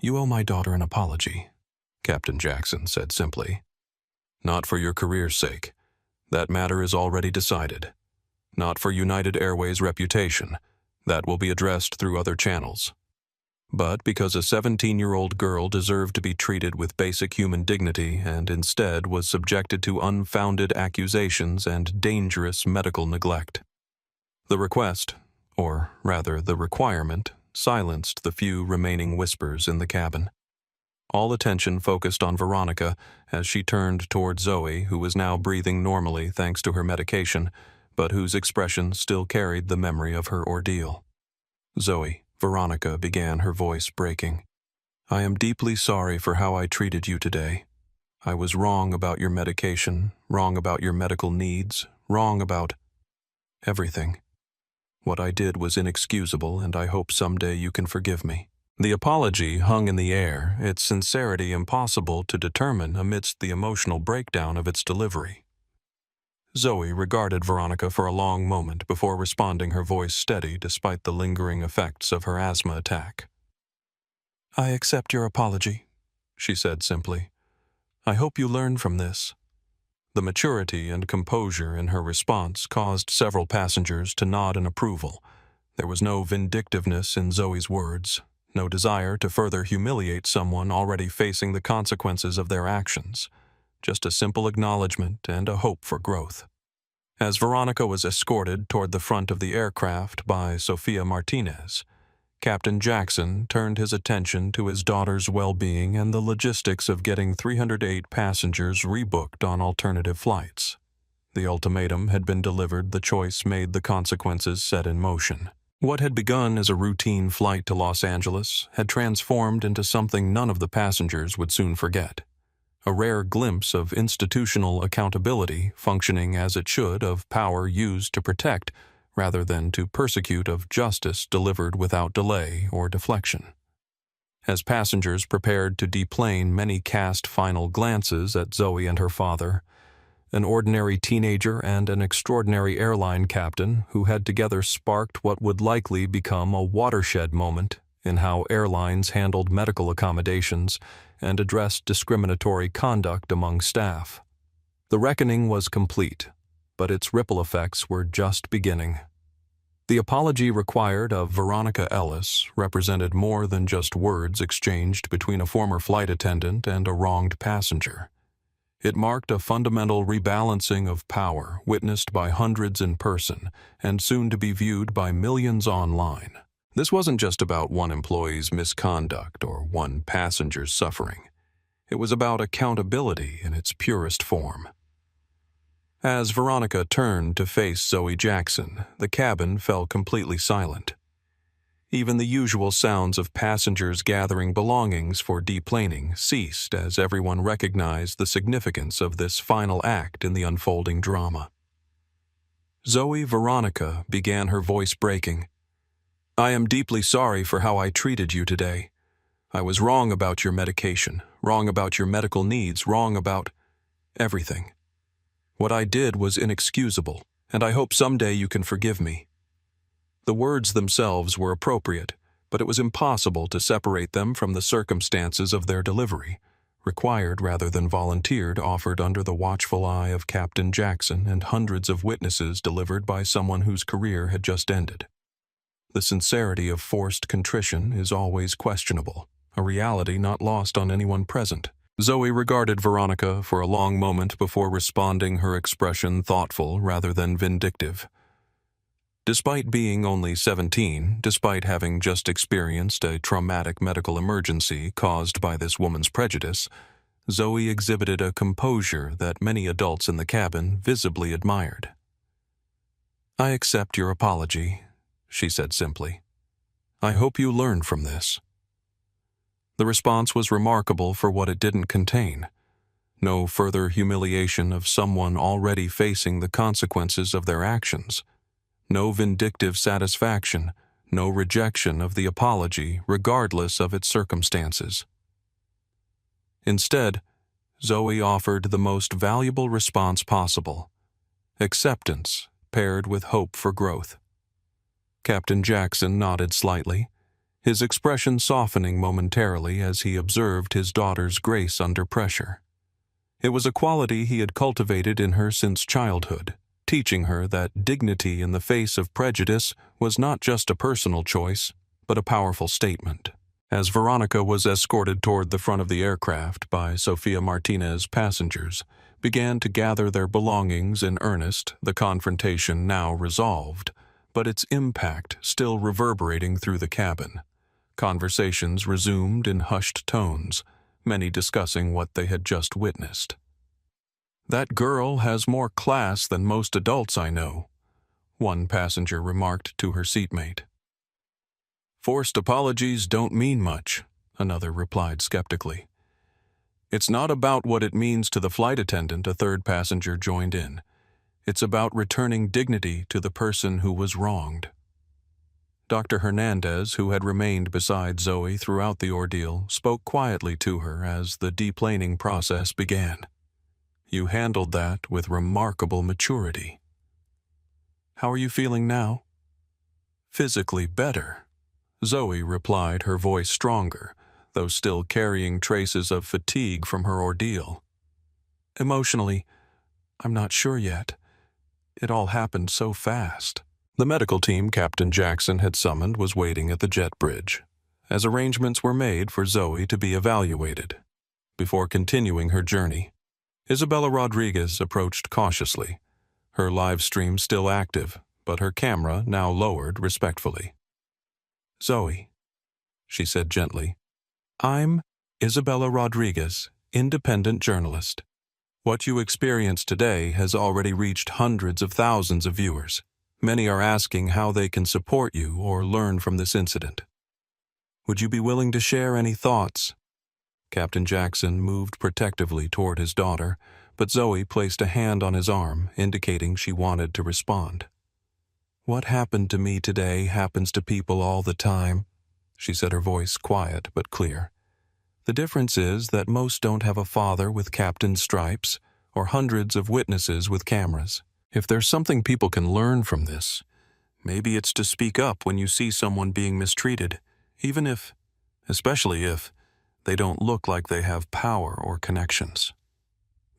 "You owe my daughter an apology," Captain Jackson said simply. "Not for your career's sake. That matter is already decided. Not for United Airways' reputation. That will be addressed through other channels. But because a 17-year-old girl deserved to be treated with basic human dignity and instead was subjected to unfounded accusations and dangerous medical neglect." The request, or rather the requirement, silenced the few remaining whispers in the cabin. All attention focused on Veronica as she turned toward Zoe, who was now breathing normally thanks to her medication, but whose expression still carried the memory of her ordeal. "Zoe," Veronica began, her voice breaking, "I am deeply sorry for how I treated you today. I was wrong about your medication, wrong about your medical needs, wrong about everything. What I did was inexcusable, and I hope someday you can forgive me." The apology hung in the air, its sincerity impossible to determine amidst the emotional breakdown of its delivery. Zoe regarded Veronica for a long moment before responding, her voice steady despite the lingering effects of her asthma attack. "I accept your apology," she said simply. "I hope you learn from this." The maturity and composure in her response caused several passengers to nod in approval. There was no vindictiveness in Zoe's words, no desire to further humiliate someone already facing the consequences of their actions. Just a simple acknowledgement and a hope for growth. As Veronica was escorted toward the front of the aircraft by Sofia Martinez, Captain Jackson turned his attention to his daughter's well-being and the logistics of getting 308 passengers rebooked on alternative flights. The ultimatum had been delivered, the choice made, the consequences set in motion. What had begun as a routine flight to Los Angeles had transformed into something none of the passengers would soon forget. A rare glimpse of institutional accountability functioning as it should, of power used to protect rather than to persecute, of justice delivered without delay or deflection. As passengers prepared to deplane, many cast final glances at Zoe and her father, an ordinary teenager and an extraordinary airline captain who had together sparked what would likely become a watershed moment in how airlines handled medical accommodations and addressed discriminatory conduct among staff. The reckoning was complete, but its ripple effects were just beginning. The apology required of Veronica Ellis represented more than just words exchanged between a former flight attendant and a wronged passenger. It marked a fundamental rebalancing of power witnessed by hundreds in person and soon to be viewed by millions online. This wasn't just about one employee's misconduct or one passenger's suffering. It was about accountability in its purest form. As Veronica turned to face Zoe Jackson, the cabin fell completely silent. Even the usual sounds of passengers gathering belongings for deplaning ceased as everyone recognized the significance of this final act in the unfolding drama. Zoe Veronica began, her voice breaking. "I am deeply sorry for how I treated you today. I was wrong about your medication, wrong about your medical needs, wrong about everything. What I did was inexcusable, and I hope someday you can forgive me." The words themselves were appropriate, but it was impossible to separate them from the circumstances of their delivery, required rather than volunteered, offered under the watchful eye of Captain Jackson and hundreds of witnesses, delivered by someone whose career had just ended. The sincerity of forced contrition is always questionable, a reality not lost on anyone present. Zoe regarded Veronica for a long moment before responding, her expression thoughtful rather than vindictive. Despite being only 17, despite having just experienced a traumatic medical emergency caused by this woman's prejudice, Zoe exhibited a composure that many adults in the cabin visibly admired. "I accept your apology," she said simply. "I hope you learn from this." The response was remarkable for what it didn't contain. No further humiliation of someone already facing the consequences of their actions. No vindictive satisfaction, no rejection of the apology regardless of its circumstances. Instead, Zoe offered the most valuable response possible: acceptance paired with hope for growth. Captain Jackson nodded slightly, his expression softening momentarily as he observed his daughter's grace under pressure. It was a quality he had cultivated in her since childhood, teaching her that dignity in the face of prejudice was not just a personal choice, but a powerful statement. As Veronica was escorted toward the front of the aircraft by Sofia Martinez's passengers, began to gather their belongings in earnest, the confrontation now resolved, but its impact still reverberating through the cabin. Conversations resumed in hushed tones, many discussing what they had just witnessed. "That girl has more class than most adults I know," one passenger remarked to her seatmate. "Forced apologies don't mean much," another replied skeptically. "It's not about what it means to the flight attendant," a third passenger joined in. "It's about returning dignity to the person who was wronged." Dr. Hernandez, who had remained beside Zoe throughout the ordeal, spoke quietly to her as the deplaning process began. "You handled that with remarkable maturity." "How are you feeling now?" "Physically better," Zoe replied, her voice stronger, though still carrying traces of fatigue from her ordeal. "Emotionally, I'm not sure yet. It all happened so fast." The medical team Captain Jackson had summoned was waiting at the jet bridge, as arrangements were made for Zoe to be evaluated. Before continuing her journey, Isabella Rodriguez approached cautiously, her live stream still active, but her camera now lowered respectfully. "Zoe," she said gently, "I'm Isabella Rodriguez, independent journalist. What you experienced today has already reached hundreds of thousands of viewers. Many are asking how they can support you or learn from this incident. Would you be willing to share any thoughts?" Captain Jackson moved protectively toward his daughter, but Zoe placed a hand on his arm, indicating she wanted to respond. "What happened to me today happens to people all the time," she said, her voice quiet but clear. "The difference is that most don't have a father with captain's stripes or hundreds of witnesses with cameras. If there's something people can learn from this, maybe it's to speak up when you see someone being mistreated, especially if, they don't look like they have power or connections."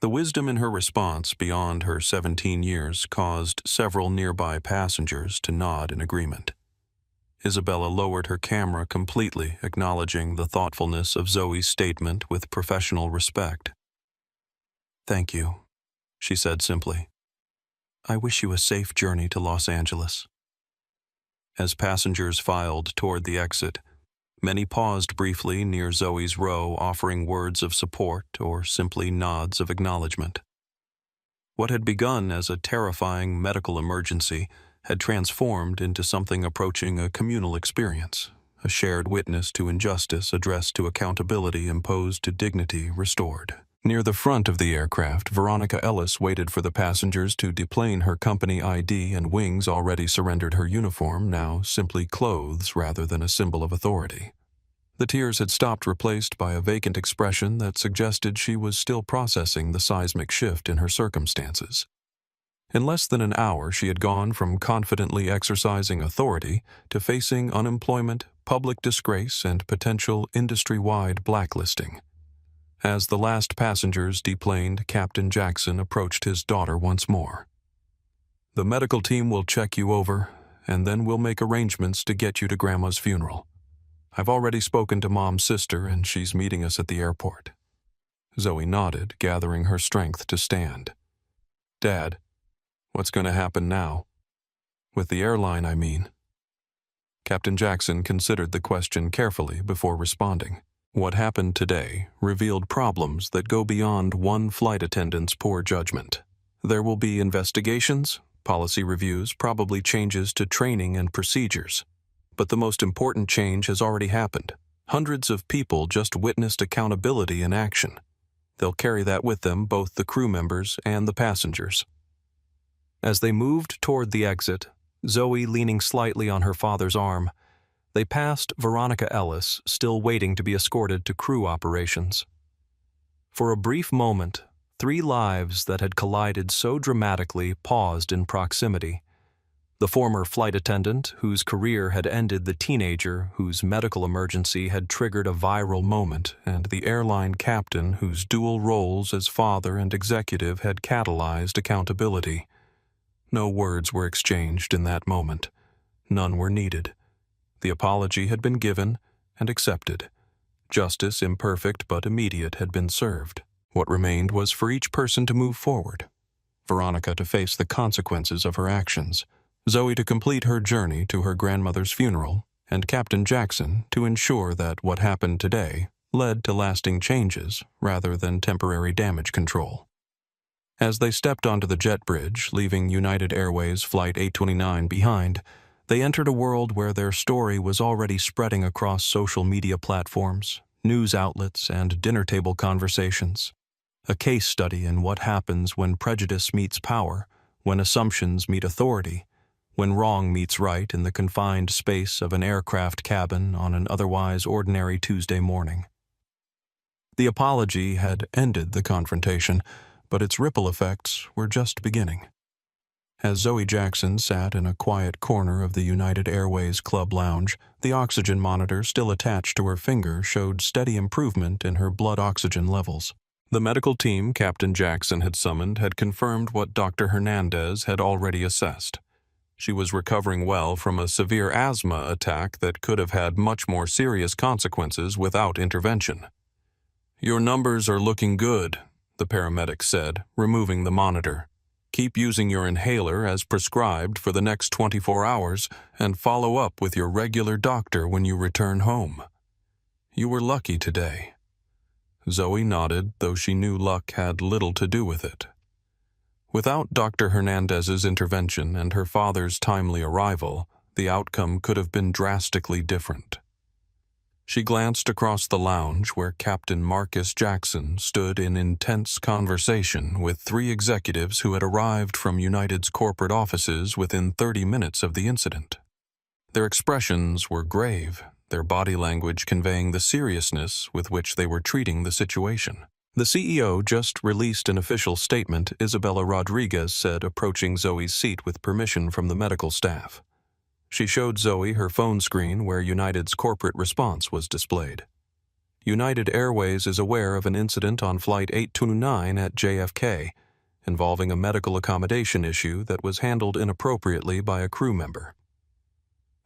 The wisdom in her response beyond her 17 years caused several nearby passengers to nod in agreement. Isabella lowered her camera completely, acknowledging the thoughtfulness of Zoe's statement with professional respect. "Thank you," she said simply. "I wish you a safe journey to Los Angeles." As passengers filed toward the exit, many paused briefly near Zoe's row, offering words of support or simply nods of acknowledgement. What had begun as a terrifying medical emergency had transformed into something approaching a communal experience, a shared witness to injustice addressed to accountability imposed to dignity restored. Near the front of the aircraft, Veronica Ellis waited for the passengers to deplane her company ID, and Wings already surrendered her uniform, now simply clothes rather than a symbol of authority. The tears had stopped, replaced by a vacant expression that suggested she was still processing the seismic shift in her circumstances. In less than an hour, she had gone from confidently exercising authority to facing unemployment, public disgrace, and potential industry-wide blacklisting. As the last passengers deplaned, Captain Jackson approached his daughter once more. "The medical team will check you over, and then we'll make arrangements to get you to Grandma's funeral. I've already spoken to Mom's sister, and she's meeting us at the airport." Zoe nodded, gathering her strength to stand. "Dad, what's going to happen now? With the airline, I mean." Captain Jackson considered the question carefully before responding. What happened today revealed problems that go beyond one flight attendant's poor judgment. There will be investigations, policy reviews, probably changes to training and procedures. But the most important change has already happened. Hundreds of people just witnessed accountability in action. They'll carry that with them, both the crew members and the passengers. As they moved toward the exit, Zoe leaning slightly on her father's arm, They passed Veronica Ellis, still waiting to be escorted to crew operations. For a brief moment, 3 lives that had collided so dramatically paused in proximity. The former flight attendant, whose career had ended the teenager whose medical emergency had triggered a viral moment, and the airline captain whose dual roles as father and executive had catalyzed accountability. No words were exchanged in that moment. None were needed. The apology had been given and accepted. Justice, imperfect but immediate, had been served. What remained was for each person to move forward. Veronica to face the consequences of her actions, Zoe to complete her journey to her grandmother's funeral, and Captain Jackson to ensure that what happened today led to lasting changes rather than temporary damage control. As they stepped onto the jet bridge, leaving United Airways Flight 829 behind, they entered a world where their story was already spreading across social media platforms, news outlets, and dinner table conversations. A case study in what happens when prejudice meets power, when assumptions meet authority, when wrong meets right in the confined space of an aircraft cabin on an otherwise ordinary Tuesday morning. The apology had ended the confrontation, but its ripple effects were just beginning. As Zoe Jackson sat in a quiet corner of the United Airways Club Lounge, the oxygen monitor still attached to her finger showed steady improvement in her blood oxygen levels. The medical team Captain Jackson had summoned had confirmed what Dr. Hernandez had already assessed. She was recovering well from a severe asthma attack that could have had much more serious consequences without intervention. "Your numbers are looking good," the paramedic said, removing the monitor. "Keep using your inhaler as prescribed for the next 24 hours and follow up with your regular doctor when you return home. You were lucky today." Zoe nodded, though she knew luck had little to do with it. Without Dr. Hernandez's intervention and her father's timely arrival, the outcome could have been drastically different. She glanced across the lounge where Captain Marcus Jackson stood in intense conversation with 3 executives who had arrived from United's corporate offices within 30 minutes of the incident. Their expressions were grave, their body language conveying the seriousness with which they were treating the situation. The CEO just released an official statement, Isabella Rodriguez said, approaching Zoe's seat with permission from the medical staff. She showed Zoe her phone screen where United's corporate response was displayed. United Airways is aware of an incident on Flight 829 at JFK involving a medical accommodation issue that was handled inappropriately by a crew member.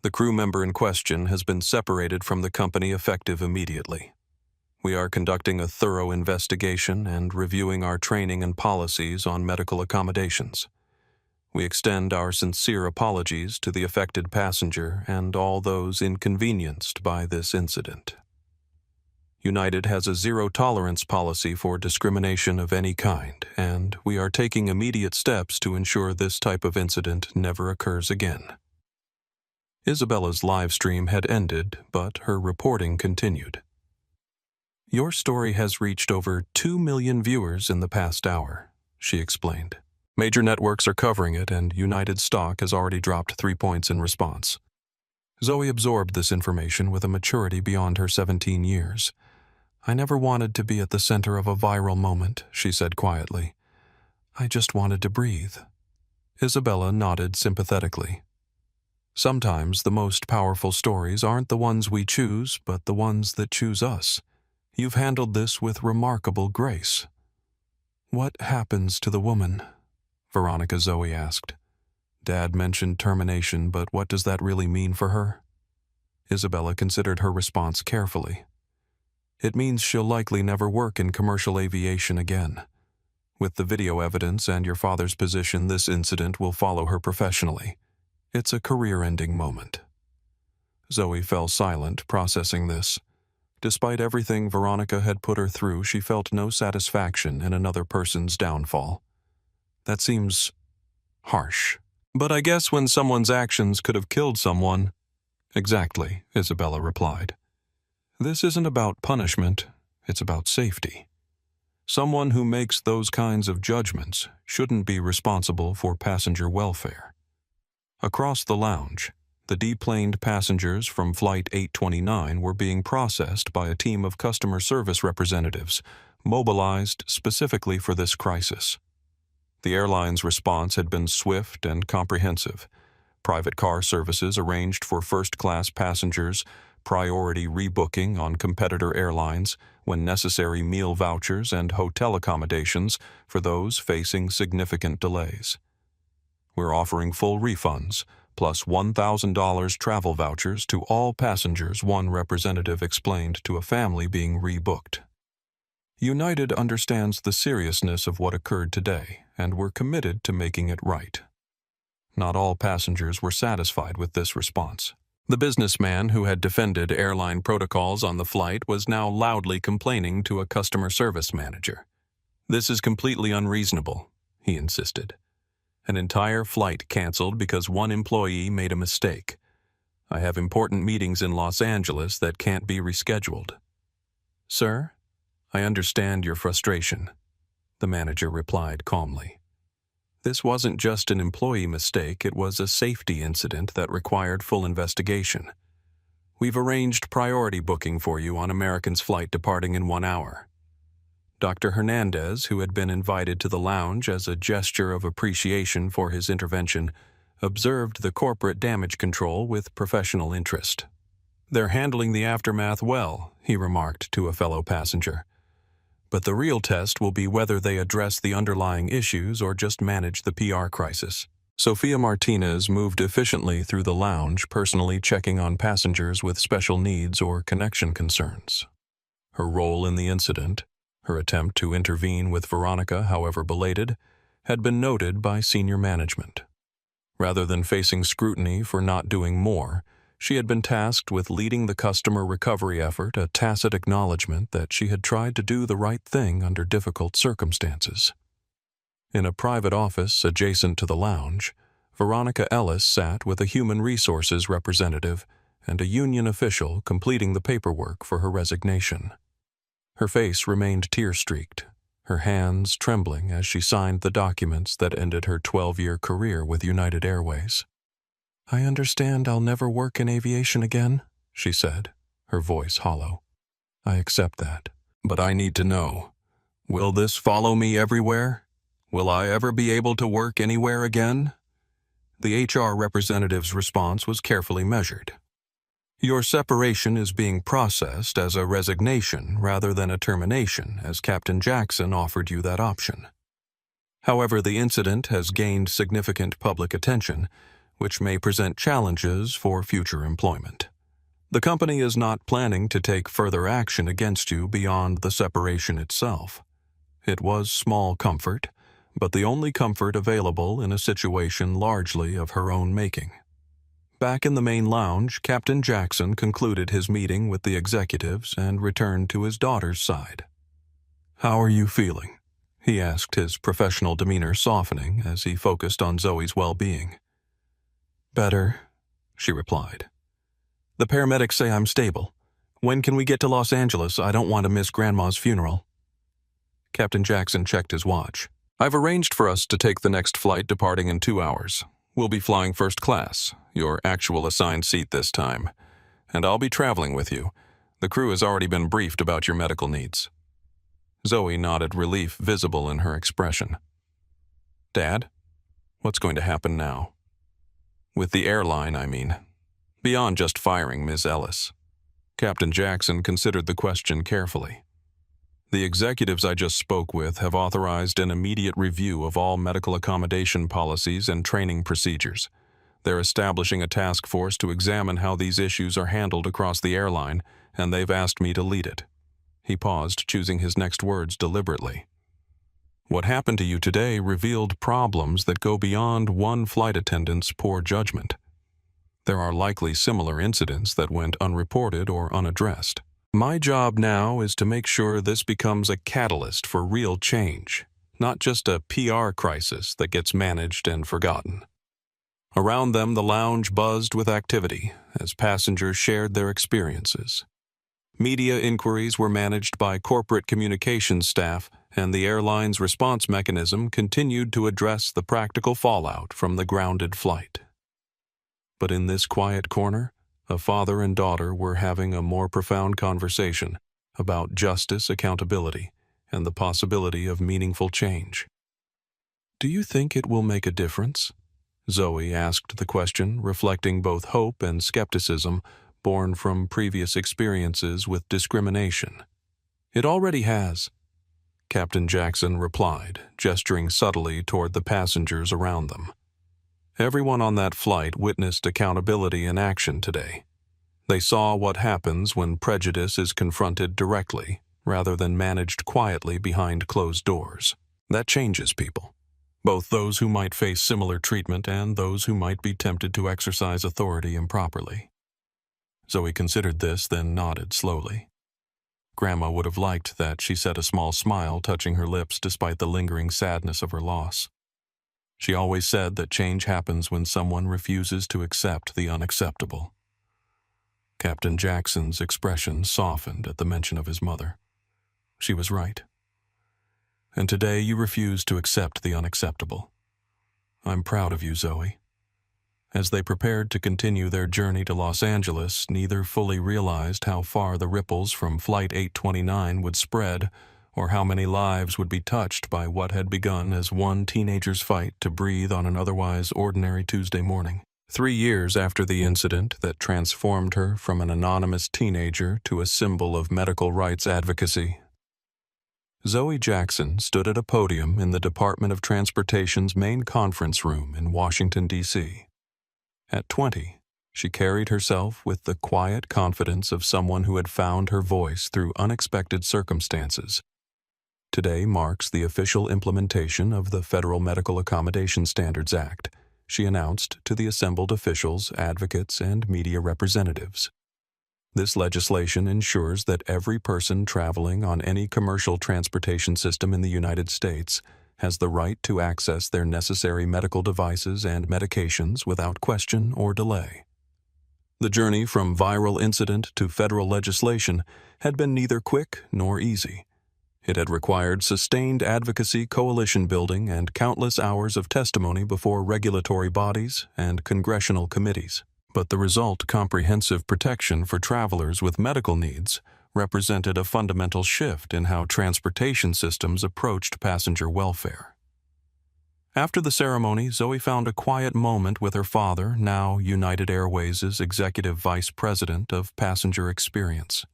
The crew member in question has been separated from the company effective immediately. We are conducting a thorough investigation and reviewing our training and policies on medical accommodations. We extend our sincere apologies to the affected passenger and all those inconvenienced by this incident. United has a zero-tolerance policy for discrimination of any kind, and we are taking immediate steps to ensure this type of incident never occurs again. Isabella's live stream had ended, but her reporting continued. "Your story has reached over 2 million viewers in the past hour," she explained. "Major networks are covering it, and United stock has already dropped 3 points in response." Zoe absorbed this information with a maturity beyond her 17 years. "I never wanted to be at the center of a viral moment," she said quietly. "I just wanted to breathe." Isabella nodded sympathetically. "Sometimes the most powerful stories aren't the ones we choose, but the ones that choose us. You've handled this with remarkable grace." "What happens to the woman?" Veronica Zoe asked. "Dad mentioned termination, but what does that really mean for her?" Isabella considered her response carefully. "It means she'll likely never work in commercial aviation again. With the video evidence and your father's position, this incident will follow her professionally. It's a career-ending moment." Zoe fell silent, processing this. Despite everything Veronica had put her through, she felt no satisfaction in another person's downfall. That seems harsh. "But I guess when someone's actions could have killed someone—" "Exactly," Isabella replied. "This isn't about punishment, it's about safety. Someone who makes those kinds of judgments shouldn't be responsible for passenger welfare." Across the lounge, The deplaned passengers from Flight 829 were being processed by a team of customer service representatives, mobilized specifically for this crisis. The airline's response had been swift and comprehensive. Private car services arranged for first-class passengers, priority rebooking on competitor airlines, when necessary meal vouchers and hotel accommodations for those facing significant delays. We're offering full refunds, plus $1,000 travel vouchers to all passengers, one representative explained to a family being rebooked. United understands the seriousness of what occurred today, and we're committed to making it right. Not all passengers were satisfied with this response. The businessman who had defended airline protocols on the flight was now loudly complaining to a customer service manager. "This is completely unreasonable," he insisted. "An entire flight canceled because one employee made a mistake. I have important meetings in Los Angeles that can't be rescheduled." "Sir, I understand your frustration," the manager replied calmly. "This wasn't just an employee mistake, it was a safety incident that required full investigation. We've arranged priority booking for you on American's flight departing in 1 hour." Dr. Hernandez, who had been invited to the lounge as a gesture of appreciation for his intervention, observed the corporate damage control with professional interest. "They're handling the aftermath well," he remarked to a fellow passenger. "But the real test will be whether they address the underlying issues or just manage the PR crisis." Sofia Martinez moved efficiently through the lounge, personally checking on passengers with special needs or connection concerns. Her role in the incident, her attempt to intervene with Veronica, however belated, had been noted by senior management. Rather than facing scrutiny for not doing more, she had been tasked with leading the customer recovery effort, a tacit acknowledgement that she had tried to do the right thing under difficult circumstances. In a private office adjacent to the lounge, Veronica Ellis sat with a human resources representative and a union official completing the paperwork for her resignation. Her face remained tear-streaked, her hands trembling as she signed the documents that ended her 12-year career with United Airways. "I understand I'll never work in aviation again," she said, her voice hollow. "I accept that. But I need to know, will this follow me everywhere? Will I ever be able to work anywhere again?" The HR representative's response was carefully measured. "Your separation is being processed as a resignation rather than a termination, as Captain Jackson offered you that option. However, the incident has gained significant public attention, which may present challenges for future employment. The company is not planning to take further action against you beyond the separation itself. It was small comfort, but the only comfort available in a situation largely of her own making." Back in the main lounge, Captain Jackson concluded his meeting with the executives and returned to his daughter's side. "How are you feeling?" he asked, his professional demeanor softening as he focused on Zoe's well-being. "Better," she replied. "The paramedics say I'm stable. When can we get to Los Angeles? I don't want to miss Grandma's funeral." Captain Jackson checked his watch. "I've arranged for us to take the next flight departing in 2 hours. We'll be flying first class, your actual assigned seat this time. And I'll be traveling with you. The crew has already been briefed about your medical needs." Zoe nodded, relief visible in her expression. "Dad, what's going to happen now?" "With the airline, I mean. Beyond just firing Ms. Ellis." Captain Jackson considered the question carefully. "The executives I just spoke with have authorized an immediate review of all medical accommodation policies and training procedures. They're establishing a task force to examine how these issues are handled across the airline, and they've asked me to lead it." He paused, choosing his next words deliberately. "What happened to you today revealed problems that go beyond one flight attendant's poor judgment. There are likely similar incidents that went unreported or unaddressed. My job now is to make sure this becomes a catalyst for real change, not just a PR crisis that gets managed and forgotten." Around them, the lounge buzzed with activity as passengers shared their experiences. Media inquiries were managed by corporate communications staff, and the airline's response mechanism continued to address the practical fallout from the grounded flight. But in this quiet corner, a father and daughter were having a more profound conversation about justice, accountability, and the possibility of meaningful change. "Do you think it will make a difference?" Zoe asked the question, reflecting both hope and skepticism born from previous experiences with discrimination. "It already has," Captain Jackson replied, gesturing subtly toward the passengers around them. Everyone on that flight witnessed accountability in action today. They saw what happens when prejudice is confronted directly, rather than managed quietly behind closed doors. That changes people, both those who might face similar treatment and those who might be tempted to exercise authority improperly. Zoe considered this, then nodded slowly. Grandma would have liked that, she said, a small smile touching her lips despite the lingering sadness of her loss. She always said that change happens when someone refuses to accept the unacceptable. Captain Jackson's expression softened at the mention of his mother. She was right. "And today you refuse to accept the unacceptable. I'm proud of you, Zoe." As they prepared to continue their journey to Los Angeles, neither fully realized how far the ripples from Flight 829 would spread, or how many lives would be touched by what had begun as one teenager's fight to breathe on an otherwise ordinary Tuesday morning. 3 years after the incident that transformed her from an anonymous teenager to a symbol of medical rights advocacy, Zoe Jackson stood at a podium in the Department of Transportation's main conference room in Washington, D.C. At 20, she carried herself with the quiet confidence of someone who had found her voice through unexpected circumstances. Today marks the official implementation of the Federal Medical Accommodation Standards Act, she announced to the assembled officials, advocates, and media representatives. This legislation ensures that every person traveling on any commercial transportation system in the United States has the right to access their necessary medical devices and medications without question or delay. The journey from viral incident to federal legislation had been neither quick nor easy. It had required sustained advocacy, coalition building, and countless hours of testimony before regulatory bodies and congressional committees. But the result, comprehensive protection for travelers with medical needs, represented a fundamental shift in how transportation systems approached passenger welfare. After the ceremony, Zoe found a quiet moment with her father, now United Airways' Executive Vice President of Passenger Experience.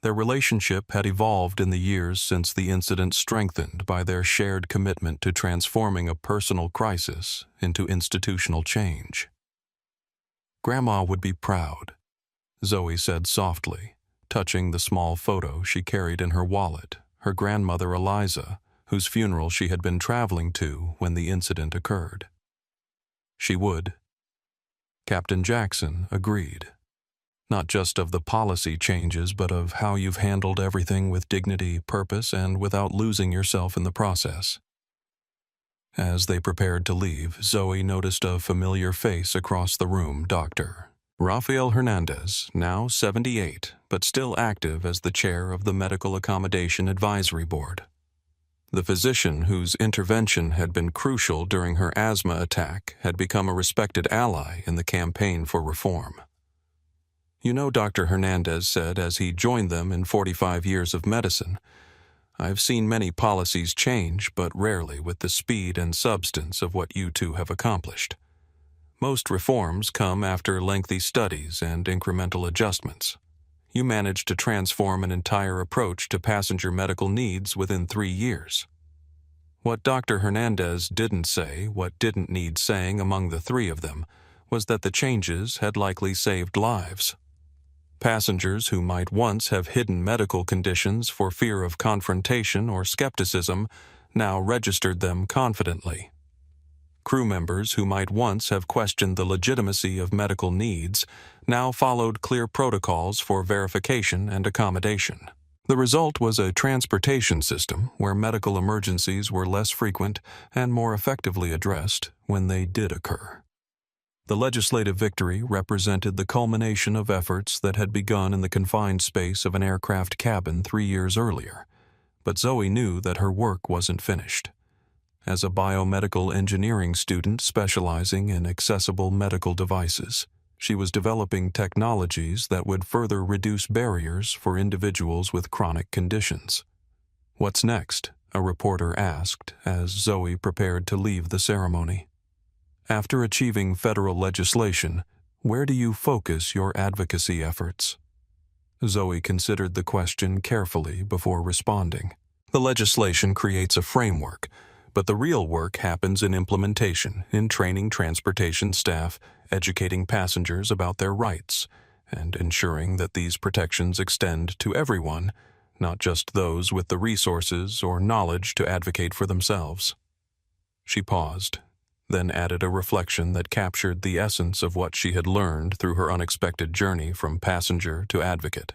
Their relationship had evolved in the years since the incident, strengthened by their shared commitment to transforming a personal crisis into institutional change. "Grandma would be proud," Zoe said softly, touching the small photo she carried in her wallet, her grandmother Eliza, whose funeral she had been traveling to when the incident occurred. "She would." Captain Jackson agreed. "Not just of the policy changes, but of how you've handled everything with dignity, purpose, and without losing yourself in the process." As they prepared to leave, Zoe noticed a familiar face across the room, Dr. Rafael Hernandez, now 78, but still active as the chair of the Medical Accommodation Advisory Board. The physician whose intervention had been crucial during her asthma attack had become a respected ally in the campaign for reform. "You know," Dr. Hernandez said as he joined them in 45 years of medicine, "I've seen many policies change, but rarely with the speed and substance of what you two have accomplished. Most reforms come after lengthy studies and incremental adjustments. You managed to transform an entire approach to passenger medical needs within 3 years." What Dr. Hernandez didn't say, what didn't need saying among the three of them, was that the changes had likely saved lives. Passengers who might once have hidden medical conditions for fear of confrontation or skepticism now registered them confidently. Crew members who might once have questioned the legitimacy of medical needs now followed clear protocols for verification and accommodation. The result was a transportation system where medical emergencies were less frequent and more effectively addressed when they did occur. The legislative victory represented the culmination of efforts that had begun in the confined space of an aircraft cabin 3 years earlier, but Zoe knew that her work wasn't finished. as a biomedical engineering student specializing in accessible medical devices. She was developing technologies that would further reduce barriers for individuals with chronic conditions. "What's next?" a reporter asked as Zoe prepared to leave the ceremony. "After achieving federal legislation, where do you focus your advocacy efforts?" Zoe considered the question carefully before responding. "The legislation creates a framework, but the real work happens in implementation, in training transportation staff, educating passengers about their rights, and ensuring that these protections extend to everyone, not just those with the resources or knowledge to advocate for themselves." She paused, then added a reflection that captured the essence of what she had learned through her unexpected journey from passenger to advocate.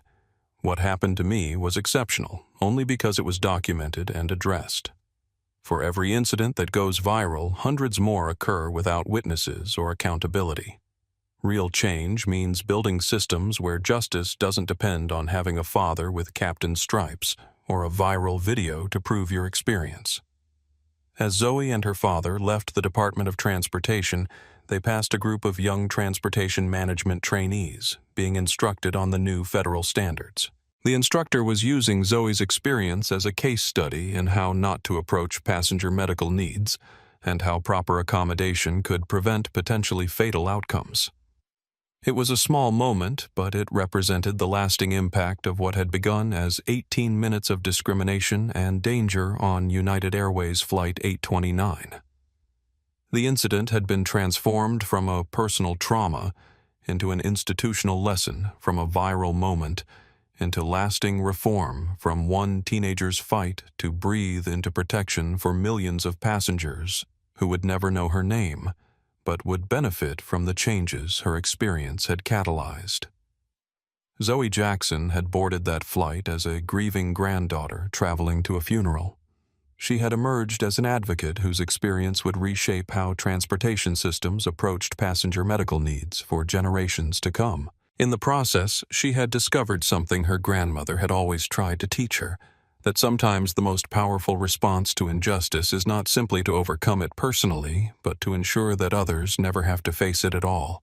"What happened to me was exceptional, only because it was documented and addressed. For every incident that goes viral, hundreds more occur without witnesses or accountability. Real change means building systems where justice doesn't depend on having a father with captain stripes or a viral video to prove your experience." As Zoe and her father left the Department of Transportation, they passed a group of young transportation management trainees, being instructed on the new federal standards. The instructor was using Zoe's experience as a case study in how not to approach passenger medical needs and how proper accommodation could prevent potentially fatal outcomes. It was a small moment, but it represented the lasting impact of what had begun as 18 minutes of discrimination and danger on United Airways Flight 829. The incident had been transformed from a personal trauma into an institutional lesson, from a viral moment into lasting reform, from one teenager's fight to breathe into protection for millions of passengers who would never know her name, but would benefit from the changes her experience had catalyzed. Zoe Jackson had boarded that flight as a grieving granddaughter traveling to a funeral. She had emerged as an advocate whose experience would reshape how transportation systems approached passenger medical needs for generations to come. In the process, she had discovered something her grandmother had always tried to teach her, that sometimes the most powerful response to injustice is not simply to overcome it personally, but to ensure that others never have to face it at all.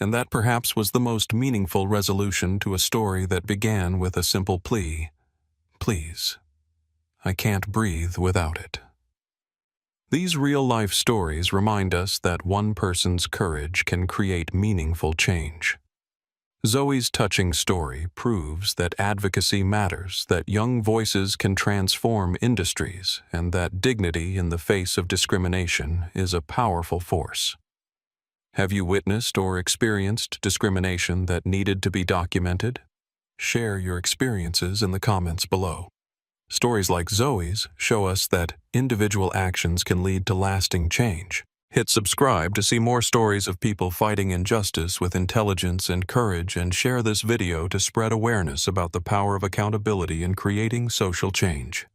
And that perhaps was the most meaningful resolution to a story that began with a simple plea: "Please, I can't breathe without it." These real-life stories remind us that one person's courage can create meaningful change. Zoe's touching story proves that advocacy matters, that young voices can transform industries, and that dignity in the face of discrimination is a powerful force. Have you witnessed or experienced discrimination that needed to be documented? Share your experiences in the comments below. Stories like Zoe's show us that individual actions can lead to lasting change. Hit subscribe to see more stories of people fighting injustice with intelligence and courage, and share this video to spread awareness about the power of accountability in creating social change.